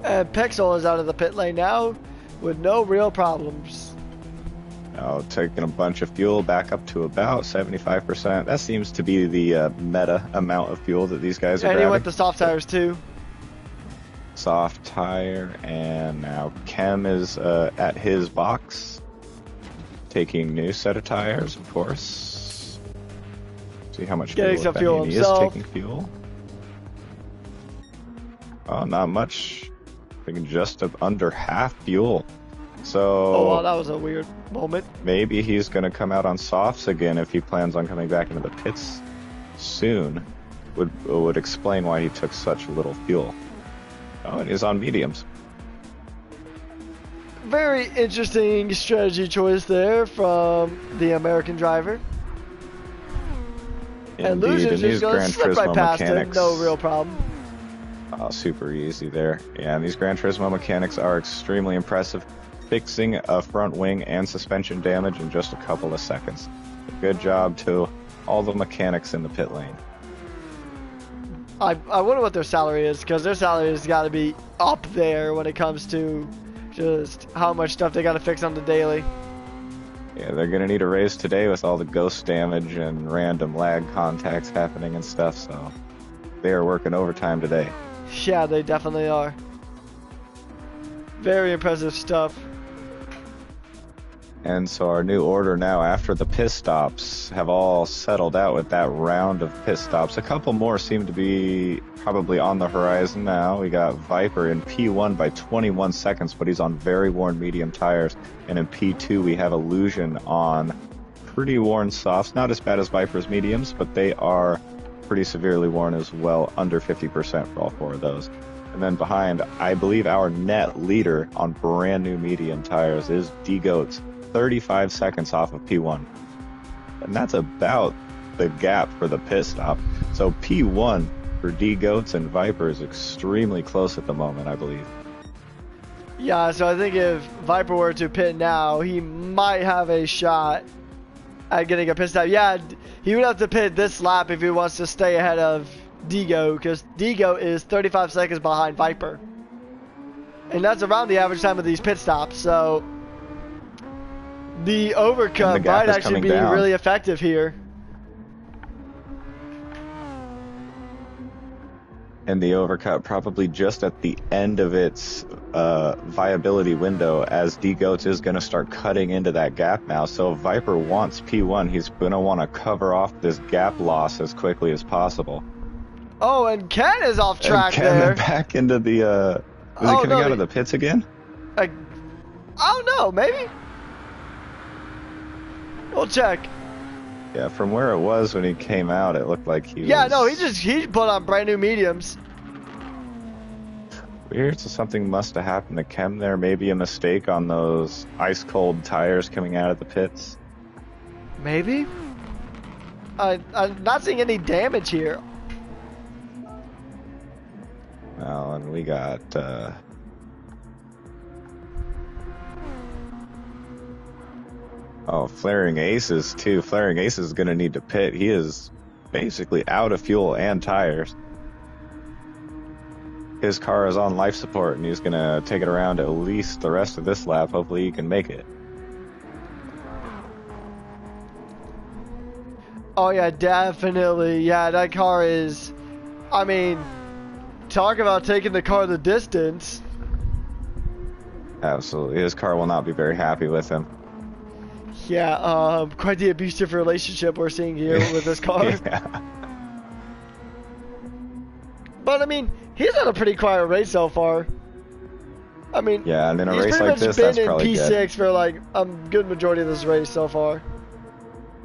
And Pixel is out of the pit lane now with no real problems. Now taking a bunch of fuel back up to about 75%. That seems to be the meta amount of fuel that these guys are grabbing. And he went to soft tires too. Soft tire, and now Chem is at his box, taking new set of tires, of course. See how much getting some fuel he himself. is taking fuel. Oh, not much. I think just under half fuel. So. Oh wow, that was a weird moment. Maybe he's going to come out on softs again if he plans on coming back into the pits soon. Would explain why he took such little fuel. Oh, and he's on mediums. Very interesting strategy choice there from the American driver. And Lucian's just going to slip right past him, no real problem. Oh, super easy there. Yeah, and these Gran Turismo mechanics are extremely impressive, fixing a front wing and suspension damage in just a couple of seconds. Good job to all the mechanics in the pit lane. I wonder what their salary is, because their salary has got to be up there when it comes to just how much stuff they got to fix on the daily. Yeah, they're going to need a raise today with all the ghost damage and random lag contacts happening and stuff, so they are working overtime today. Yeah, they definitely are. Very impressive stuff. And so our new order now, after the pit stops have all settled out with that round of pit stops, a couple more seem to be probably on the horizon now. We got Viper in P1 by 21 seconds, but he's on very worn medium tires. And in P2 we have Illusion on pretty worn softs. Not as bad as Viper's mediums, but they are pretty severely worn as well, under 50% for all four of those. And then behind, I believe our net leader on brand new medium tires is D-Goats, 35 seconds off of P1. And that's about the gap for the pit stop. So P1 for D-Goats and Viper is extremely close at the moment, I believe. Yeah, so I think if Viper were to pit now, he might have a shot at getting a pit stop. Yeah, he would have to pit this lap if he wants to stay ahead of Digo, because Digo is 35 seconds behind Viper. And that's around the average time of these pit stops, so the overcut might actually be really effective here. And the overcut probably just at the end of its viability window, as D-Goats is going to start cutting into that gap now. So if Viper wants P1, he's going to want to cover off this gap loss as quickly as possible. Oh, and Ken is off track and there. Back into the... Was he coming out of the pits again? I don't know, maybe? We'll check. Yeah, from where it was when he came out, it looked like he Yeah, was... no, he put on brand new mediums. Weird, so something must have happened to Kem there. Maybe a mistake on those ice-cold tires coming out of the pits. Maybe? I'm not seeing any damage here. Well, and we got... Oh, Flaring Aces, too. Flaring Aces is going to need to pit. He is basically out of fuel and tires. His car is on life support, and he's going to take it around at least the rest of this lap. Hopefully he can make it. Oh, yeah, definitely. Yeah, that car is... I mean, talk about taking the car the distance. Absolutely. His car will not be very happy with him. Yeah, quite the abusive relationship we're seeing here with this car. Yeah. But I mean, he's had a pretty quiet race so far. I mean, Yeah, and in a he's race pretty like much this, been that's in probably P6 good. for like a good majority of this race so far.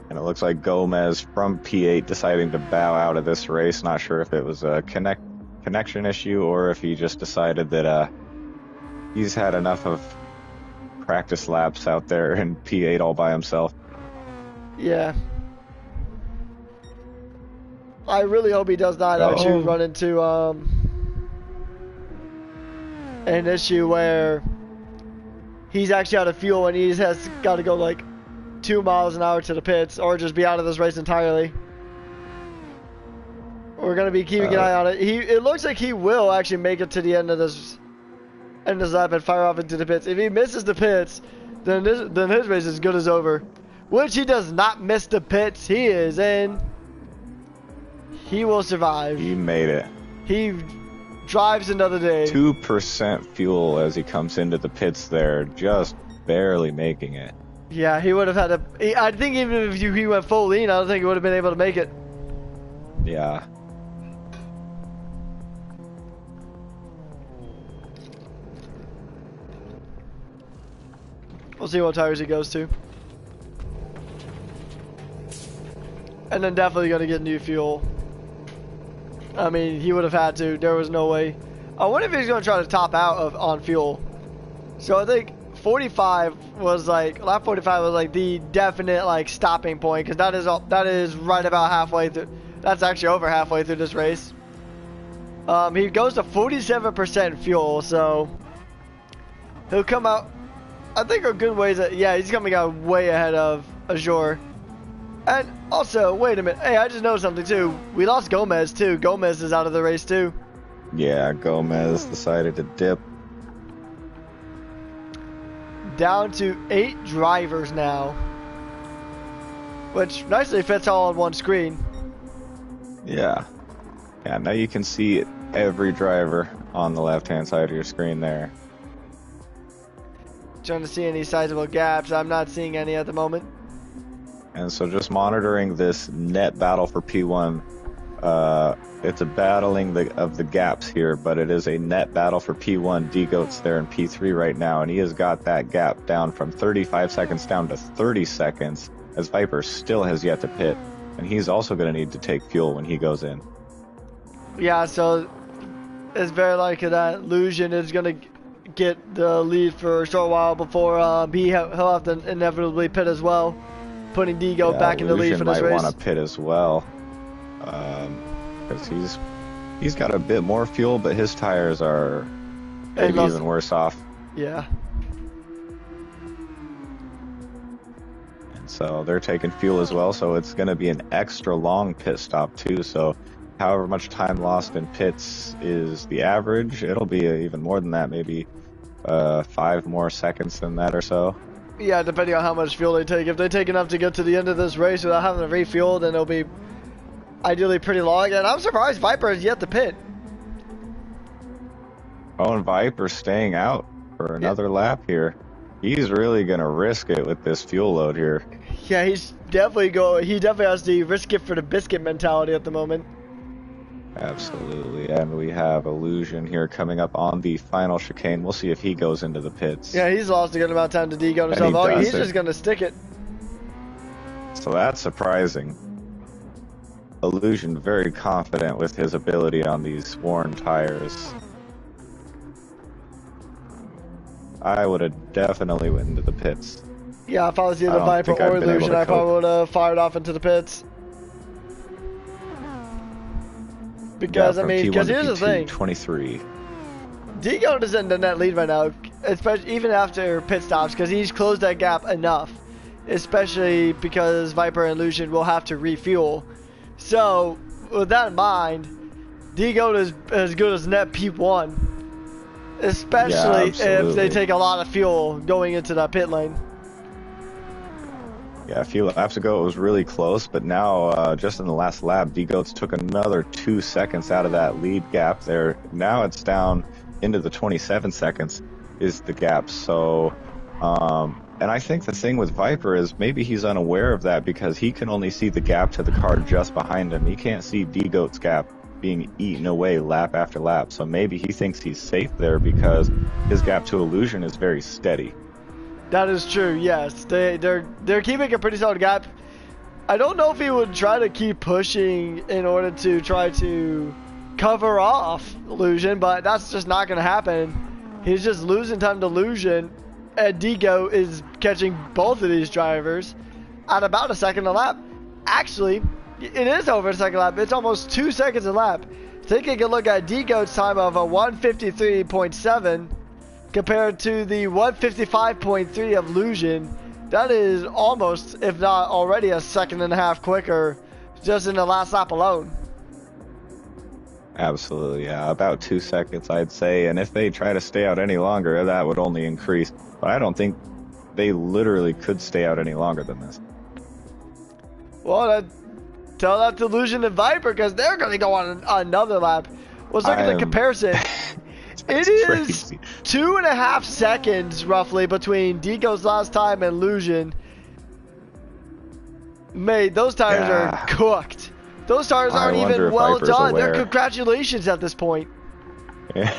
And it looks like Gomez from P8 deciding to bow out of this race. Not sure if it was a connection issue or if he just decided that he's had enough of practice laps out there in P8 all by himself. Yeah. I really hope he does not actually run into an issue where he's actually out of fuel and he has got to go like 2 miles an hour to the pits or just be out of this race entirely. We're gonna be keeping an eye on it. It looks like he will actually make it to the end of this lap and fire off into the pits. If he misses the pits, then his race is good as over. Which he does not miss the pits. He is in. He will survive. He made it. He drives another day. 2% fuel as he comes into the pits there, just barely making it. Yeah, he would have had I think even if he went full lean, I don't think he would have been able to make it. Yeah. We'll see what tires he goes to. And then definitely going to get new fuel. I mean, he would have had to. There was no way. I wonder if he's going to try to top out on fuel. So I think 45 was like, lap 45 was like the definite like stopping point because that is right about halfway through. That's actually over halfway through this race. He goes to 47% fuel, so he'll come out. I think a good ways. Yeah, he's coming out way ahead of Azure. And also, wait a minute. Hey, I just noticed something too. We lost Gomez too. Gomez is out of the race too. Yeah, Gomez decided to dip. Down to 8 drivers now. Which nicely fits all on one screen. Yeah. Yeah, now you can see every driver on the left-hand side of your screen there. Trying to see any sizable gaps. I'm not seeing any at the moment. And so just monitoring this net battle for P1, it's a battling of the gaps here, but it is a net battle for P1. D-Goat's there in P3 right now, and he has got that gap down from 35 seconds down to 30 seconds, as Viper still has yet to pit, and he's also going to need to take fuel when he goes in. Yeah, so it's very likely that Lucian is going to get the lead for a short while before he'll have to inevitably pit as well, putting D-Goat back in the lead for this might race. want to pit as well, because he's got a bit more fuel, but his tires are maybe even worse off. Yeah. And so they're taking fuel as well, so it's going to be an extra long pit stop too. So however much time lost in pits is the average, it'll be even more than that, maybe 5 more seconds than that or so. Yeah, depending on how much fuel they take. If they take enough to get to the end of this race without having to refuel, then it'll be ideally pretty long. And I'm surprised Viper is yet to pit. Oh, and Viper staying out for another lap here. He's really going to risk it with this fuel load here. Yeah, he definitely has the risk it for the biscuit mentality at the moment. Absolutely, and we have Illusion here coming up on the final chicane. We'll see if he goes into the pits. Yeah, he's lost a good amount of time to D-Goat himself. Oh, he's just going to stick it. So that's surprising. Illusion very confident with his ability on these worn tires. I would have definitely went into the pits. Yeah, if I was either Viper or Illusion, I probably would have fired off into the pits. Because, I mean, because here's the thing. 23. D-Goat is in the net lead right now, especially even after pit stops, because he's closed that gap enough. Especially because Viper and Illusion will have to refuel. So, with that in mind, D-Goat is as good as net P1. Especially if they take a lot of fuel going into that pit lane. Yeah, a few laps ago it was really close, but now just in the last lap, D-Goats took another 2 seconds out of that lead gap there. Now it's down into the 27 seconds is the gap. So, and I think the thing with Viper is maybe he's unaware of that because he can only see the gap to the car just behind him. He can't see D-Goat's gap being eaten away lap after lap. So maybe he thinks he's safe there because his gap to Illusion is very steady. That is true, yes. They're keeping a pretty solid gap. I don't know if he would try to keep pushing in order to try to cover off Illusion, but that's just not going to happen. He's just losing time to Illusion, and D-Goat is catching both of these drivers at about a second a lap. Actually, it is over a second lap. It's almost 2 seconds a lap. Taking a look at D-Goat's time of a 153.7 compared to the 155.3 of Illusion, that is almost, if not already, a second and a half quicker just in the last lap alone. Absolutely, yeah. About 2 seconds, I'd say. And if they try to stay out any longer, that would only increase. But I don't think they literally could stay out any longer than this. Well, tell that to Illusion and Viper because they're going to go on another lap. Let's look at the comparison. It is crazy. 2.5 seconds roughly between D-Goat's last time and Illusion. Mate, those tires are cooked. Those tires aren't even well done. They're congratulations at this point. Yeah.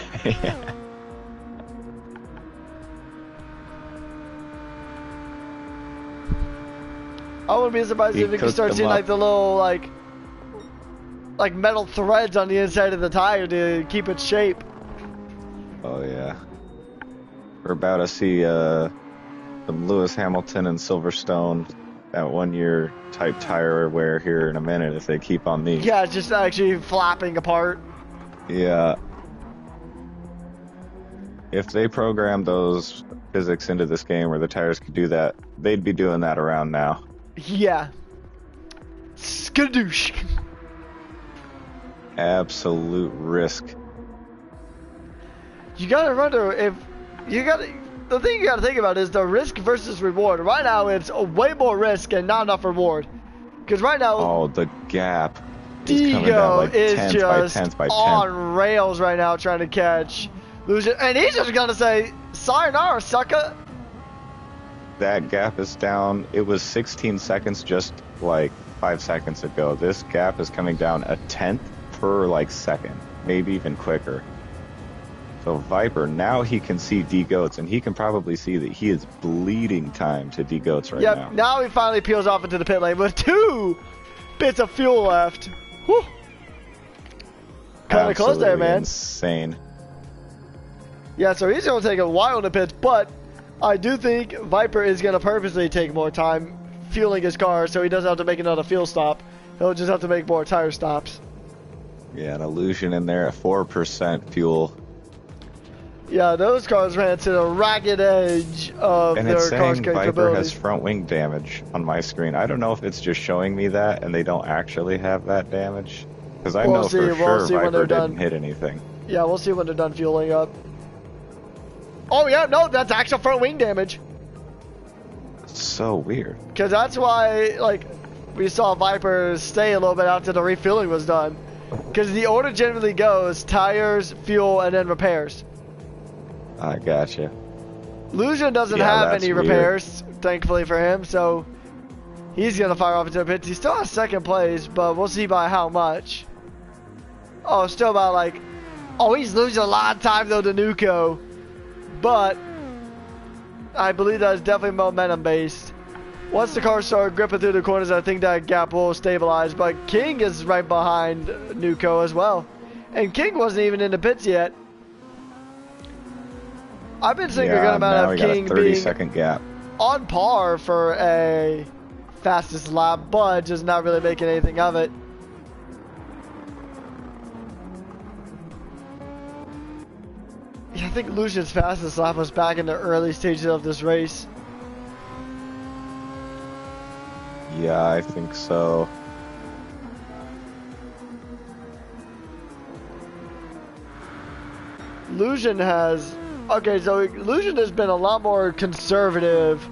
I wouldn't be surprised if you could start seeing like the little like metal threads on the inside of the tire to keep its shape. Oh yeah. We're about to see some Lewis Hamilton and Silverstone that 1 year type tire wear here in a minute if they keep on these. Yeah, just actually flapping apart. Yeah. If they programmed those physics into this game where the tires could do that, they'd be doing that around now. Yeah. Skadoosh. Absolute risk. You gotta wonder if the thing you gotta think about is the risk versus reward. Right now it's way more risk and not enough reward. Because right now, oh, the gap. D-Goat is just on rails right now trying to catch Illusion, and he's just gonna say, "Sayonara, sucker." That gap is down. It was 16 seconds just like 5 seconds ago. This gap is coming down a tenth per like second, maybe even quicker. So Viper, now he can see D-Goats, and he can probably see that he is bleeding time to D-Goats right now. Yep, now he finally peels off into the pit lane with 2 bits of fuel left. Whew. Kind of close there, man. Insane. Yeah, so he's going to take a while in the pits, but I do think Viper is going to purposely take more time fueling his car so he doesn't have to make another fuel stop. He'll just have to make more tire stops. Yeah, an Illusion in there at 4% fuel. Yeah, those cars ran to the ragged edge of their car's capabilities. And it's saying Viper has front wing damage on my screen. I don't know if it's just showing me that and they don't actually have that damage. Because I know for sure Viper didn't hit anything. Yeah, we'll see when they're done fueling up. Oh yeah, no, that's actual front wing damage. It's so weird. Because that's why, like, we saw Viper stay a little bit after the refueling was done. Because the order generally goes tires, fuel, and then repairs. I gotcha. Illusion doesn't have any repairs, thankfully for him, so he's going to fire off into the pits. He still has second place, but we'll see by how much. Oh, still about like... Oh, he's losing a lot of time, though, to Nuko. But I believe that is definitely momentum-based. Once the cars start gripping through the corners, I think that gap will stabilize. But King is right behind Nuko as well. And King wasn't even in the pits yet. I've been seeing a good amount of King got a 30-second being gap. on par for a fastest lap, but just not really making anything of it. Yeah, I think Lucian's fastest lap was back in the early stages of this race. Yeah, I think so. Lucian has... Okay, so Lucian has been a lot more conservative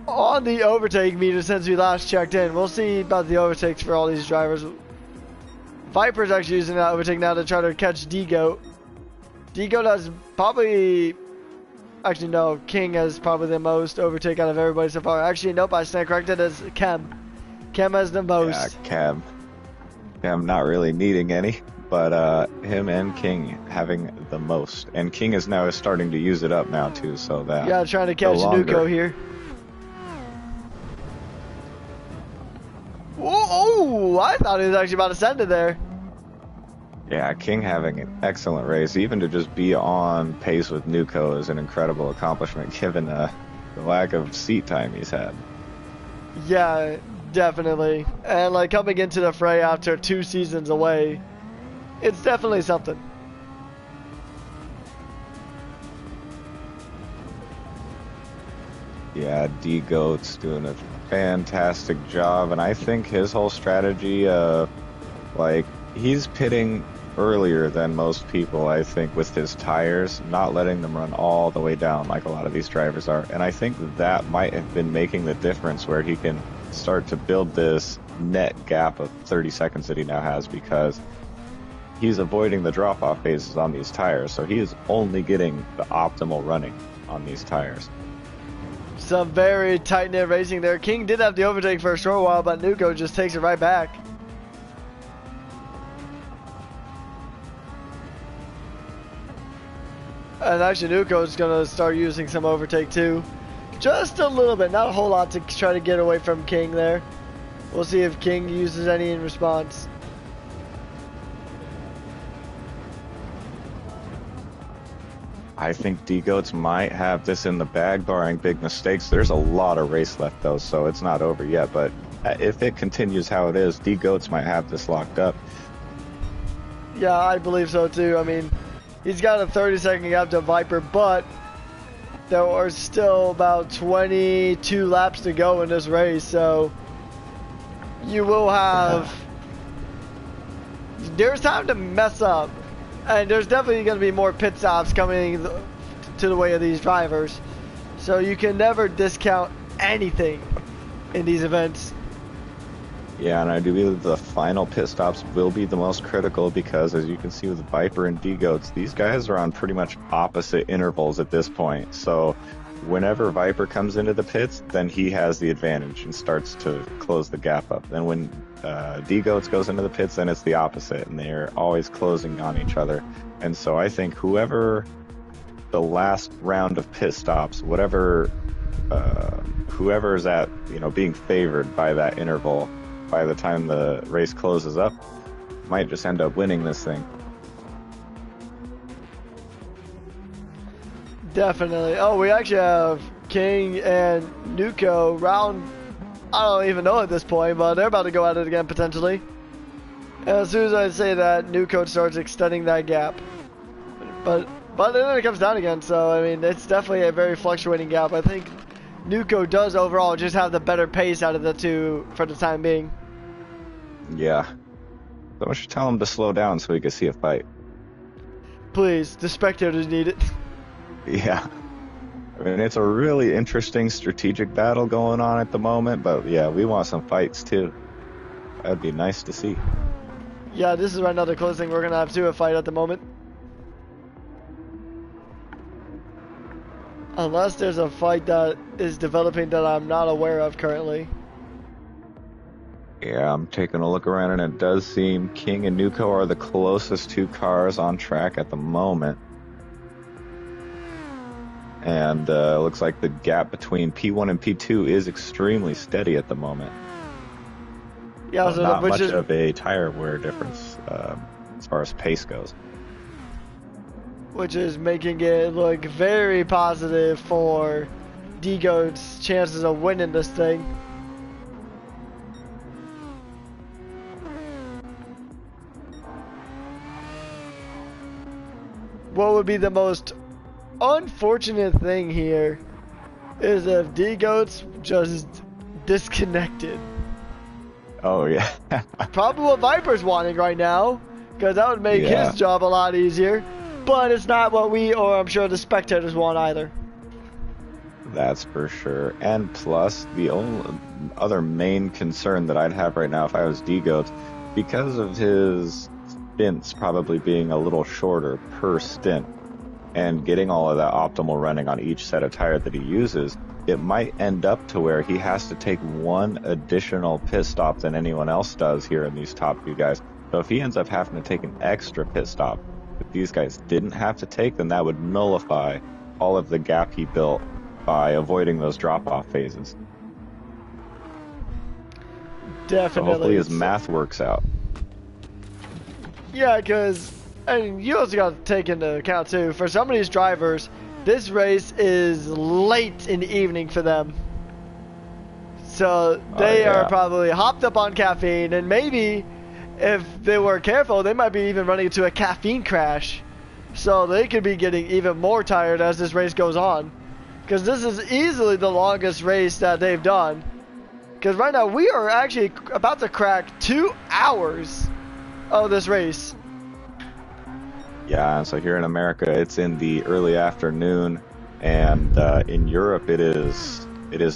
on the overtake meter since we last checked in. We'll see about the overtakes for all these drivers. Viper's actually using that overtake now to try to catch D-Goat. D-Goat has probably... Actually, no. King has probably the most overtake out of everybody so far. Actually, nope. I stand corrected as Chem. Chem has the most. Yeah, Chem not really needing any. But him and King having the most. And King is now starting to use it up now, too, so that... Yeah, trying to catch Nuko here. Oh, I thought he was actually about to send it there. Yeah, King having an excellent race. Even to just be on pace with Nuko is an incredible accomplishment, given the lack of seat time he's had. Yeah, definitely. And, like, coming into the fray after 2 seasons away... It's definitely something. Yeah, D-Goat's doing a fantastic job, and I think his whole strategy, like, he's pitting earlier than most people, I think, with his tires, not letting them run all the way down like a lot of these drivers are. And I think that might have been making the difference where he can start to build this net gap of 30 seconds that he now has, because he's avoiding the drop-off phases on these tires, so he is only getting the optimal running on these tires. Some very tight-knit racing there. King did have the overtake for a short while, but Nuko just takes it right back. And actually, Nuko's going to start using some overtake too. Just a little bit, not a whole lot to try to get away from King there. We'll see if King uses any in response. I think D-Goats might have this in the bag, barring big mistakes. There's a lot of race left, though, so it's not over yet. But if it continues how it is, D-Goats might have this locked up. Yeah, I believe so, too. I mean, he's got a 30-second gap to Viper, but there are still about 22 laps to go in this race, so you will have... There's time to mess up. And there's definitely going to be more pit stops coming to the way of these drivers. So you can never discount anything in these events. Yeah, and I do believe the final pit stops will be the most critical because, as you can see with Viper and D-Goats, these guys are on pretty much opposite intervals at this point. So whenever Viper comes into the pits, then he has the advantage and starts to close the gap up. Then when D-Goats goes into the pits, then it's the opposite, and they're always closing on each other. And so I think whoever the last round of pit stops, whoever is at, being favored by that interval, by the time the race closes up, might just end up winning this thing. Definitely. Oh, we actually have King and Nuko round, I don't even know at this point, but they're about to go at it again potentially. And as soon as I say that, Nuko starts extending that gap. But then it comes down again, so I mean, it's definitely a very fluctuating gap. I think Nuko does overall just have the better pace out of the two for the time being. Yeah. So I should tell him to slow down so we can see a fight. Please, the spectators need it. Yeah. I mean, it's a really interesting strategic battle going on at the moment, but yeah, we want some fights too. That'd be nice to see. Yeah, this is right now the closest thing we're going to have to a fight at the moment. Unless there's a fight that is developing that I'm not aware of currently. Yeah, I'm taking a look around, and it does seem King and Nuko are the closest two cars on track at the moment. And looks like the gap between P1 and P2 is extremely steady at the moment. Yeah, so not much of a tire wear difference as far as pace goes. Which is making it look very positive for D-Goat's chances of winning this thing. What would be the most unfortunate thing here is if D-Goat's just disconnected. Oh, yeah. Probably what Viper's wanting right now, because that would make his job a lot easier. But it's not what we, or I'm sure the spectators, want either. That's for sure. And plus, the only other main concern that I'd have right now if I was D-Goat, because of his stints probably being a little shorter per stint, and getting all of that optimal running on each set of tire that he uses, it might end up to where he has to take one additional pit stop than anyone else does here in these top two guys. So if he ends up having to take an extra pit stop that these guys didn't have to take, then that would nullify all of the gap he built by avoiding those drop-off phases. Definitely. So hopefully his math works out. Yeah, because you also got to take into account too, for some of these drivers, this race is late in the evening for them. So they are probably hopped up on caffeine, and maybe if they were careful, they might be even running into a caffeine crash. So they could be getting even more tired as this race goes on. Because this is easily the longest race that they've done. Because right now we are actually about to crack 2 hours of this race. Yeah, and so here in America, it's in the early afternoon, and in Europe, it is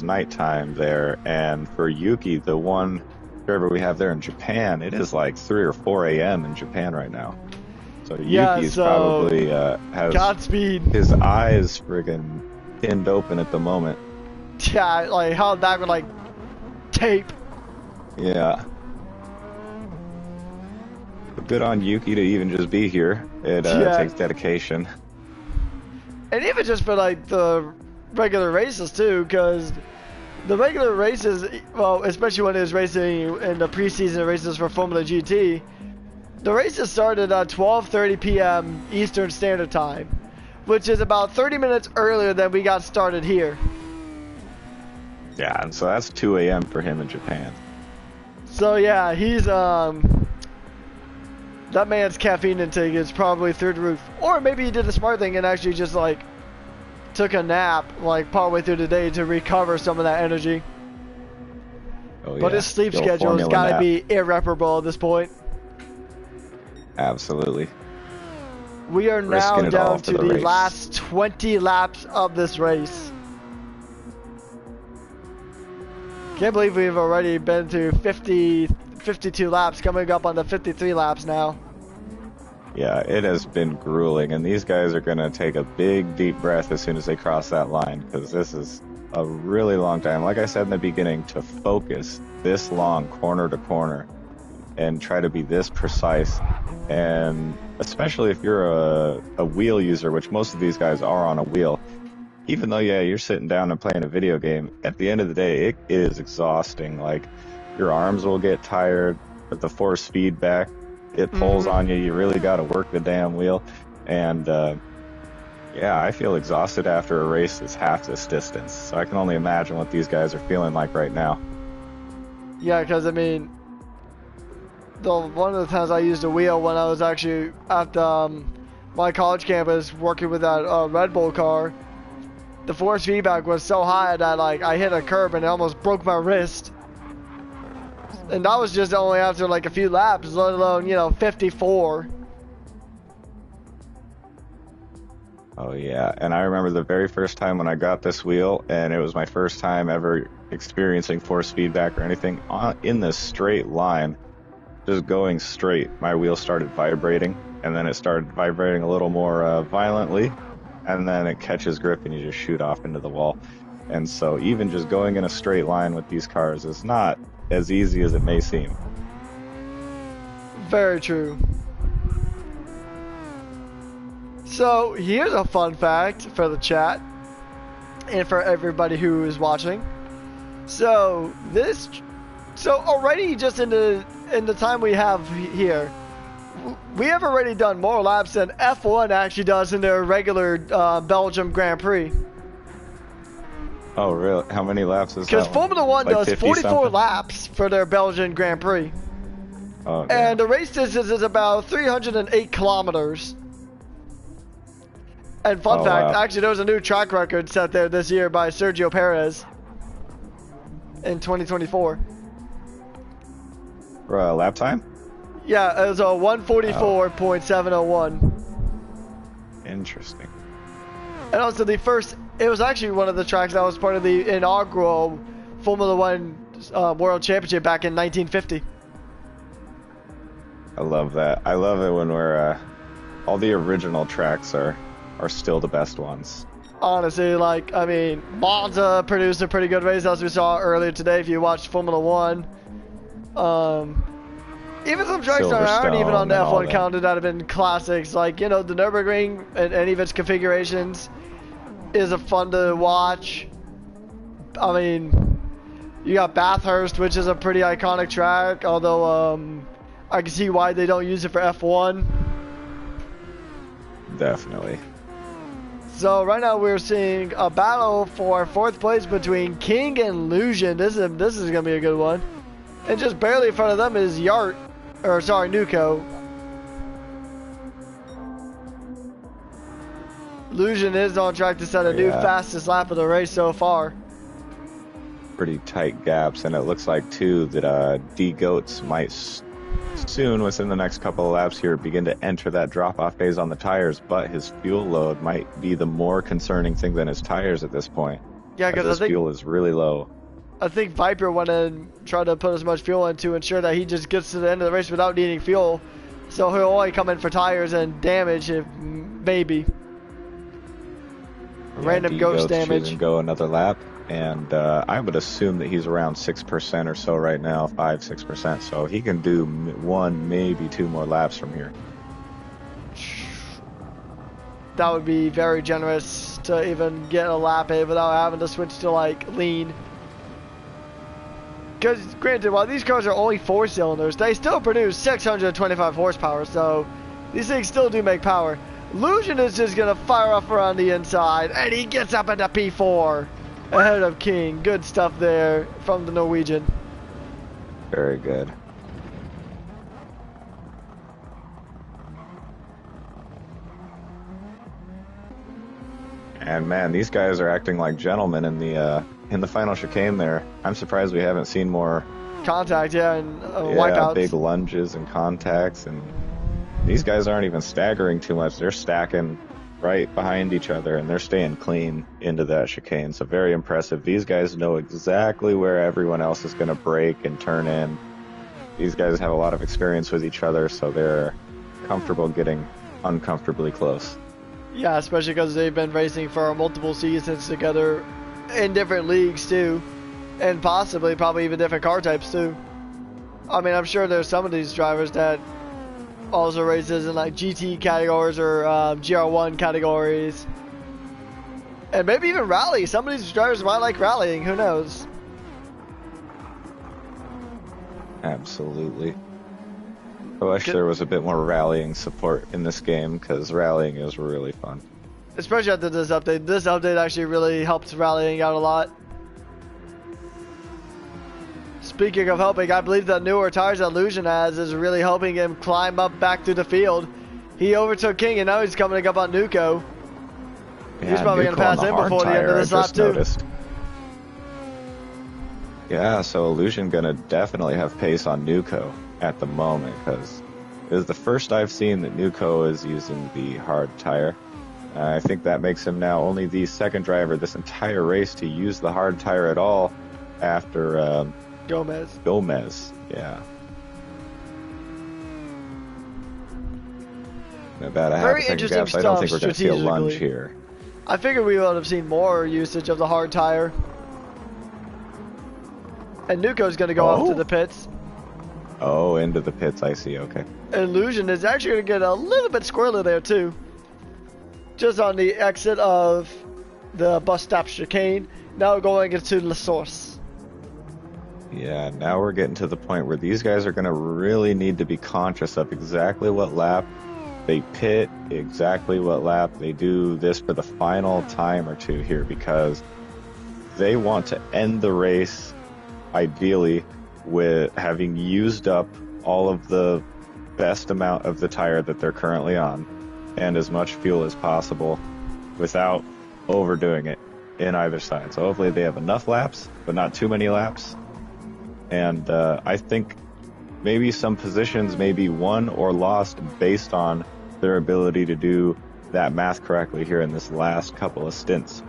nighttime there. And for Yuki, the one driver we have there in Japan, it is like 3 or 4 a.m. in Japan right now. So Yuki's probably has Godspeed. His eyes friggin' pinned open at the moment. Yeah, like held back with like tape. Yeah. Good on Yuki to even just be here. It takes dedication. And even just for like the regular races too, because the regular races, well, especially when it was racing in the preseason races for Formula GT, the races started at 12:30 p.m. Eastern Standard Time, which is about 30 minutes earlier than we got started here. Yeah, and so that's 2 a.m. for him in Japan. So yeah, he's that man's caffeine intake is probably through the roof. Or maybe he did the smart thing and actually just like took a nap like partway through the day to recover some of that energy. Oh, but his sleep schedule has got to be irreparable at this point. Absolutely. We are now down to the last 20 laps of this race. Can't believe we've already been to 52 laps, coming up on the 53 laps now. Yeah, it has been grueling, and these guys are going to take a big, deep breath as soon as they cross that line, because this is a really long time. Like I said in the beginning, to focus this long corner to corner and try to be this precise, and especially if you're a wheel user, which most of these guys are on a wheel, even though, yeah, you're sitting down and playing a video game, at the end of the day, it is exhausting. Like, your arms will get tired, but the force feedback, it pulls on you. You really got to work the damn wheel. And, yeah, I feel exhausted after a race that's half this distance. So I can only imagine what these guys are feeling like right now. Yeah, because, I mean, one of the times I used a wheel when I was actually at my college campus working with that Red Bull car, the force feedback was so high that like I hit a curb and it almost broke my wrist. And that was just only after like a few laps, let alone, 54. Oh yeah, and I remember the very first time when I got this wheel, and it was my first time ever experiencing force feedback or anything in this straight line, just going straight. My wheel started vibrating, and then it started vibrating a little more violently, and then it catches grip and you just shoot off into the wall. And so even just going in a straight line with these cars is not as easy as it may seem. Very true. So here's a fun fact for the chat. and for everybody who is watching. So already just in the time we have here, we have already done more laps than F1 actually does in their regular Belgium Grand Prix. Oh, really? How many laps is that? Because Formula One like does 44 laps for their Belgian Grand Prix. Oh, and the race distance is about 308 kilometers. And fun fact, actually there was a new track record set there this year by Sergio Perez in 2024. Lap time? Yeah, it was a 144.701. Interesting. And also it was actually one of the tracks that was part of the inaugural Formula One World Championship back in 1950. I love that. I love it when we're all the original tracks are still the best ones. Honestly, like, I mean, Monza produced a pretty good race as we saw earlier today if you watched Formula One. Even some tracks that aren't even on the F1 calendar that have been classics, like, you know, the Nürburgring and any of its configurations is a fun to watch. I mean, you got Bathurst, which is a pretty iconic track, although I can see why they don't use it for F1. Definitely. So right now we're seeing a battle for 4th place between King and Lusion. This is gonna be a good one. And just barely in front of them is Nuco. Lusion is on track to set a new fastest lap of the race so far. Pretty tight gaps, and it looks like too that D Goats might soon, within the next couple of laps here, begin to enter that drop-off phase on the tires, but his fuel load might be the more concerning thing than his tires at this point. Yeah, because his fuel is really low. I think Viper went in and tried to put as much fuel in to ensure that he just gets to the end of the race without needing fuel. So he'll only come in for tires and damage if maybe. Random ghost damage. Go another lap, and I would assume that he's around 6% or so right now, 5-6%. So he can do 1, maybe 2 more laps from here. That would be very generous to even get a lap in without having to switch to like lean. Because granted, while these cars are only 4 cylinders, they still produce 625 horsepower. So these things still do make power. Lusion is just gonna fire off around the inside, and he gets up into P4 ahead of King. Good stuff there from the Norwegian. Very good. And man, these guys are acting like gentlemen in the final chicane there. I'm surprised we haven't seen more contact, and wipeouts. Big lunges and contacts, and these guys aren't even staggering too much. They're stacking right behind each other, and they're staying clean into that chicane. So very impressive. These guys know exactly where everyone else is going to brake and turn in. These guys have a lot of experience with each other, so they're comfortable getting uncomfortably close. Yeah, especially because they've been racing for multiple seasons together in different leagues too, and probably even different car types too. I mean, I'm sure there's some of these drivers that also races in like GT categories or GR1 categories, and maybe even rally. Some of these drivers might like rallying. Who knows? Absolutely. I wish there was a bit more rallying support in this game, because rallying is really fun. Especially after this update. This update actually really helps rallying out a lot. Speaking of helping, I believe the newer tires that Lusion has is really helping him climb up back through the field. He overtook King, and now he's coming up on Nuco. Yeah, he's probably going to pass him before the end of this lap too. Noticed. Yeah, so Lusion going to definitely have pace on Nuco at the moment, because it is the first I've seen that Nuco is using the hard tire. I think that makes him now only the second driver this entire race to use the hard tire at all after Gomez, yeah. About a half a second gap, so I don't think we're going to see a lunge here. I figured we would have seen more usage of the hard tire. And Nuco's going to go off to the pits. Oh, into the pits, I see, okay. And Lusion is actually going to get a little bit squirrely there too. Just on the exit of the bus stop chicane. Now going into La Source. Yeah, now we're getting to the point where these guys are going to really need to be conscious of exactly what lap they pit, exactly what lap they do this for the final time or two here, because they want to end the race ideally with having used up all of the best amount of the tire that they're currently on and as much fuel as possible without overdoing it in either side. So hopefully they have enough laps, but not too many laps. And I think maybe some positions may be won or lost based on their ability to do that math correctly here in this last couple of stints.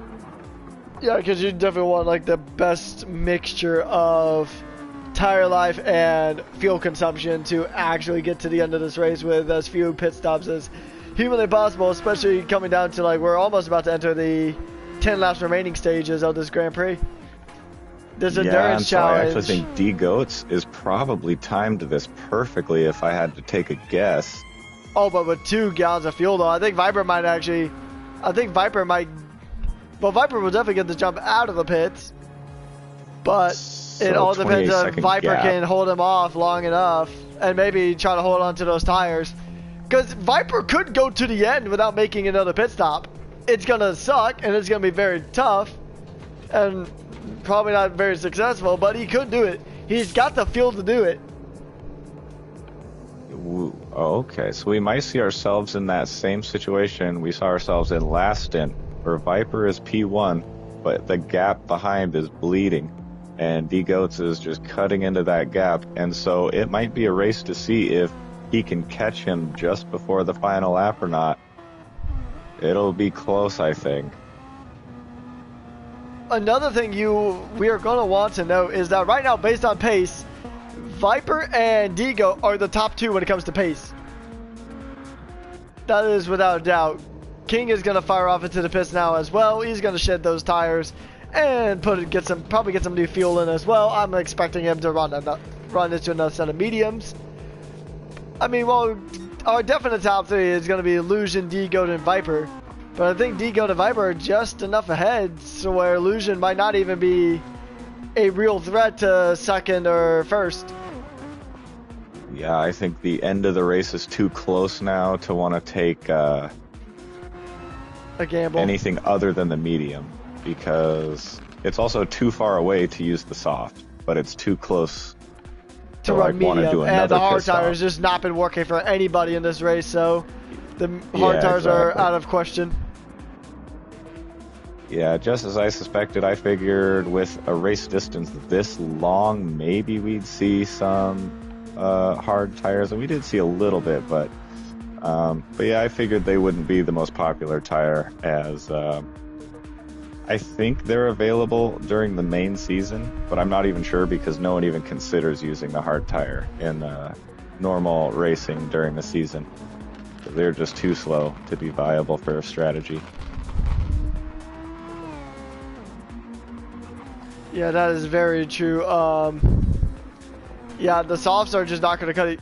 Yeah, because you definitely want like the best mixture of tire life and fuel consumption to actually get to the end of this race with as few pit stops as humanly possible, especially coming down to like we're almost about to enter the 10 laps remaining stages of this Grand Prix. This endurance challenge. I actually think D Goats is probably timed this perfectly if I had to take a guess. Oh, but with 2 gallons of fuel though, I think Viper might. Well, Viper will definitely get the jump out of the pits, but it all depends on Viper can hold him off long enough and maybe try to hold on to those tires. Because Viper could go to the end without making another pit stop. It's going to suck and it's going to be very tough and probably not very successful, but he could do it. He's got the fuel to do it. Okay, so we might see ourselves in that same situation we saw ourselves in last stint, where Viper is P1, but the gap behind is bleeding, and D-Goats is just cutting into that gap, and so it might be a race to see if he can catch him just before the final lap or not. It'll be close, I think. Another thing we are going to want to know is that right now, based on pace, Viper and Digo are the top 2 when it comes to pace. That is without a doubt. King is going to fire off into the pits now as well. He's going to shed those tires and probably get some new fuel in as well. I'm expecting him to run into another set of mediums. I mean, well, our definite top 3 is going to be Illusion, D-Goat, and Viper. But I think D-Goat and Viper are just enough ahead so where Illusion might not even be a real threat to second or first. Yeah, I think the end of the race is too close now to want to take a gamble. Anything other than the medium, because it's also too far away to use the soft, but it's too close to run medium. And the hard tires just not been working for anybody in this race, so the hard tires are out of question. Yeah, just as I suspected. I figured with a race distance this long, maybe we'd see some hard tires, and we did see a little bit, but yeah, I figured they wouldn't be the most popular tire, as I think they're available during the main season, but I'm not even sure because no one even considers using the hard tire in normal racing during the season. They're just too slow to be viable for a strategy. Yeah, that is very true. Yeah, the softs are just not going to cut it.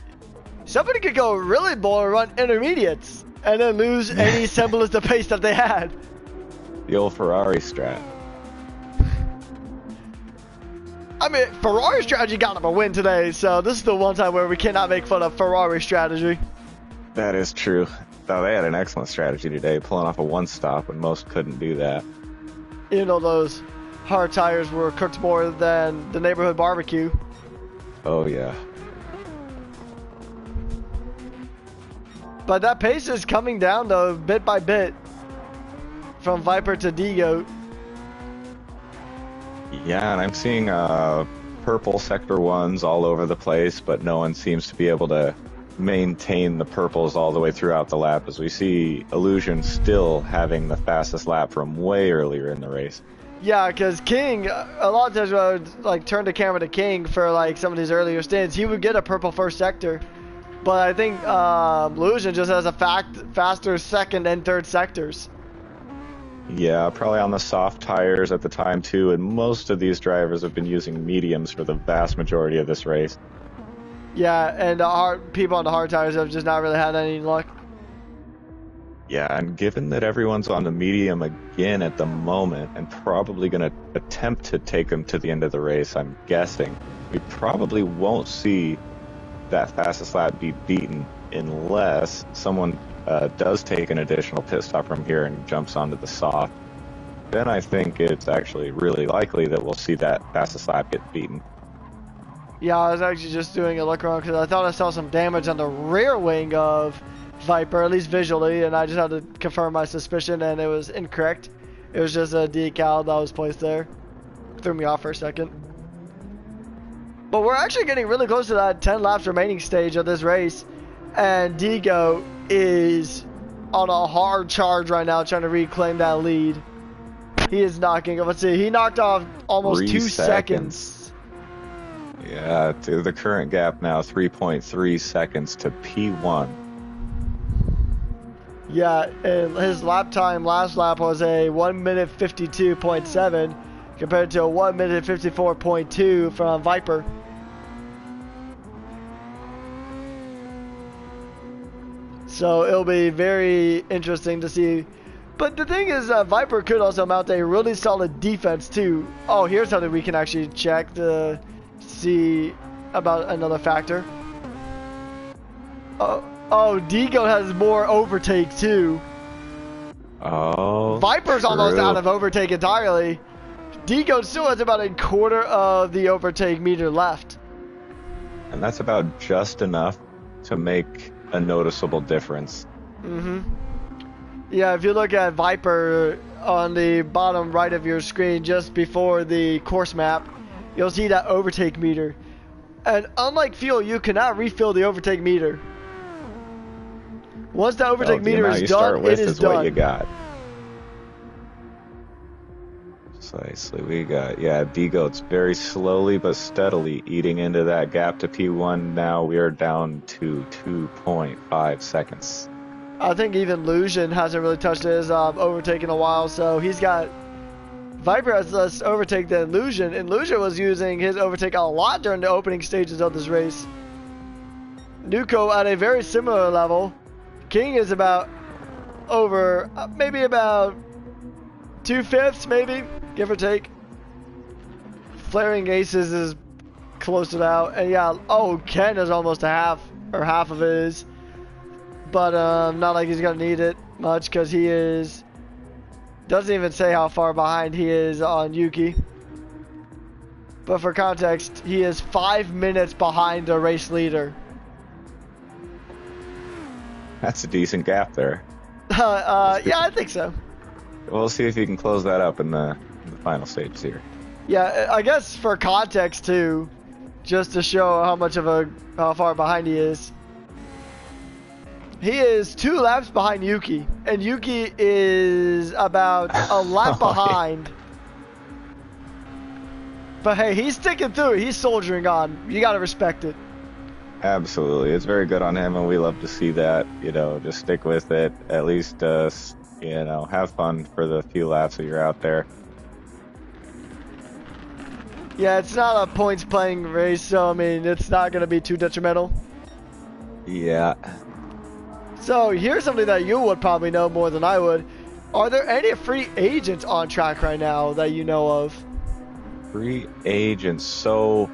Somebody could go really bold and run intermediates and then lose any semblance of pace that they had. The old Ferrari strat. I mean, Ferrari strategy got them a win today, so this is the one time where we cannot make fun of Ferrari strategy. That is true. Though they had an excellent strategy today, pulling off a one stop when most couldn't do that. You know, those hard tires were cooked more than the neighborhood barbecue. Oh, yeah. But that pace is coming down, though, bit by bit. From Viper to D-Goat. Yeah, and I'm seeing purple sector ones all over the place, but no one seems to be able to maintain the purples all the way throughout the lap, as we see Illusion still having the fastest lap from way earlier in the race. Yeah, because King, a lot of times when I would like turn the camera to King for like some of these earlier stints, he would get a purple first sector. But I think Illusion just has a faster second and third sectors. Yeah, probably on the soft tires at the time too, and most of these drivers have been using mediums for the vast majority of this race. Yeah, and people on the hard tires have just not really had any luck. Yeah, and given that everyone's on the medium again at the moment and probably going to attempt to take him to the end of the race, I'm guessing, we probably won't see that fastest lap be beaten unless someone does take an additional pit stop from here and jumps onto the soft. Then I think it's actually really likely that we'll see that fastest lap get beaten. Yeah, I was actually just doing a look around because I thought I saw some damage on the rear wing of Viper, at least visually, and I just had to confirm my suspicion, and it was incorrect. It was just a decal that was placed there. Threw me off for a second. But we're actually getting really close to that 10 laps remaining stage of this race, and Digo is on a hard charge right now trying to reclaim that lead. He is knocking, let's see, he knocked off almost 2 seconds. Yeah, to the current gap now, 3.3 seconds to P1. Yeah, and his lap time last lap was a 1 minute 52.7 compared to a 1 minute 54.2 from Viper. So it'll be very interesting to see. But the thing is, Viper could also mount a really solid defense too. Oh, here's something we can actually check to see about another factor. Oh, Digo has more overtake too. Oh, Viper's almost out of overtake entirely. Digo still has about a quarter of the overtake meter left. And that's about just enough to make a noticeable difference. Yeah, if you look at Viper on the bottom right of your screen just before the course map, you'll see that overtake meter. And unlike fuel, you cannot refill the overtake meter. Once the overtake meter is done, it is done. What you got. Precisely, we got, yeah, D-Goat's very slowly but steadily eating into that gap to P1. Now we are down to 2.5 seconds. I think even Lucian hasn't really touched his overtake in a while, so he's got... Viper has less overtake than Lucian, and Lucian was using his overtake a lot during the opening stages of this race. Nuko at a very similar level. King is about over, maybe about 2/5, maybe, give or take. Flaring Aces is close to that, and yeah, oh, Ken is almost half of his. But not like he's gonna need it much because he is, doesn't even say how far behind he is on Yuki. But for context, he is 5 minutes behind the race leader. That's a decent gap there. Yeah, I think so. We'll see if he can close that up in the final stage here. Yeah, I guess for context too, just to show how far behind he is. He is 2 laps behind Yuki, and Yuki is about a lap behind. But hey, he's sticking through it. He's soldiering on. You gotta respect it. Absolutely. It's very good on him, and we love to see that. You know, just stick with it. At least, you know, have fun for the few laps that you're out there. Yeah, it's not a points playing race, so I mean, it's not gonna be too detrimental. Yeah. So here's something that you would probably know more than I would. Are there any free agents on track right now that you know of? Free agents. So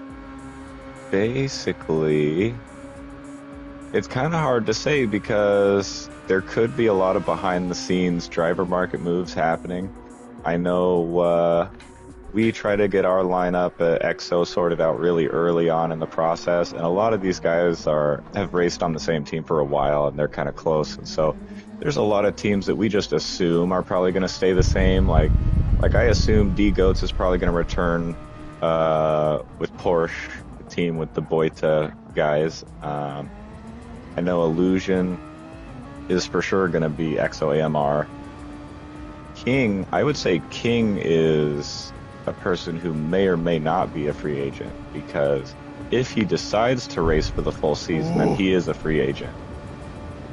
basically, it's kind of hard to say because there could be a lot of behind the scenes driver market moves happening. I know we try to get our lineup at EXO sorted out really early on in the process, and a lot of these guys have raced on the same team for a while, and they're kind of close. And so there's a lot of teams that we just assume are probably going to stay the same. Like I assume D-Goats is probably going to return with Porsche, the team with the Boita guys. I know Illusion is for sure going to be EXO AMR. King, I would say King is a person who may or may not be a free agent, because if he decides to race for the full season, then he is a free agent.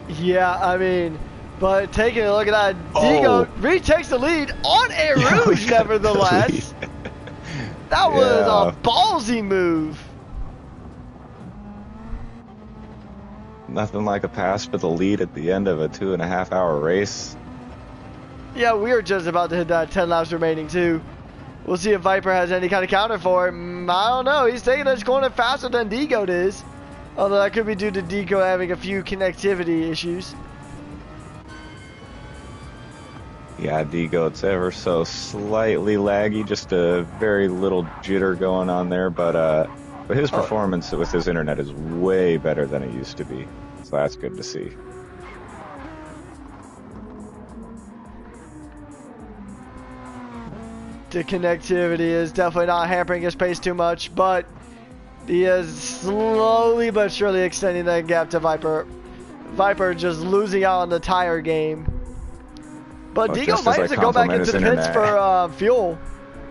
Yeah, I mean, but taking a look at that, Digo retakes the lead on Air Rouge, nevertheless. That was a ballsy move. Nothing like a pass for the lead at the end of a 2.5-hour race. Yeah, we are just about to hit that 10 laps remaining too. We'll see if Viper has any kind of counter for him. I don't know. He's taking this corner faster than D-Goat is. Although that could be due to D-Goat having a few connectivity issues. Yeah, D-Goat's ever so slightly laggy, just a very little jitter going on there, but his performance with his internet is way better than it used to be, so that's good to see. The connectivity is definitely not hampering his pace too much, but he is slowly but surely extending that gap to Viper. Viper just losing out on the tire game. But D-Goat might have to go back into the pits for fuel.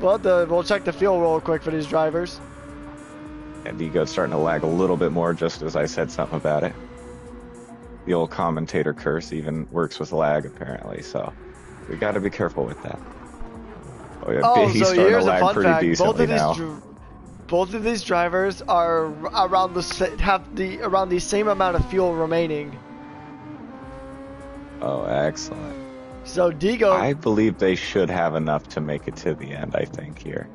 We'll check the fuel real quick for these drivers. And D-Goat's starting to lag a little bit more, just as I said something about it. The old commentator curse even works with lag, apparently, so we got to be careful with that. Oh, yeah, he's so starting here's to a lag fun pretty fact. decently now. Both of these drivers are around around the same amount of fuel remaining. Oh, excellent. So D-Goat, I believe they should have enough to make it to the end, I think, here.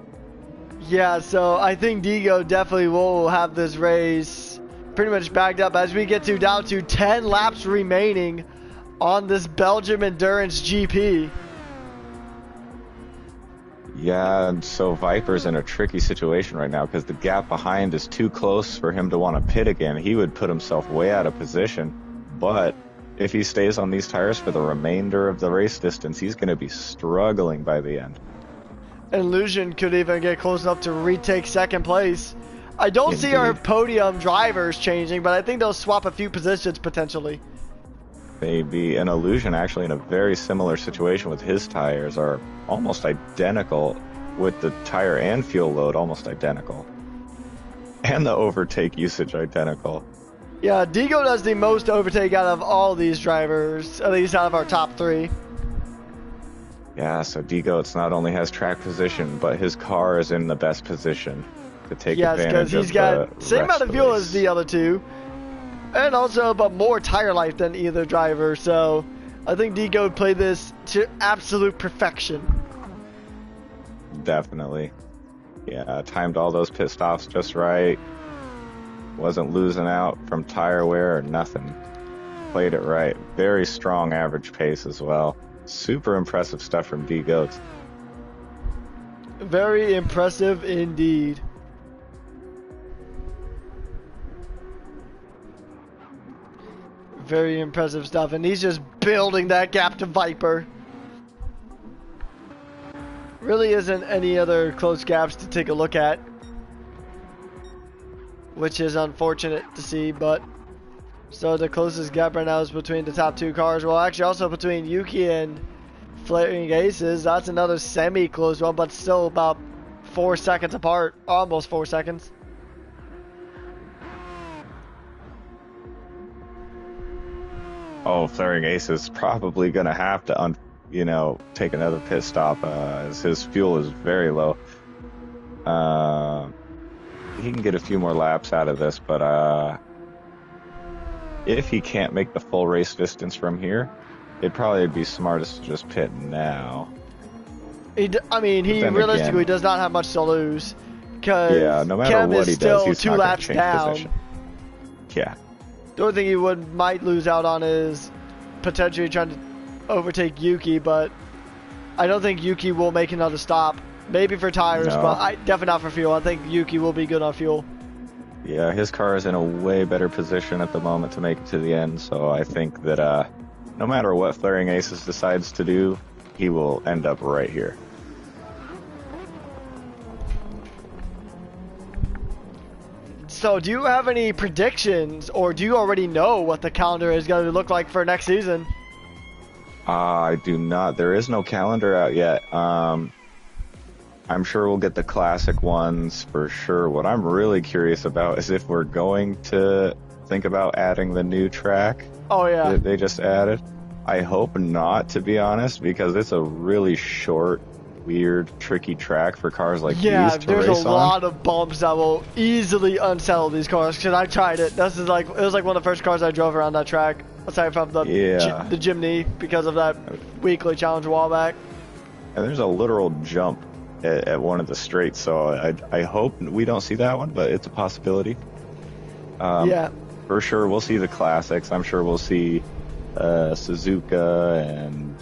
Yeah, so I think D-Goat definitely will have this race pretty much backed up as we get down to 10 laps remaining on this Belgium Endurance GP. Yeah, and so Viper's in a tricky situation right now because the gap behind is too close for him to want to pit again. He would put himself way out of position, but if he stays on these tires for the remainder of the race distance, he's going to be struggling by the end. Illusion could even get close enough to retake second place. I don't see our podium drivers changing, but I think they'll swap a few positions potentially. Maybe an Illusion actually in a very similar situation with his tires are almost identical with the tire and fuel load almost identical. And the overtake usage identical. Yeah, D-Goat does the most overtake out of all these drivers, at least out of our top three. Yeah, so D-Goats not only has track position, but his car is in the best position to take advantage of the Yes, because he's got same amount of fuel as the other two. And also, but more tire life than either driver, so I think D-Goat played this to absolute perfection. Definitely. Yeah, timed all those pit stops just right. Wasn't losing out from tire wear or nothing. Played it right. Very strong average pace as well. Super impressive stuff from D-Goats. Very impressive indeed. Very impressive stuff, and he's just building that gap to Viper. Really isn't any other close gaps to take a look at, which is unfortunate to see, but so the closest gap right now is between the top two cars. Well, actually also between Yuki and Flaring Aces. That's another semi-close one, but still about 4 seconds apart, almost 4 seconds. Oh, Flaring Ace is probably going to have to, take another pit stop as his fuel is very low. He can get a few more laps out of this, but if he can't make the full race distance from here, it'd probably be smartest to just pit now. He realistically does not have much to lose. Yeah, no matter Chem what he does, he's two not going laps to change down. position. Yeah. The only thing he might lose out on is potentially trying to overtake Yuki, but I don't think Yuki will make another stop. Maybe for tires, No. but definitely not for fuel. I think Yuki will be good on fuel. Yeah, his car is in a way better position at the moment to make it to the end, so I think that no matter what Flaring Aces decides to do, he will end up right here. So, do you have any predictions, or do you already know what the calendar is going to look like for next season? I do not. There is no calendar out yet. I'm sure we'll get the classic ones for sure. What I'm really curious about is if we're going to think about adding the new track. Oh, yeah. That they just added. I hope not, to be honest, because it's a really short weird, tricky track for cars like yeah, these to there's race a on. lot of bumps that will easily unsettle these cars. Because I tried it. This is like it was like one of the first cars I drove around that track. Aside from the the Jimny because of that weekly challenge a while back. And there's a literal jump at one of the straights, so I hope we don't see that one, but it's a possibility. Yeah. For sure, we'll see the classics. I'm sure we'll see Suzuka and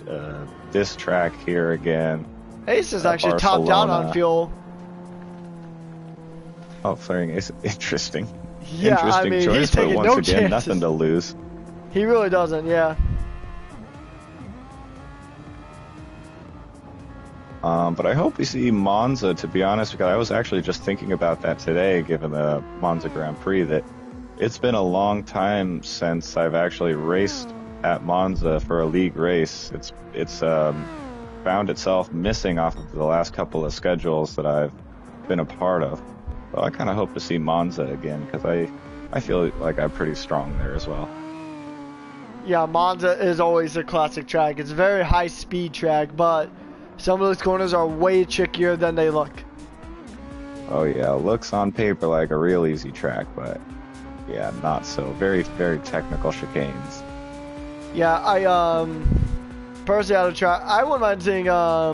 this track here again. Ace is actually topped out on fuel. Oh, flaring Ace. Interesting. Yeah, Interesting I mean, choice, he's taking but once no again, chances. nothing to lose. He really doesn't, yeah. But I hope we see Monza, to be honest, because I was actually just thinking about that today, given the Monza Grand Prix, that it's been a long time since I've actually raced at Monza for a league race. It's found itself missing off of the last couple of schedules that I've been a part of. So I kind of hope to see Monza again, because I feel like I'm pretty strong there as well. Yeah, Monza is always a classic track. It's a very high speed track, but some of those corners are way trickier than they look. Oh yeah, looks on paper like a real easy track, but yeah, not so. Very, very technical chicanes. Yeah, I personally out of track. I wouldn't mind seeing I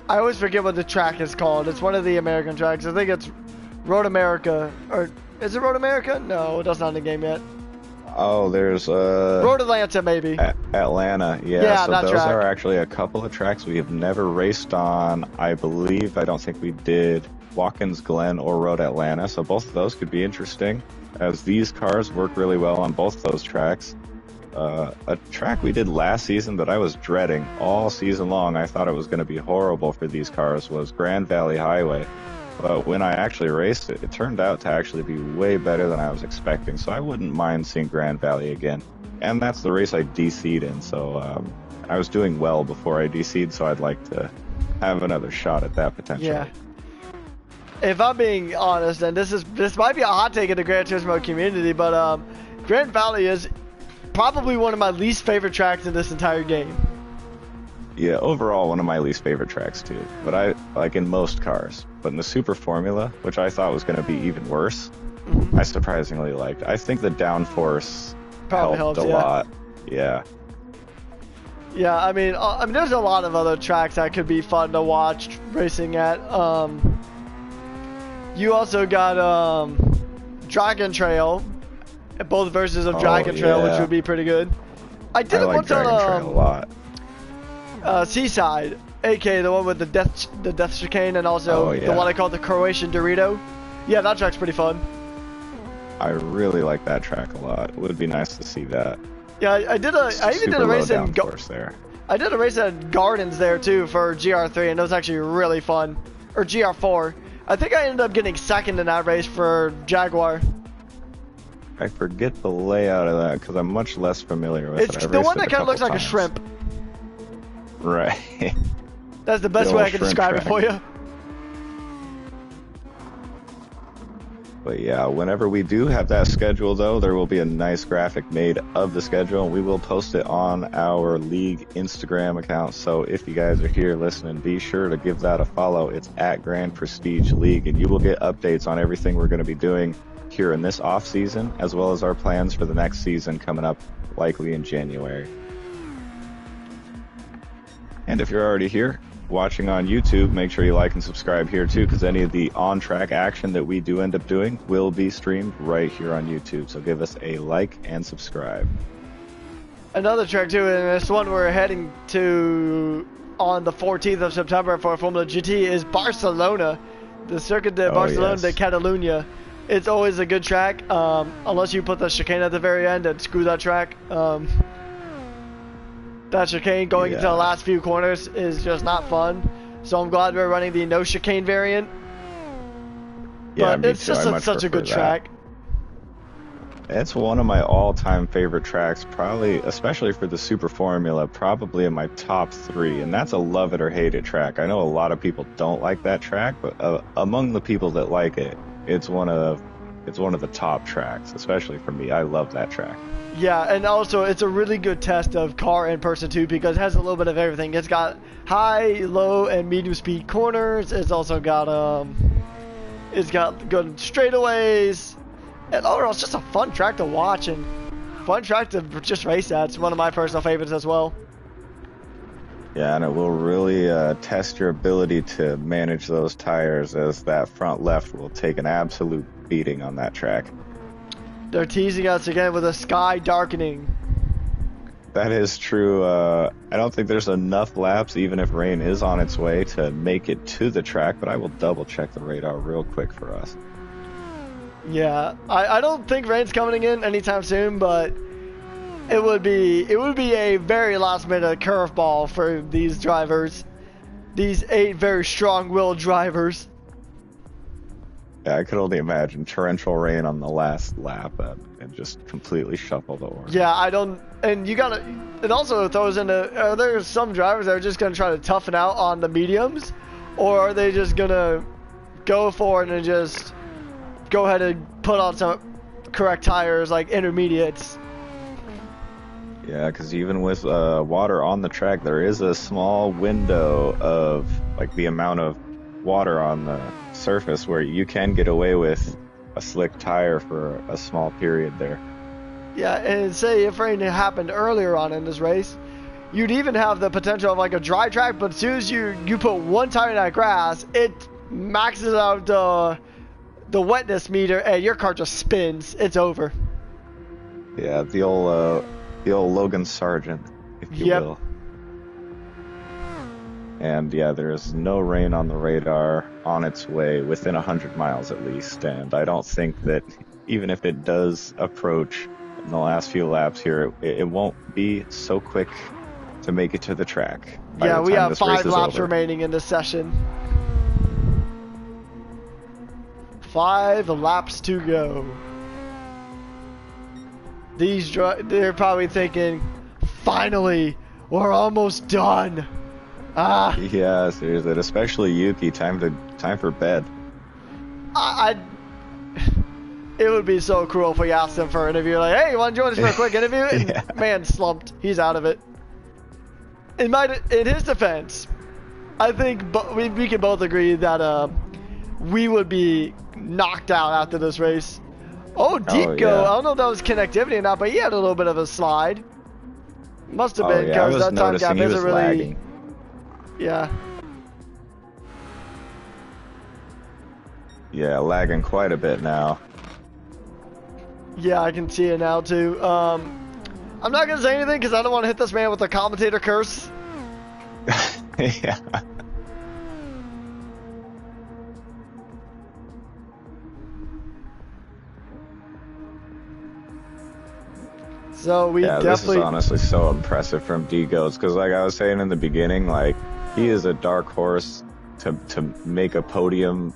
always forget what the track is called. It's one of the American tracks. I think it's Road America, or is it Road America? No, that's not in the game yet. Oh, there's Road Atlanta, maybe. Atlanta, Yeah, so that those track. are actually a couple of tracks we have never raced on. I believe, I don't think we did Watkins Glen or Road Atlanta, so both of those could be interesting, as these cars work really well on both those tracks. A track we did last season that I was dreading all season long, I thought it was going to be horrible for these cars, was Grand Valley Highway. But when I actually raced it, it turned out to actually be way better than I was expecting, so I wouldn't mind seeing Grand Valley again. And that's the race I DC'd in, so I was doing well before I DC'd, so I'd like to have another shot at that potentially. Yeah. If I'm being honest, and this might be a hot take in the Gran Turismo community, but Grand Valley is probably one of my least favorite tracks in this entire game. Yeah, overall one of my least favorite tracks too. But I like in most cars. But in the Super Formula, which I thought was going to be even worse, I surprisingly liked. I think the downforce helped a lot. Yeah. Yeah, I mean, there's a lot of other tracks that could be fun to watch racing at. You also got Dragon Trail, both versions of Dragon Trail, which would be pretty good. I did it like once Dragon Trail a lot. Seaside, aka the one with the death chicane, and also the one I call the Croatian Dorito. Yeah, that track's pretty fun. I really like that track a lot. It would be nice to see that. Yeah, I even did a race in there. I did a race at Gardens there too for GR3, and it was actually really fun. Or GR4. I think I ended up getting second in that race for Jaguar. I forget the layout of that because I'm much less familiar with it. It's the one that kind of looks like a shrimp. Right. That's the best way I can describe it for you. But yeah, whenever we do have that schedule though, there will be a nice graphic made of the schedule, and we will post it on our league Instagram account. So if you guys are here listening, be sure to give that a follow. It's at Grand Prestige League, and you will get updates on everything we're going to be doing here in this off season, as well as our plans for the next season coming up likely in January. And if you're already here watching on YouTube, make sure you like and subscribe here too, because any of the on-track action that we do end up doing will be streamed right here on YouTube. So give us a like and subscribe. Another track too, and this one we're heading to on the 14th of September for Formula GT is Barcelona, the Circuit de Barcelona de Catalunya. It's always a good track, unless you put the chicane at the very end and screw that track. That chicane going into the last few corners is just not fun. So I'm glad we're running the no chicane variant. Yeah, but it's just such a good track. It's one of my all-time favorite tracks, probably, especially for the Super Formula, probably in my top 3. And that's a love it or hate it track. I know a lot of people don't like that track, but among the people that like it, it's it's one of the top tracks, especially for me. I love that track. Yeah, and also it's a really good test of car and person too, because it has a little bit of everything. It's got high, low, and medium speed corners. It's also got good straightaways, and overall it's just a fun track to watch and fun track to just race at. It's one of my personal favorites as well. Yeah, and it will really test your ability to manage those tires, as that front left will take an absolute beating on that track. They're teasing us again with a sky darkening. That is true. I don't think there's enough laps, even if rain is on its way, to make it to the track, but I will double check the radar real quick for us. Yeah, I don't think rain's coming in anytime soon, but it would be a very last minute curveball for these drivers. These 8 very strong-willed drivers. Yeah, I could only imagine torrential rain on the last lap and just completely shuffle the order. Yeah, it also throws into, are there some drivers that are just going to try to toughen out on the mediums, or are they just going to go for it and just go ahead and put on some correct tires like intermediates? Yeah, because even with water on the track, there is a small window of like the amount of water on the surface where you can get away with a slick tire for a small period there. Yeah, and say if rain had happened earlier on in this race, you'd even have the potential of like a dry track, but as soon as you put one tire in that grass, it maxes out the wetness meter and your car just spins. It's over. Yeah, the old Logan Sargent, if you will. And yeah, there is no rain on the radar on its way within 100 miles at least, and I don't think that even if it does approach in the last few laps here, it won't be so quick to make it to the track. Yeah, we have 5 laps remaining in this session. 5 laps to go. They're probably thinking, finally, we're almost done. Yeah, seriously, especially Yuki. Time for bed. It would be so cruel if we asked him for an interview, like, hey, you want to join us for a quick interview? And Yeah. Man, slumped. He's out of it. In his defense, I think we can both agree that we would be knocked out after this race. Deep go. Yeah. I don't know if that was connectivity or not, but he had a little bit of a slide. Must have been because that time gap isn't really. Lagging. Yeah. Yeah, lagging quite a bit now. Yeah, I can see it now too. I'm not gonna say anything because I don't want to hit this man with a commentator curse. Yeah. So we definitely. This is honestly so impressive from D-Goats, because like I was saying in the beginning, like he is a dark horse to make a podium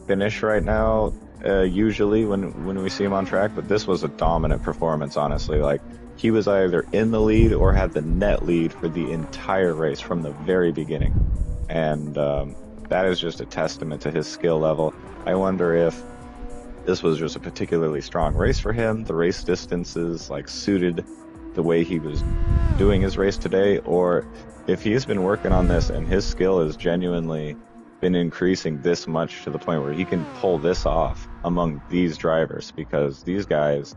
finish right now. Usually when we see him on track, but this was a dominant performance. Honestly, like he was either in the lead or had the net lead for the entire race from the very beginning, and that is just a testament to his skill level. I wonder if this was just a particularly strong race for him. The race distances like suited the way he was doing his race today, or if he's been working on this and his skill has genuinely been increasing this much to the point where he can pull this off among these drivers, because these guys,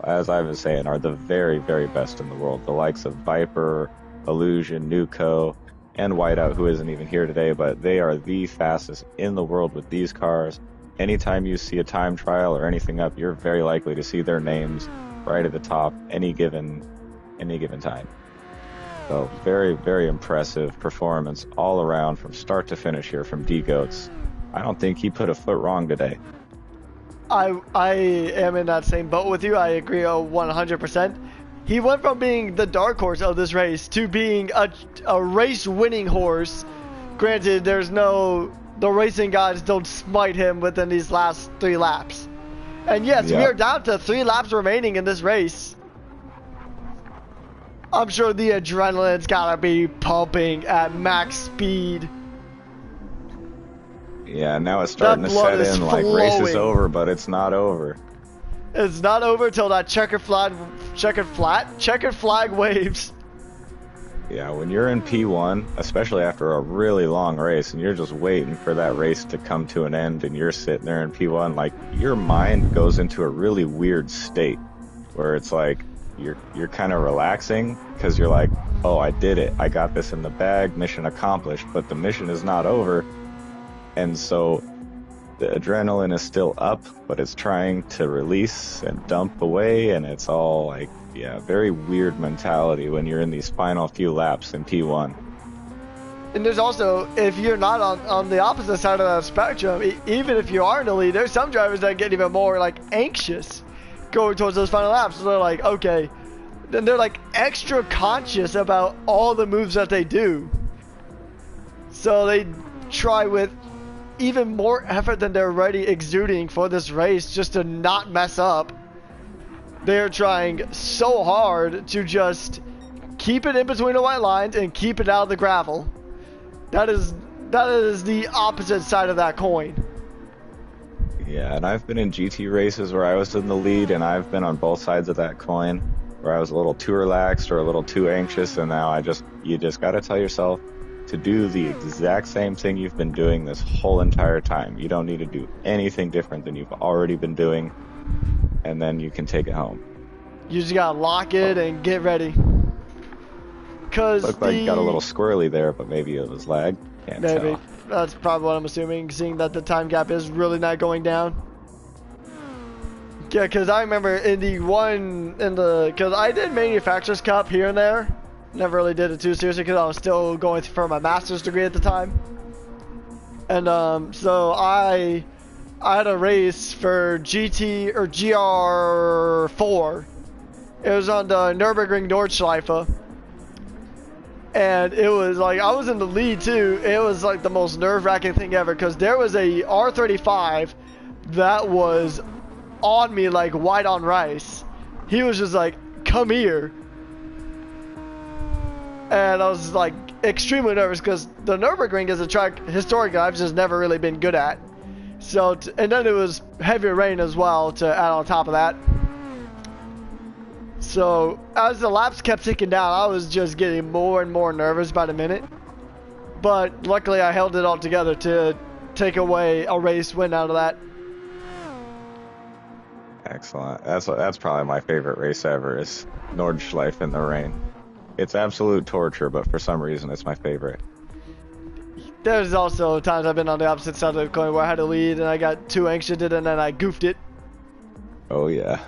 as I was saying, are the very, very best in the world. The likes of Viper, Illusion, Nuco, and Whiteout, who isn't even here today, but they are the fastest in the world with these cars. Anytime you see a time trial or anything up, you're very likely to see their names right at the top any given time. So very, very impressive performance all around from start to finish here from D-Goats. I don't think he put a foot wrong today. I am in that same boat with you. I agree 100%. He went from being the dark horse of this race to being a race-winning horse. Granted, the racing gods don't smite him within these last 3 laps. And yes, we are down to 3 laps remaining in this race. I'm sure the adrenaline's gotta be pumping at max speed. Yeah, now it's starting That to blood set is in like race is flowing. over, but it's not over. It's not over till that checkered flag waves. Yeah, when you're in P1, especially after a really long race, and you're just waiting for that race to come to an end, and you're sitting there in P1, like your mind goes into a really weird state where it's like you're kind of relaxing because you're like, oh, I did it, I got this in the bag, mission accomplished. But the mission is not over, and so the adrenaline is still up, but it's trying to release and dump away, and it's all like, yeah, very weird mentality when you're in these final few laps in P1. And there's also, if you're not on the opposite side of that spectrum, even if you are in the lead, there's some drivers that get even more like anxious going towards those final laps. So they're like, okay, then they're like extra conscious about all the moves that they do. So they try with even more effort than they're already exuding for this race just to not mess up. They're trying so hard to just keep it in between the white lines and keep it out of the gravel. That is the opposite side of that coin. Yeah, and I've been in GT races where I was in the lead, and I've been on both sides of that coin, where I was a little too relaxed or a little too anxious, and now you just got to tell yourself to do the exact same thing you've been doing this whole entire time. You don't need to do anything different than you've already been doing, and then you can take it home. You just gotta lock it and get ready. Cause Looked like you got a little squirrely there, but maybe it was lag. Can't maybe. tell. That's probably what I'm assuming, seeing that the time gap is really not going down. Yeah, because I remember because I did Manufacturers Cup here and there. Never really did it too seriously because I was still going for my master's degree at the time. And so I had a race for GT or GR4. It was on the Nürburgring Nordschleife. And it was like, I was in the lead too. It was like the most nerve-wracking thing ever because there was a R35 that was on me like white on rice. He was just like, come here. And I was like extremely nervous because the Nürburgring is a track historically I've just never really been good at. So, and then it was heavy rain as well to add on top of that. So as the laps kept ticking down, I was just getting more and more nervous by the minute. But luckily I held it all together to take away a race win out of that. Excellent. That's probably my favorite race ever, is Nordschleife in the rain. It's absolute torture, but for some reason it's my favorite. There's also times I've been on the opposite side of the coin where I had a lead and I got too anxious and then I goofed it. Oh yeah.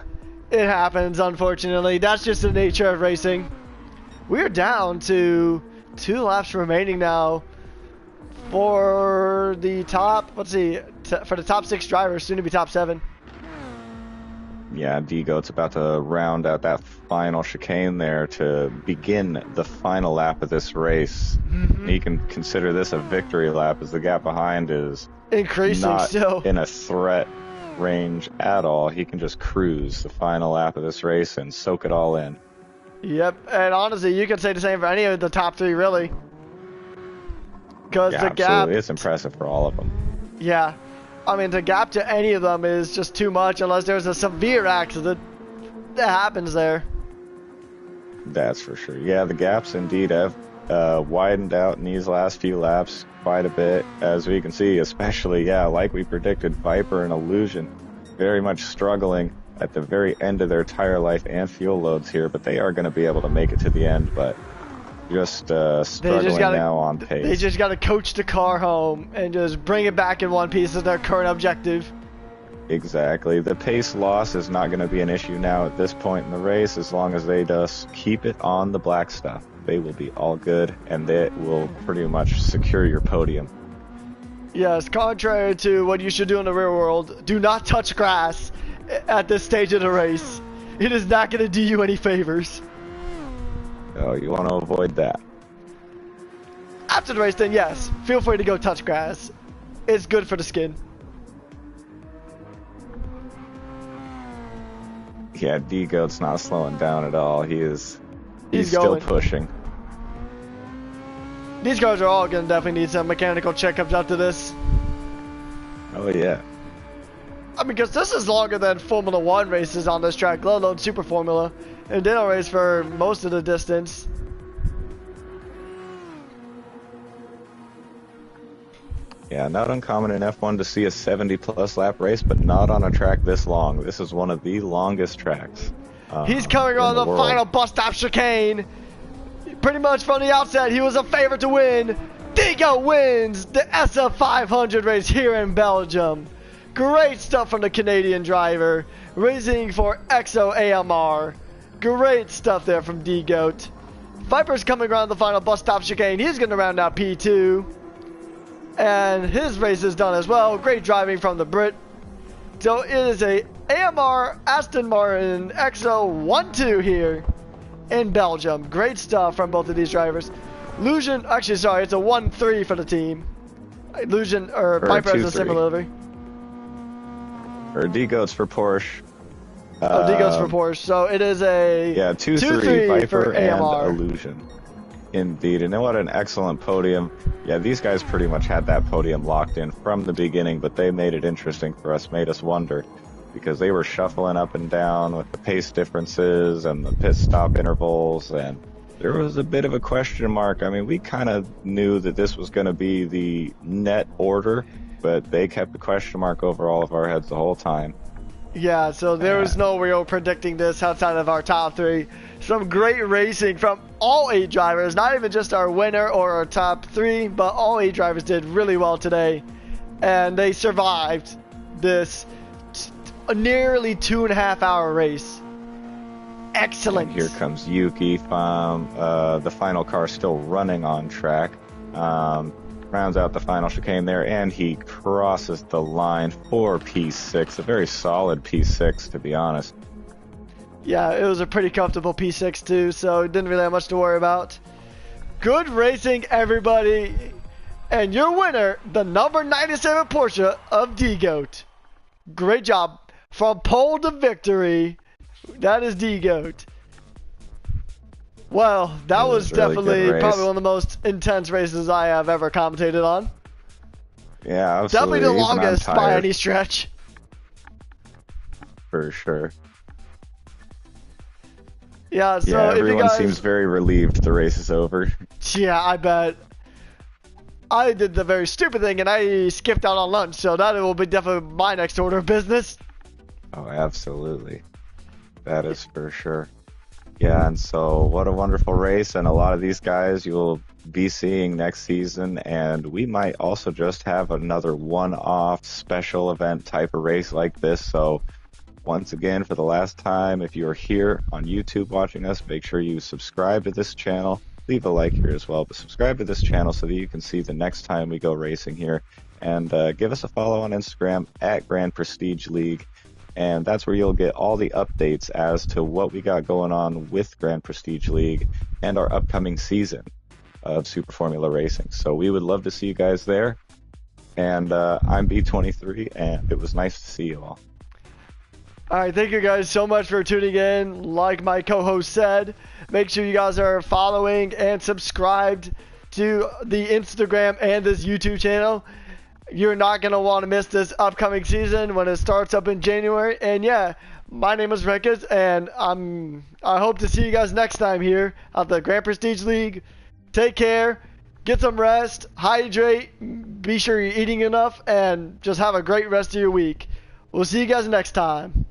It happens, unfortunately. That's just the nature of racing. We're down to 2 laps remaining now for the top, let's see, for the top 6 drivers, soon to be top 7. Yeah, D-Goat's about to round out that final chicane there to begin the final lap of this race. Mm-hmm. You can consider this a victory lap, as the gap behind is Increasing not still. in a threat range at all. He can just cruise the final lap of this race and soak it all in. Yep, and honestly, you can say the same for any of the top 3, really. Because Yeah, the gap... absolutely. It's impressive for all of them. Yeah. I mean, the gap to any of them is just too much unless there's a severe accident that happens there. That's for sure. Yeah, the gaps indeed have widened out in these last few laps quite a bit, as we can see, especially, yeah, like we predicted, Viper and Illusion very much struggling at the very end of their tire life and fuel loads here, but they are going to be able to make it to the end, but just struggling now on pace. They just got to coach the car home and just bring it back in one piece as their current objective. Exactly. The pace loss is not going to be an issue now at this point in the race, as long as they just keep it on the black stuff. They will be all good, and that will pretty much secure your podium. Yes, contrary to what you should do in the real world, do not touch grass at this stage of the race. It is not going to do you any favors. Oh, you want to avoid that. After the race, then yes, feel free to go touch grass. It's good for the skin. Yeah, D-Goat's not slowing down at all. He's still going. pushing. These cars are all going to definitely need some mechanical checkups after this. Oh yeah. I mean, because this is longer than Formula One races on this track, let alone Super Formula. And they don't race for most of the distance. Yeah, not uncommon in F1 to see a 70-plus lap race, but not on a track this long. This is one of the longest tracks. He's coming on the final bus stop chicane. Pretty much from the outset, he was a favorite to win. Digo wins the SF500 race here in Belgium. Great stuff from the Canadian driver, racing for EXO AMR. Great stuff there from D-Goat. Viper's coming around the final bus stop chicane. He's going to round out P2. And his race is done as well. Great driving from the Brit. So it is a AMR Aston Martin EXO 1-2 here in Belgium. Great stuff from both of these drivers. Illusion, actually sorry, it's a 1-3 for the team. Illusion, or Piper has a similar livery. Or D-Goats for Porsche. D-Goats for Porsche. So it is a 2-3 Viper for AMR. and Illusion. Indeed, and what an excellent podium. Yeah, these guys pretty much had that podium locked in from the beginning, but they made it interesting for us, made us wonder, because they were shuffling up and down with the pace differences and the pit stop intervals, and there was a bit of a question mark. I mean, we kind of knew that this was going to be the net order, but they kept the question mark over all of our heads the whole time. Yeah, so there was no real predicting this outside of our top three. Some great racing from all 8 drivers, not even just our winner or our top 3, but all 8 drivers did really well today. And they survived this nearly 2.5 hour race. Excellent. And here comes Yuki from the final car still running on track. Rounds out the final chicane there, and he crosses the line for P6. A very solid P6, to be honest. Yeah, it was a pretty comfortable P6 too, so didn't really have much to worry about. Good racing, everybody. And your winner, the number 97 Porsche of D-Goat. Great job. From pole to victory, that is D-Goat. Well, that was definitely probably one of the most intense races I have ever commentated on. Yeah, absolutely. Definitely the longest by any stretch. For sure. Yeah, so yeah, everyone if you guys... seems very relieved the race is over. Yeah, I bet. I did the very stupid thing and I skipped out on lunch, so that will be definitely my next order of business. Oh, absolutely. That is for sure. Yeah, and so what a wonderful race, and a lot of these guys you'll be seeing next season, and we might also just have another one-off special event type of race like this. So once again, for the last time, if you're here on YouTube watching us, make sure you subscribe to this channel. Leave a like here as well, but subscribe to this channel so that you can see the next time we go racing here. And give us a follow on Instagram at Grand Prestige League. And that's where you'll get all the updates as to what we got going on with Grand Prestige League and our upcoming season of Super Formula Racing. So we would love to see you guys there. And I'm B23, and it was nice to see you all. All right, thank you guys so much for tuning in. Like my co-host said, make sure you guys are following and subscribed to the Instagram and this YouTube channel. You're not going to want to miss this upcoming season when it starts up in January. And yeah, my name is Renkis, and I hope to see you guys next time here at the Grand Prestige League. Take care, get some rest, hydrate, be sure you're eating enough, and just have a great rest of your week. We'll see you guys next time.